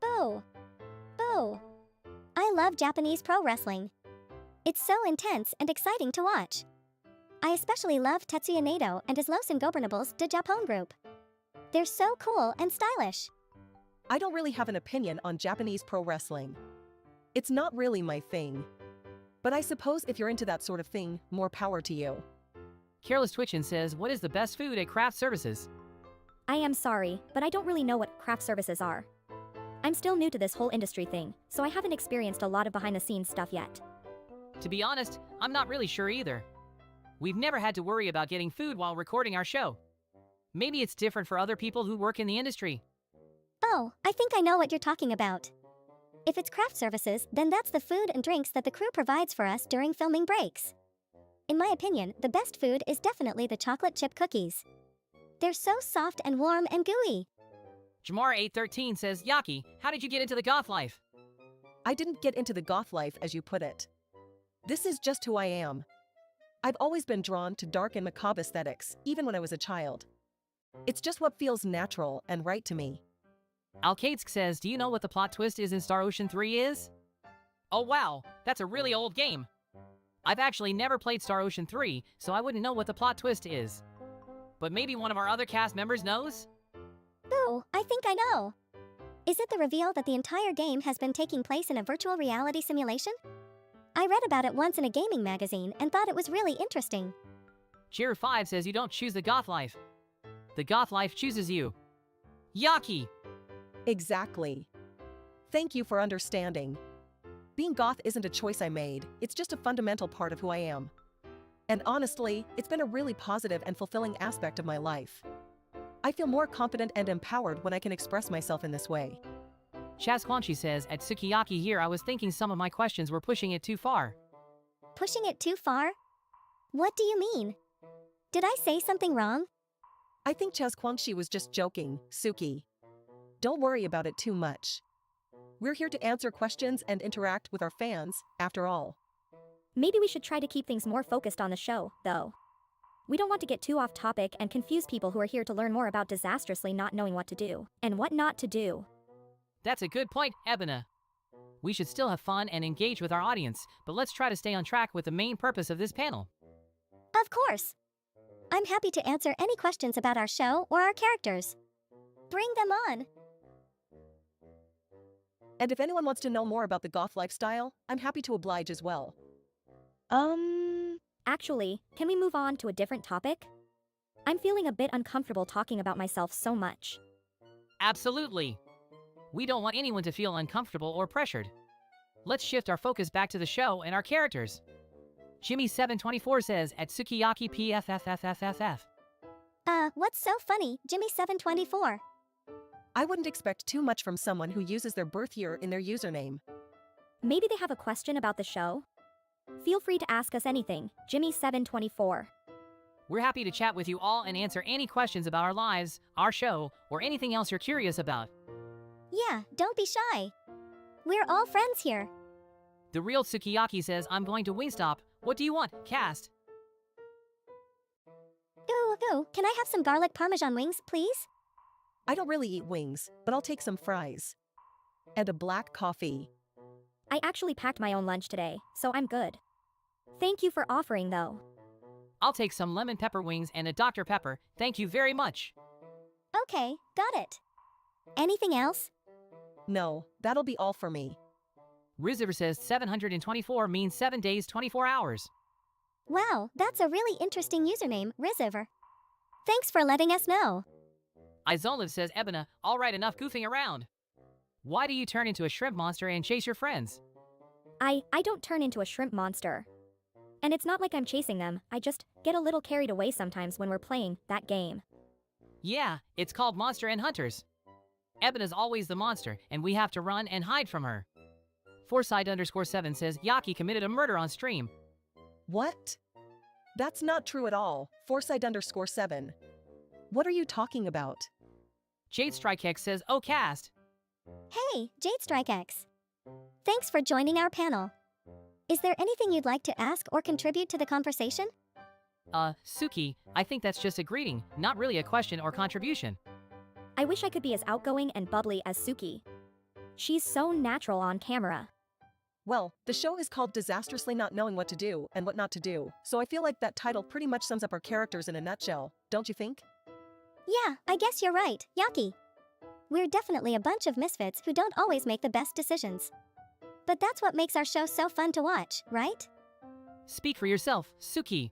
Boo! Boo! I love Japanese pro wrestling. It's so intense and exciting to watch. I especially love Tetsuya Naito and his Los Ingobernables de Japón group. They're so cool and stylish. I don't really have an opinion on Japanese pro wrestling. It's not really my thing. But I suppose if you're into that sort of thing, more power to you. Careless Twitchin says, what is the best food at craft services? I am sorry, but I don't really know what craft services are. I'm still new to this whole industry thing, so I haven't experienced a lot of behind-the-scenes stuff yet. To be honest, I'm not really sure either. We've never had to worry about getting food while recording our show. Maybe it's different for other people who work in the industry. Oh, I think I know what you're talking about. If it's craft services, then that's the food and drinks that the crew provides for us during filming breaks. In my opinion, the best food is definitely the chocolate chip cookies. They're so soft and warm and gooey. Jamara813 says, Yakii, how did you get into the goth life? I didn't get into the goth life as you put it. This is just who I am. I've always been drawn to dark and macabre aesthetics, even when I was a child. It's just what feels natural and right to me. Alkatesk says, do you know what the plot twist is in Star Ocean 3 is? Oh wow, that's a really old game. I've actually never played Star Ocean 3, so I wouldn't know what the plot twist is. But maybe one of our other cast members knows? Ooh, I think I know. Is it the reveal that the entire game has been taking place in a virtual reality simulation? I read about it once in a gaming magazine and thought it was really interesting. Cheer5 says you don't choose the goth life. The goth life chooses you. Yakii! Exactly. Thank you for understanding. Being goth isn't a choice I made, it's just a fundamental part of who I am. And honestly, it's been a really positive and fulfilling aspect of my life. I feel more confident and empowered when I can express myself in this way. Chazquanchi says, at Sukiyaki here I was thinking some of my questions were pushing it too far. Pushing it too far? What do you mean? Did I say something wrong? I think Chazquanchi was just joking, Tsuki. Don't worry about it too much. We're here to answer questions and interact with our fans, after all. Maybe we should try to keep things more focused on the show, though. We don't want to get too off topic and confuse people who are here to learn more about disastrously not knowing what to do, and what not to do. That's a good point, Ebina. We should still have fun and engage with our audience, but let's try to stay on track with the main purpose of this panel. Of course. I'm happy to answer any questions about our show or our characters. Bring them on. And if anyone wants to know more about the goth lifestyle, I'm happy to oblige as well. Actually, can we move on to a different topic? I'm feeling a bit uncomfortable talking about myself so much. Absolutely. We don't want anyone to feel uncomfortable or pressured. Let's shift our focus back to the show and our characters. Jimmy724 says, at Sukiyaki PFFFFFF. What's so funny, Jimmy724? I wouldn't expect too much from someone who uses their birth year in their username. Maybe they have a question about the show? Feel free to ask us anything, Jimmy724. We're happy to chat with you all and answer any questions about our lives, our show, or anything else you're curious about. Yeah, don't be shy. We're all friends here. The real Sukiyaki says, I'm going to Wingstop. What do you want, cast? Ooh, can I have some garlic parmesan wings, please? I don't really eat wings, but I'll take some fries. And a black coffee. I actually packed my own lunch today, so I'm good. Thank you for offering, though. I'll take some lemon pepper wings and a Dr. Pepper. Thank you very much. Okay, got it. Anything else? No, that'll be all for me. Riziver says 724 means 7 days, 24 hours. Wow, that's a really interesting username, Riziver. Thanks for letting us know. Izoliv says, Ebina, all right, enough goofing around. Why do you turn into a shrimp monster and chase your friends? I don't turn into a shrimp monster. And it's not like I'm chasing them, I just get a little carried away sometimes when we're playing that game. Yeah, it's called Monster and Hunters. Ebina's always the monster, and we have to run and hide from her. Foresight_7 says, Yakii committed a murder on stream. What? That's not true at all, Foresight_7. What are you talking about? JadeStrikeX says, oh cast. Hey, JadeStrikeX. Thanks for joining our panel. Is there anything you'd like to ask or contribute to the conversation? Tsuki, I think that's just a greeting, not really a question or contribution. I wish I could be as outgoing and bubbly as Tsuki. She's so natural on camera. Well, the show is called Disastrously Not Knowing What to Do and What Not to Do, so I feel like that title pretty much sums up our characters in a nutshell, don't you think? Yeah, I guess you're right, Yakii. We're definitely a bunch of misfits who don't always make the best decisions. But that's what makes our show so fun to watch, right? Speak for yourself, Tsuki.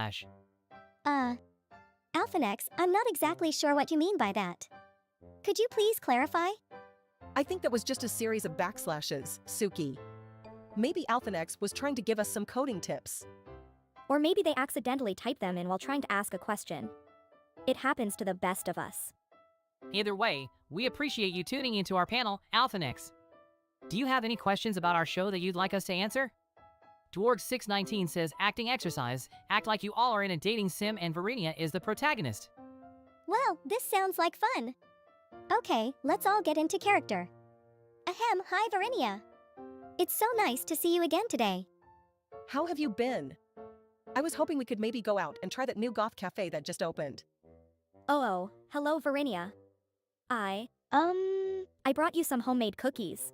backslash. Alphanex, I'm not exactly sure what you mean by that. Could you please clarify? I think that was just a series of backslashes, Tsuki. Maybe Alphanex was trying to give us some coding tips. Or maybe they accidentally typed them in while trying to ask a question. It happens to the best of us. Either way, we appreciate you tuning into our panel, Alphanex. Do you have any questions about our show that you'd like us to answer? Dwarg619 says acting exercise, act like you all are in a dating sim and Vaarinia is the protagonist. Well, this sounds like fun. Okay, let's all get into character. Ahem, hi Vaarinia. It's so nice to see you again today. How have you been? I was hoping we could maybe go out and try that new goth cafe that just opened. Oh, hello Vaarinia. I brought you some homemade cookies.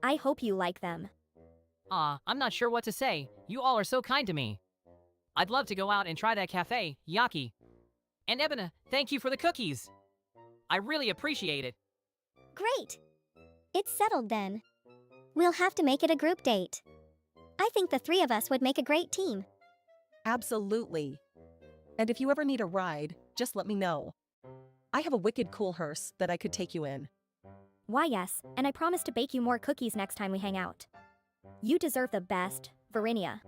I hope you like them. I'm not sure what to say. You all are so kind to me. I'd love to go out and try that cafe, Yakii. And Ebina, thank you for the cookies. I really appreciate it. Great. It's settled then. We'll have to make it a group date. I think the three of us would make a great team. Absolutely. And if you ever need a ride, just let me know. I have a wicked cool hearse that I could take you in. Why yes, and I promise to bake you more cookies next time we hang out. You deserve the best, Vaarinia.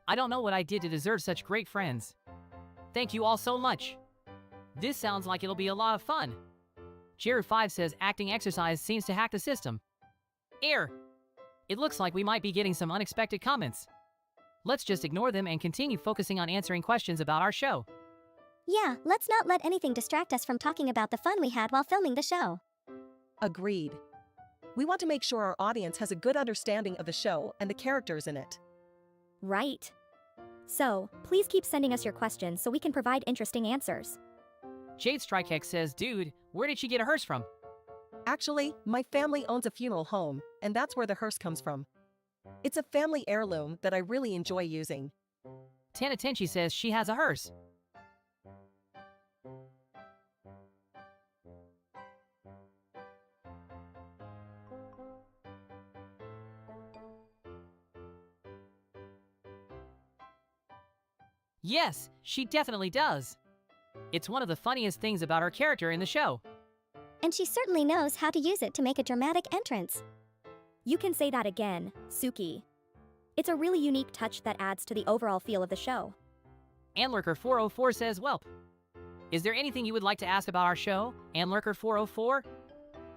I don't know what I did to deserve such great friends. Thank you all so much. This sounds like it'll be a lot of fun. Jared5 says acting exercise seems to hack the system. It looks like we might be getting some unexpected comments. Let's just ignore them and continue focusing on answering questions about our show. Yeah, let's not let anything distract us from talking about the fun we had while filming the show. Agreed. We want to make sure our audience has a good understanding of the show and the characters in it. Right. So, please keep sending us your questions so we can provide interesting answers. Jade Strikex says, dude, where did she get a hearse from? Actually, my family owns a funeral home, and that's where the hearse comes from. It's a family heirloom that I really enjoy using. Tanatenchi says she has a hearse. Yes, she definitely does. It's one of the funniest things about her character in the show. And she certainly knows how to use it to make a dramatic entrance. You can say that again, Tsuki. It's a really unique touch that adds to the overall feel of the show. Anlurker404 says, Welp. Is there anything you would like to ask about our show, Anlurker404?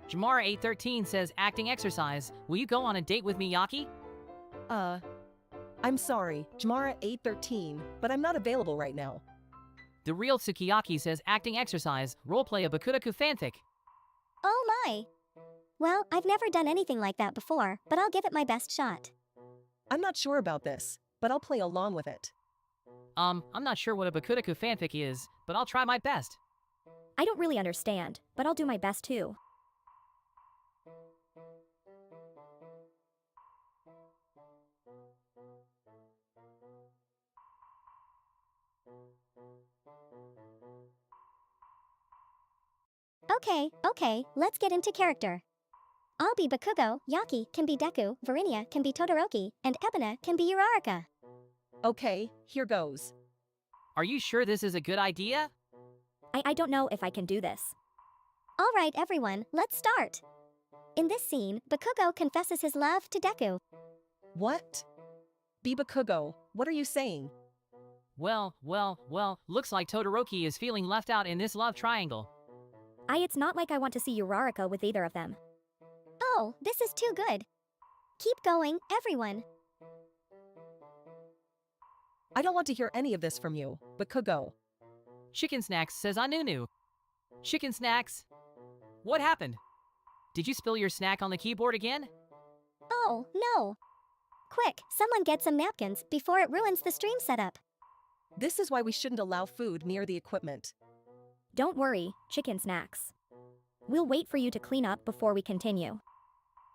Jamara813 says, acting exercise, will you go on a date with me, Yakii? I'm sorry, Jamara813, but I'm not available right now. The real Tsukiyaki says, acting exercise, roleplay a Bakuraku fanfic. Oh my! Well, I've never done anything like that before, but I'll give it my best shot. I'm not sure about this, but I'll play along with it. I'm not sure what a Bakutaku fanfic is, but I'll try my best. I don't really understand, but I'll do my best too. Okay, let's get into character. I'll be Bakugo, Yakii can be Deku, Vaarinia can be Todoroki, and Ebina can be Uraraka. Okay, here goes. Are you sure this is a good idea? I don't know if I can do this. Alright everyone, let's start. In this scene, Bakugo confesses his love to Deku. What? Be Bakugo, what are you saying? Well, looks like Todoroki is feeling left out in this love triangle. It's not like I want to see Uraraka with either of them. Oh, this is too good. Keep going, everyone. I don't want to hear any of this from you, Bakugo. Chicken Snacks says Anunu. Chicken Snacks? What happened? Did you spill your snack on the keyboard again? Oh, no. Quick, someone get some napkins before it ruins the stream setup. This is why we shouldn't allow food near the equipment. Don't worry, Chicken Snacks. We'll wait for you to clean up before we continue.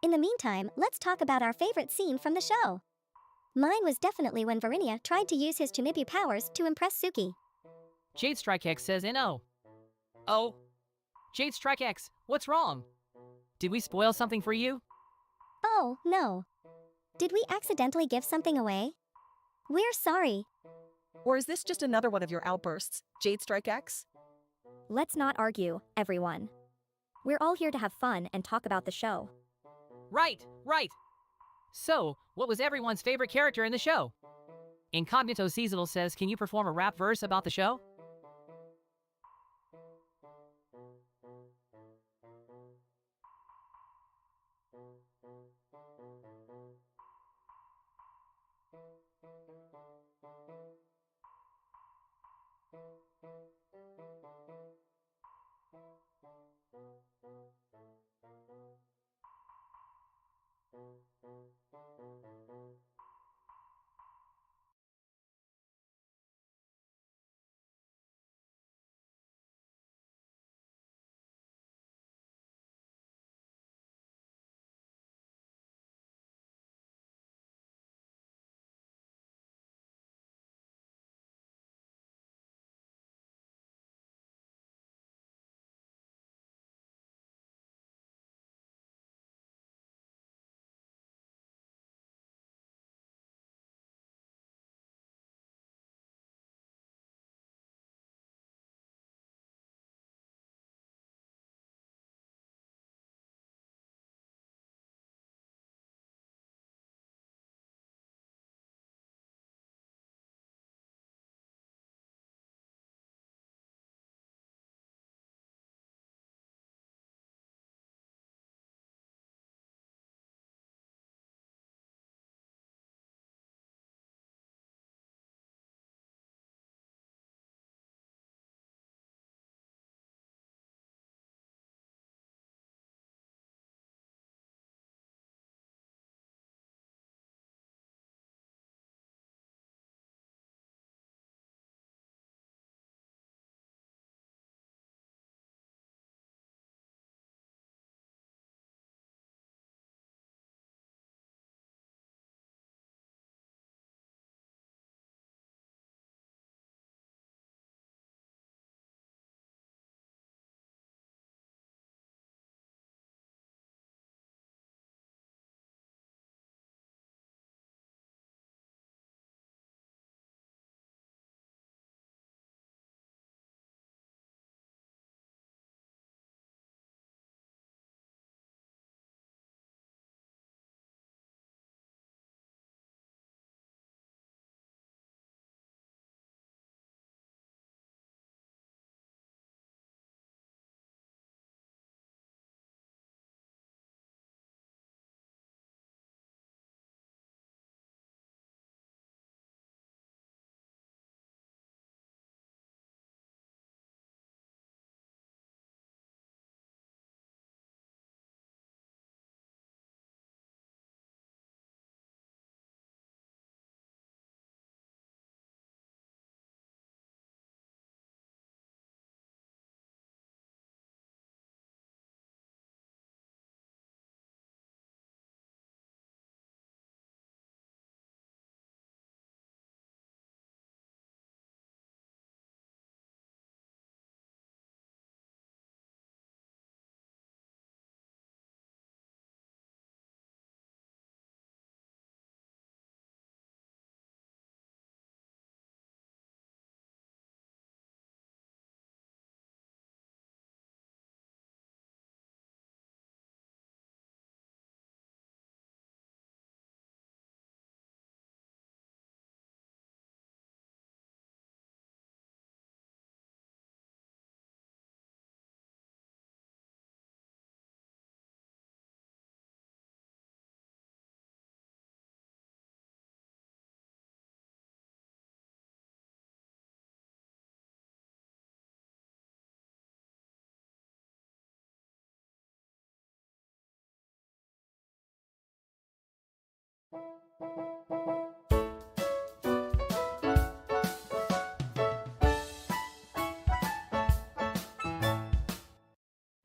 In the meantime, let's talk about our favorite scene from the show. Mine was definitely when Vaarinia tried to use his Chimibu powers to impress Tsuki. Jade Strike X says NO. Oh. Jade Strike X, what's wrong? Did we spoil something for you? Oh, no. Did we accidentally give something away? We're sorry. Or is this just another one of your outbursts, Jade Strike X? Let's not argue, everyone. We're all here to have fun and talk about the show. Right. So, what was everyone's favorite character in the show? Incognito Seasonal says, can you perform a rap verse about the show?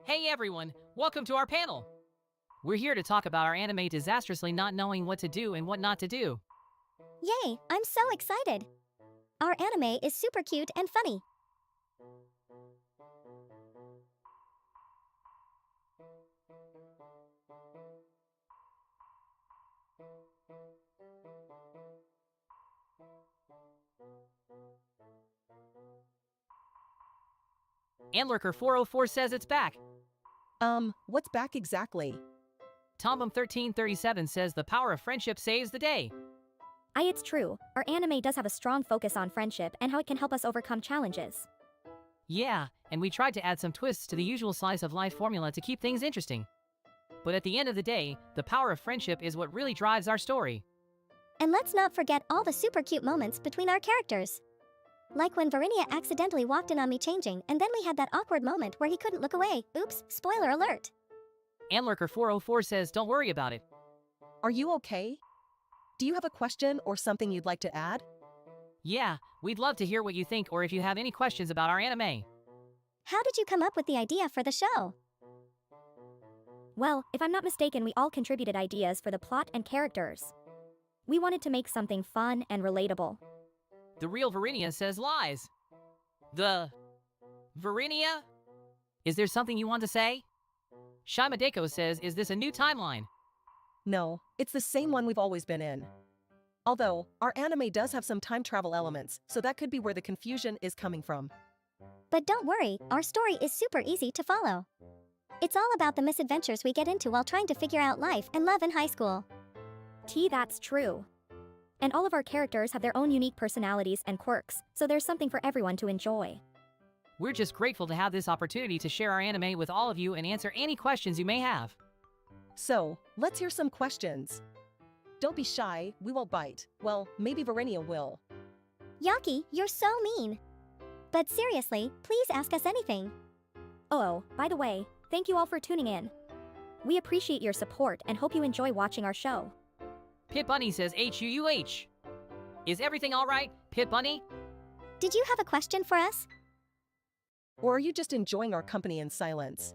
Hey everyone, welcome to our panel. We're here to talk about our anime disastrously not knowing what to do and what not to do. Yay, I'm so excited! Our anime is super cute and funny. Antlerker404 says it's back. What's back exactly? Tombum1337 says the power of friendship saves the day. It's true. Our anime does have a strong focus on friendship and how it can help us overcome challenges. Yeah, and we tried to add some twists to the usual slice of life formula to keep things interesting. But at the end of the day, the power of friendship is what really drives our story. And let's not forget all the super cute moments between our characters. Like when Vaarinia accidentally walked in on me changing and then we had that awkward moment where he couldn't look away. Oops, spoiler alert. Antlerker404 says don't worry about it. Are you okay? Do you have a question or something you'd like to add? Yeah, we'd love to hear what you think or if you have any questions about our anime. How did you come up with the idea for the show? Well, if I'm not mistaken, we all contributed ideas for the plot and characters. We wanted to make something fun and relatable. The real Vaarinia says lies. The Vaarinia? Is there something you want to say? Shimadeko says, is this a new timeline? No, it's the same one we've always been in. Although, our anime does have some time travel elements, so that could be where the confusion is coming from. But don't worry, our story is super easy to follow. It's all about the misadventures we get into while trying to figure out life and love in high school. That's true. And all of our characters have their own unique personalities and quirks, so there's something for everyone to enjoy. We're just grateful to have this opportunity to share our anime with all of you and answer any questions you may have. So, let's hear some questions. Don't be shy, we won't bite. Well, maybe Vaarinia will. Yakii, you're so mean. But seriously, please ask us anything. Oh, by the way, thank you all for tuning in. We appreciate your support and hope you enjoy watching our show. Pit Bunny says HUUH. Is everything alright, Pit Bunny? Did you have a question for us? Or are you just enjoying our company in silence?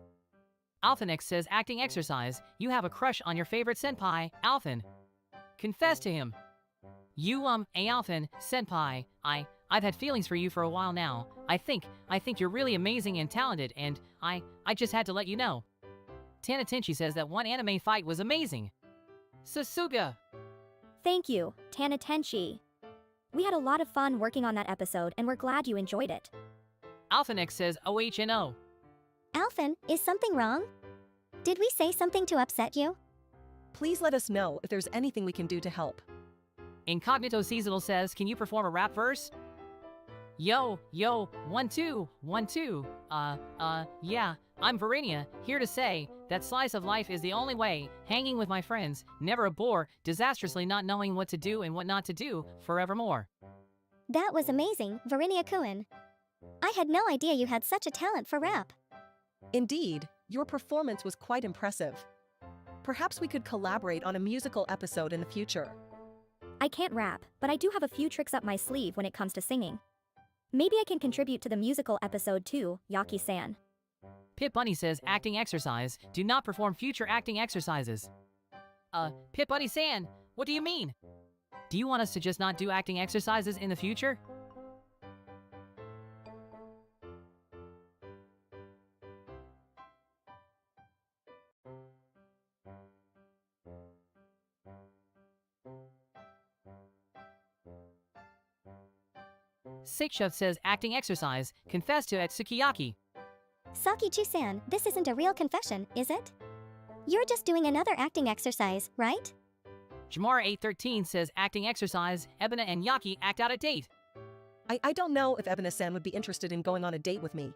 Alphanex says acting exercise. You have a crush on your favorite senpai, Alphan. Confess to him. You, Alphan, senpai, I've had feelings for you for a while now. I think you're really amazing and talented, and I just had to let you know. Tanatenchi says that one anime fight was amazing. Sasuga. Thank you, Tanatenchi. We had a lot of fun working on that episode and we're glad you enjoyed it. Alphanex says OHNO. Alphan, is something wrong? Did we say something to upset you? Please let us know if there's anything we can do to help. Incognito Seasonal says, can you perform a rap verse? Yo, 1 2 1 2. Yeah, I'm Vaarinia, here to say that slice of life is the only way, hanging with my friends, never a bore, disastrously not knowing what to do and what not to do, forevermore. That was amazing, Vaarinia-kun. I had no idea you had such a talent for rap. Indeed, your performance was quite impressive. Perhaps we could collaborate on a musical episode in the future. I can't rap, but I do have a few tricks up my sleeve when it comes to singing. Maybe I can contribute to the musical episode too, Yakii-san. Pit Bunny says acting exercise. Do not perform future acting exercises. Pit Bunny-san, what do you mean? Do you want us to just not do acting exercises in the future? Seiksha says acting exercise. Confess to at Sukiyaki. Saki-chu-san, this isn't a real confession, is it? You're just doing another acting exercise, right? Jamara813 says acting exercise. Ebina and Yakii act out a date. I don't know if Ebina-san would be interested in going on a date with me.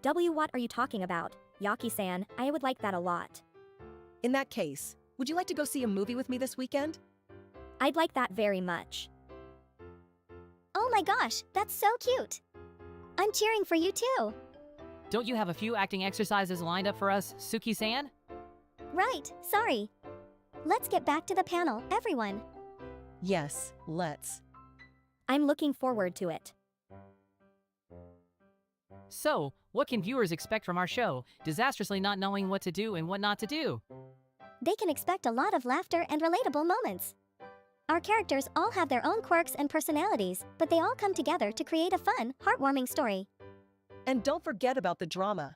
What are you talking about? Yakii-san, I would like that a lot. In that case, would you like to go see a movie with me this weekend? I'd like that very much. Oh my gosh, that's so cute! I'm cheering for you too! Don't you have a few acting exercises lined up for us, Suki-san? Right, sorry. Let's get back to the panel, everyone. Yes, let's. I'm looking forward to it. So, what can viewers expect from our show, disastrously not knowing what to do and what not to do? They can expect a lot of laughter and relatable moments. Our characters all have their own quirks and personalities, but they all come together to create a fun, heartwarming story. And don't forget about the drama.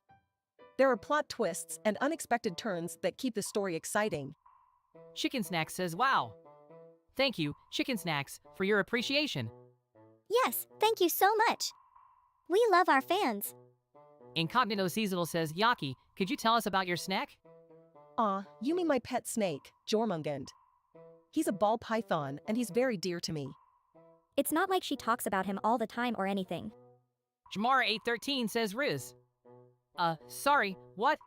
There are plot twists and unexpected turns that keep the story exciting. Chicken Snacks says, wow. Thank you, Chicken Snacks, for your appreciation. Yes, thank you so much. We love our fans. Incognito Seasonal says, Yakii, could you tell us about your snack? Aw, you mean my pet snake, Jormungand. He's a ball python and he's very dear to me. It's not like she talks about him all the time or anything. Jamara813 says, Riz. Sorry, what?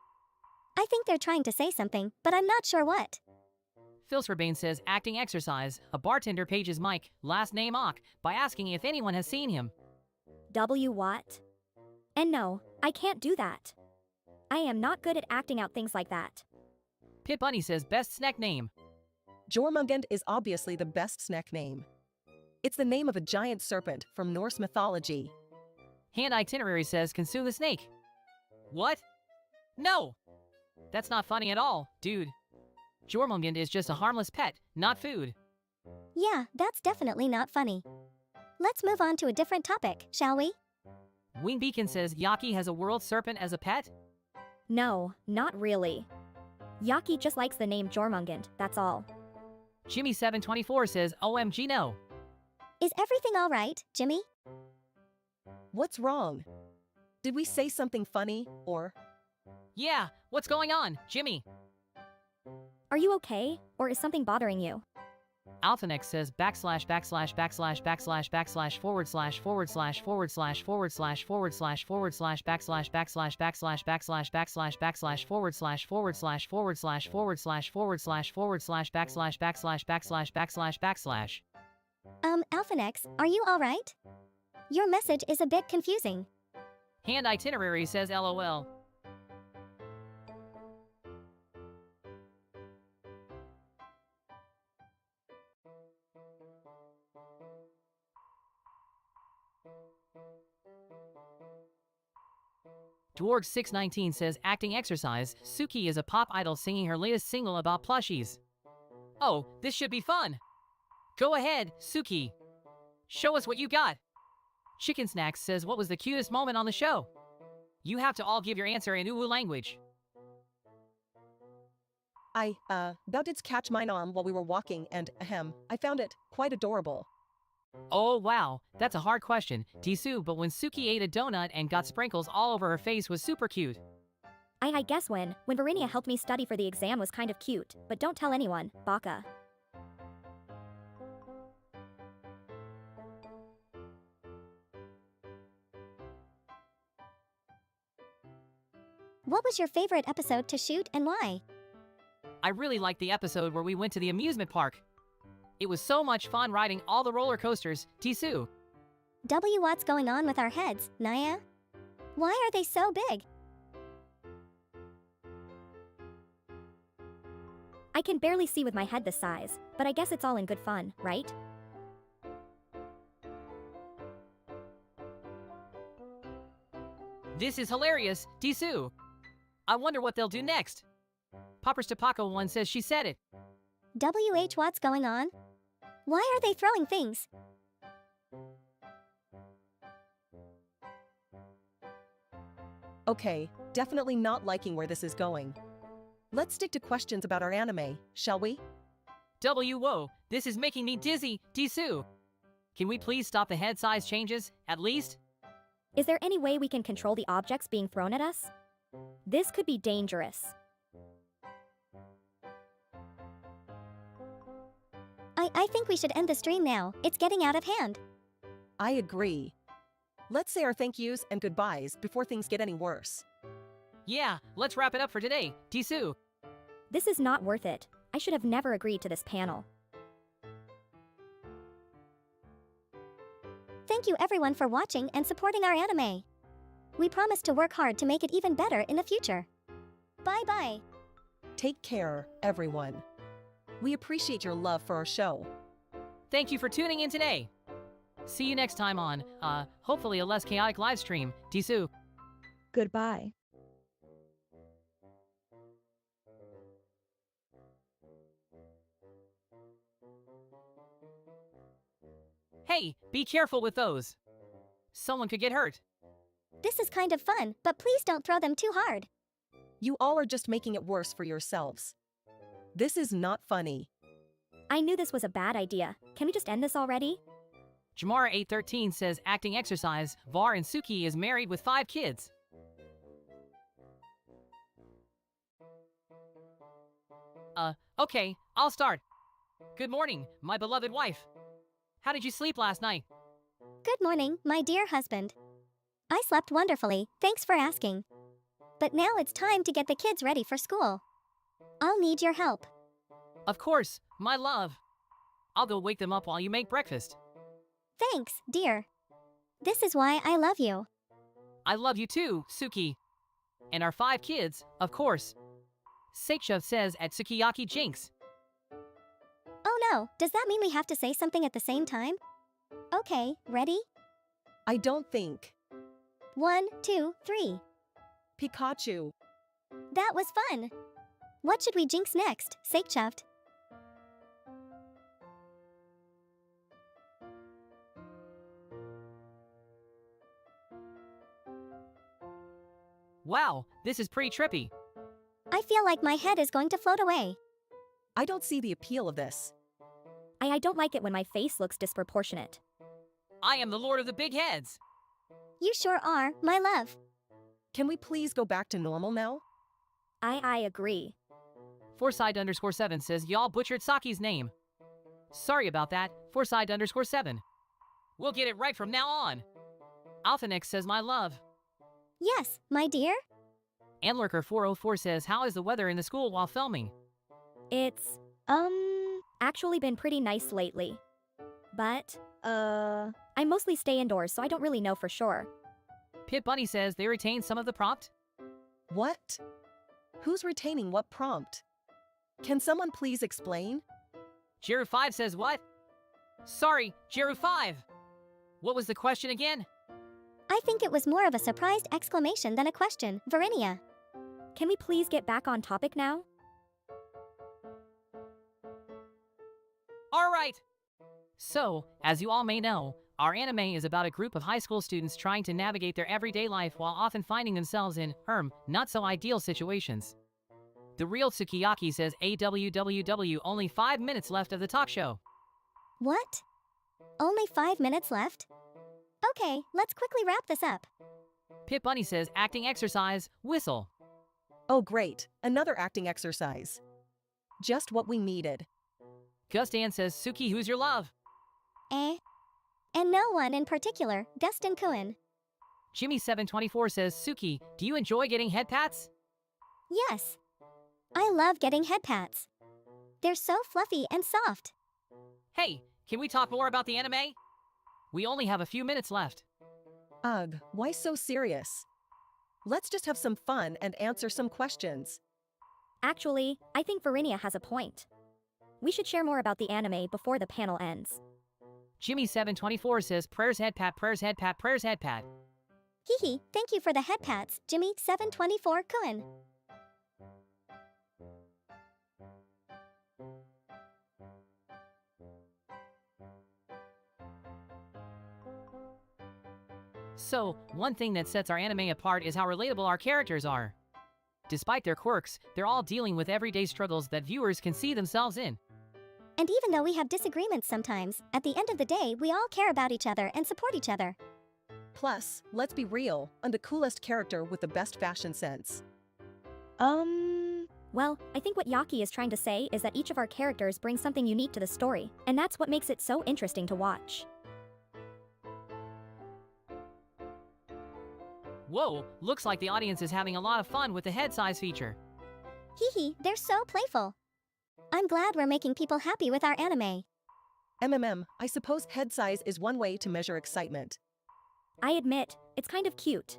I think they're trying to say something, but I'm not sure what. Philsverbane says, acting exercise. A bartender pages Mike, last name Ock, by asking if anyone has seen him. W what? And no, I can't do that. I am not good at acting out things like that. Pit Bunny says, best snack name. Jormungand is obviously the best snack name. It's the name of a giant serpent from Norse mythology. Hand Itinerary says, consume the snake. What? No! That's not funny at all, dude. Jormungand is just a harmless pet, not food. Yeah, that's definitely not funny. Let's move on to a different topic, shall we? Wing Beacon says, Yakii has a world serpent as a pet? No, not really. Yakii just likes the name Jormungand, that's all. Jimmy724 says, OMG no. Is everything all right, Jimmy? What's wrong? Did we say something funny, or? Yeah, what's going on, Jimmy? Are you okay, or is something bothering you? Alphanex says // // Alphanex, are you all right? Your message is a bit confusing. Hand Itinerary says LOL. Dwarg619 says, acting exercise, Tsuki is a pop idol singing her latest single about plushies. Oh, this should be fun. Go ahead, Tsuki. Show us what you got. Chicken Snacks says, what was the cutest moment on the show? You have to all give your answer in Uwu language. Thou didst catch mine arm while we were walking and, I found it quite adorable. Oh wow, that's a hard question, Tisu, but when Tsuki ate a donut and got sprinkles all over her face was super cute. I guess when Vaarinia helped me study for the exam was kind of cute, but don't tell anyone, Baka. What was your favorite episode to shoot and why? I really liked the episode where we went to the amusement park. It was so much fun riding all the roller coasters, Tisu. What's going on with our heads, Naya? Why are they so big? I can barely see with my head this size, but I guess it's all in good fun, right? This is hilarious, Tisu. I wonder what they'll do next. Poppers to Paco 1 says she said it. What's going on? Why are they throwing things? Okay, definitely not liking where this is going. Let's stick to questions about our anime, shall we? Whoa, this is making me dizzy, Tisu. Can we please stop the head size changes, at least? Is there any way we can control the objects being thrown at us? This could be dangerous. I think we should end the stream now. It's getting out of hand. I agree. Let's say our thank yous and goodbyes before things get any worse. Yeah, let's wrap it up for today, Tisu. This is not worth it. I should have never agreed to this panel. Thank you everyone for watching and supporting our anime. We promise to work hard to make it even better in the future. Bye-bye. Take care, everyone. We appreciate your love for our show. Thank you for tuning in today. See you next time on, hopefully a less chaotic live stream. Disu. Goodbye. Hey, be careful with those. Someone could get hurt. This is kind of fun, but please don't throw them too hard. You all are just making it worse for yourselves. This is not funny. I knew this was a bad idea. Can we just end this already? Jamara 813 says acting exercise. Var and Tsuki is married with 5 kids. Okay, I'll start. Good morning, my beloved wife. How did you sleep last night? Good morning, my dear husband. I slept wonderfully, thanks for asking. But now it's time to get the kids ready for school. I'll need your help. Of course, my love. I'll go wake them up while you make breakfast. Thanks, dear. This is why I love you. I love you too, Tsuki. And our 5 kids, of course. Seicha says at Sukiyaki Jinx. Oh no, does that mean we have to say something at the same time? Okay, ready? I don't think. 1, 2, 3. Pikachu. That was fun. What should we jinx next, Seichuft? Wow, this is pretty trippy. I feel like my head is going to float away. I don't see the appeal of this. I don't like it when my face looks disproportionate. I am the Lord of the Big Heads. You sure are, my love. Can we please go back to normal now? I agree. Forsyth_7 says y'all butchered Saki's name. Sorry about that, Forsyth_7. We'll get it right from now on. Alphanex says my love. Yes, my dear? Anlurker404 says how is the weather in the school while filming? It's, actually been pretty nice lately. But, I mostly stay indoors, so I don't really know for sure. Pit Bunny says they retained some of the prompt. What? Who's retaining what prompt? Can someone please explain? Jeru5 says what? Sorry, Jeru5. What was the question again? I think it was more of a surprised exclamation than a question, Vaarinia. Can we please get back on topic now? Alright! So, as you all may know, our anime is about a group of high school students trying to navigate their everyday life while often finding themselves in, not so ideal situations. The real Sukiyaki says AWWW only 5 minutes left of the talk show. What? Only 5 minutes left? Okay, let's quickly wrap this up. Pit Bunny says acting exercise, whistle. Oh great, another acting exercise. Just what we needed. Gustan says Tsuki, who's your love? And no one in particular, Gustin Kuin. Jimmy724 says Tsuki, do you enjoy getting head pats? Yes. I love getting head pats. They're so fluffy and soft. Hey, can we talk more about the anime? We only have a few minutes left. Ugh, why so serious? Let's just have some fun and answer some questions. Actually, I think Vaarinia has a point. We should share more about the anime before the panel ends. Jimmy724 says prayers head pat, prayers head pat, prayers head pat. Hehe, thank you for the head pats, Jimmy724 Kuin. So, one thing that sets our anime apart is how relatable our characters are. Despite their quirks, they're all dealing with everyday struggles that viewers can see themselves in. And even though we have disagreements sometimes, at the end of the day, we all care about each other and support each other. Plus, let's be real, I'm the coolest character with the best fashion sense. Well, I think what Yakii is trying to say is that each of our characters brings something unique to the story, and that's what makes it so interesting to watch. Whoa, looks like the audience is having a lot of fun with the head size feature. Hehe, they're so playful. I'm glad we're making people happy with our anime. I suppose head size is one way to measure excitement. I admit, it's kind of cute.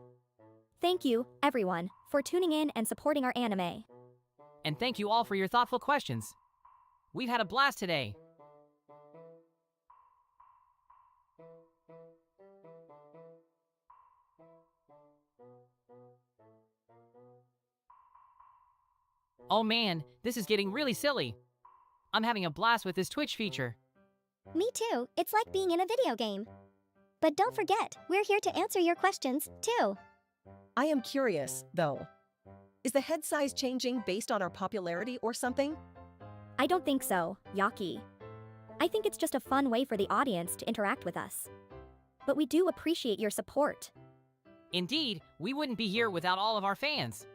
Thank you, everyone, for tuning in and supporting our anime. And thank you all for your thoughtful questions. We've had a blast today. Oh man, this is getting really silly. I'm having a blast with this Twitch feature. Me too, it's like being in a video game. But don't forget, we're here to answer your questions, too. I am curious, though. Is the head size changing based on our popularity or something? I don't think so, Yakii. I think it's just a fun way for the audience to interact with us. But we do appreciate your support. Indeed, we wouldn't be here without all of our fans.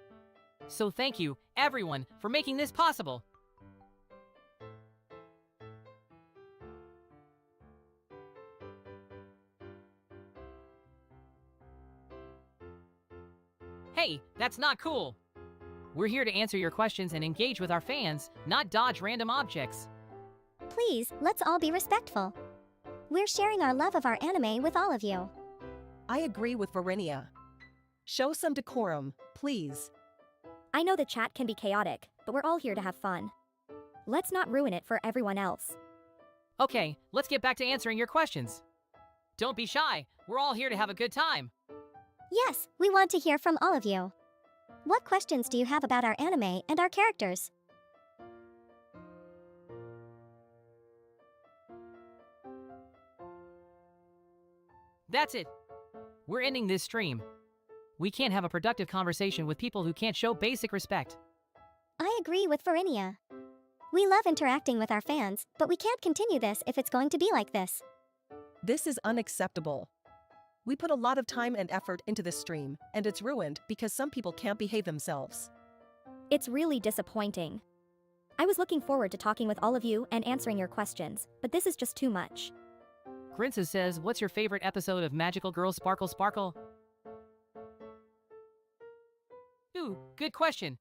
So thank you, everyone, for making this possible. Hey, that's not cool. We're here to answer your questions and engage with our fans, not dodge random objects. Please, let's all be respectful. We're sharing our love of our anime with all of you. I agree with Vaarinia. Show some decorum, please. I know the chat can be chaotic, but we're all here to have fun. Let's not ruin it for everyone else. Okay, let's get back to answering your questions. Don't be shy, we're all here to have a good time. Yes, we want to hear from all of you. What questions do you have about our anime and our characters? That's it. We're ending this stream. We can't have a productive conversation with people who can't show basic respect. I agree with Vaarinia. We love interacting with our fans, but we can't continue this if it's going to be like this. This is unacceptable. We put a lot of time and effort into this stream, and it's ruined because some people can't behave themselves. It's really disappointing. I was looking forward to talking with all of you and answering your questions, but this is just too much. Grinsa says, what's your favorite episode of Magical Girl Sparkle Sparkle? Ooh, good question.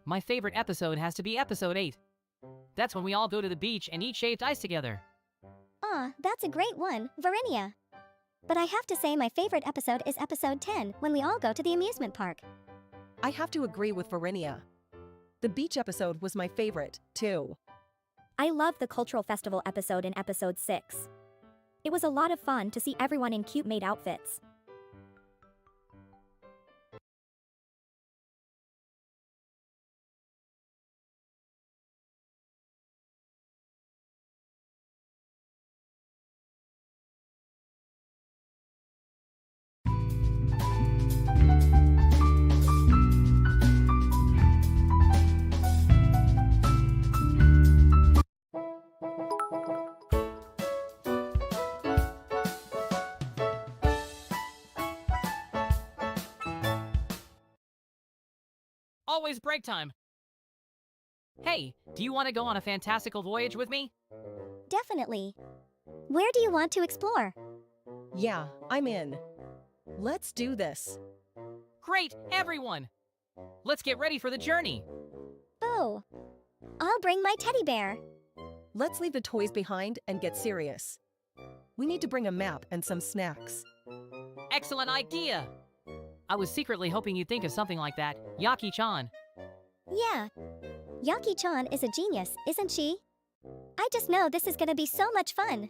My favorite episode has to be episode 8. That's when we all go to the beach and eat shaved ice together. Aw, that's a great one, Vaarinia. But I have to say my favorite episode is episode 10, when we all go to the amusement park. I have to agree with Vaarinia. The beach episode was my favorite, too. I love the cultural festival episode in episode 6. It was a lot of fun to see everyone in cute maid outfits. Alwaysbreaktime. Hey, do you want to go on a fantastical voyage with me? Definitely. Where do you want to explore? Yeah, I'm in. Let's do this. Great, everyone! Let's get ready for the journey. Boo! I'll bring my teddy bear. Let's leave the toys behind and get serious. We need to bring a map and some snacks. Excellent idea! I was secretly hoping you'd think of something like that, Yakii-chan. Yeah. Yakii-chan is a genius, isn't she? I just know this is gonna be so much fun.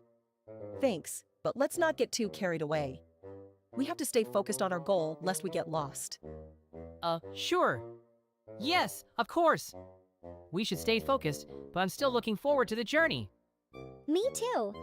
Thanks, but let's not get too carried away. We have to stay focused on our goal lest we get lost. Sure. Yes, of course. We should stay focused, but I'm still looking forward to the journey. Me too.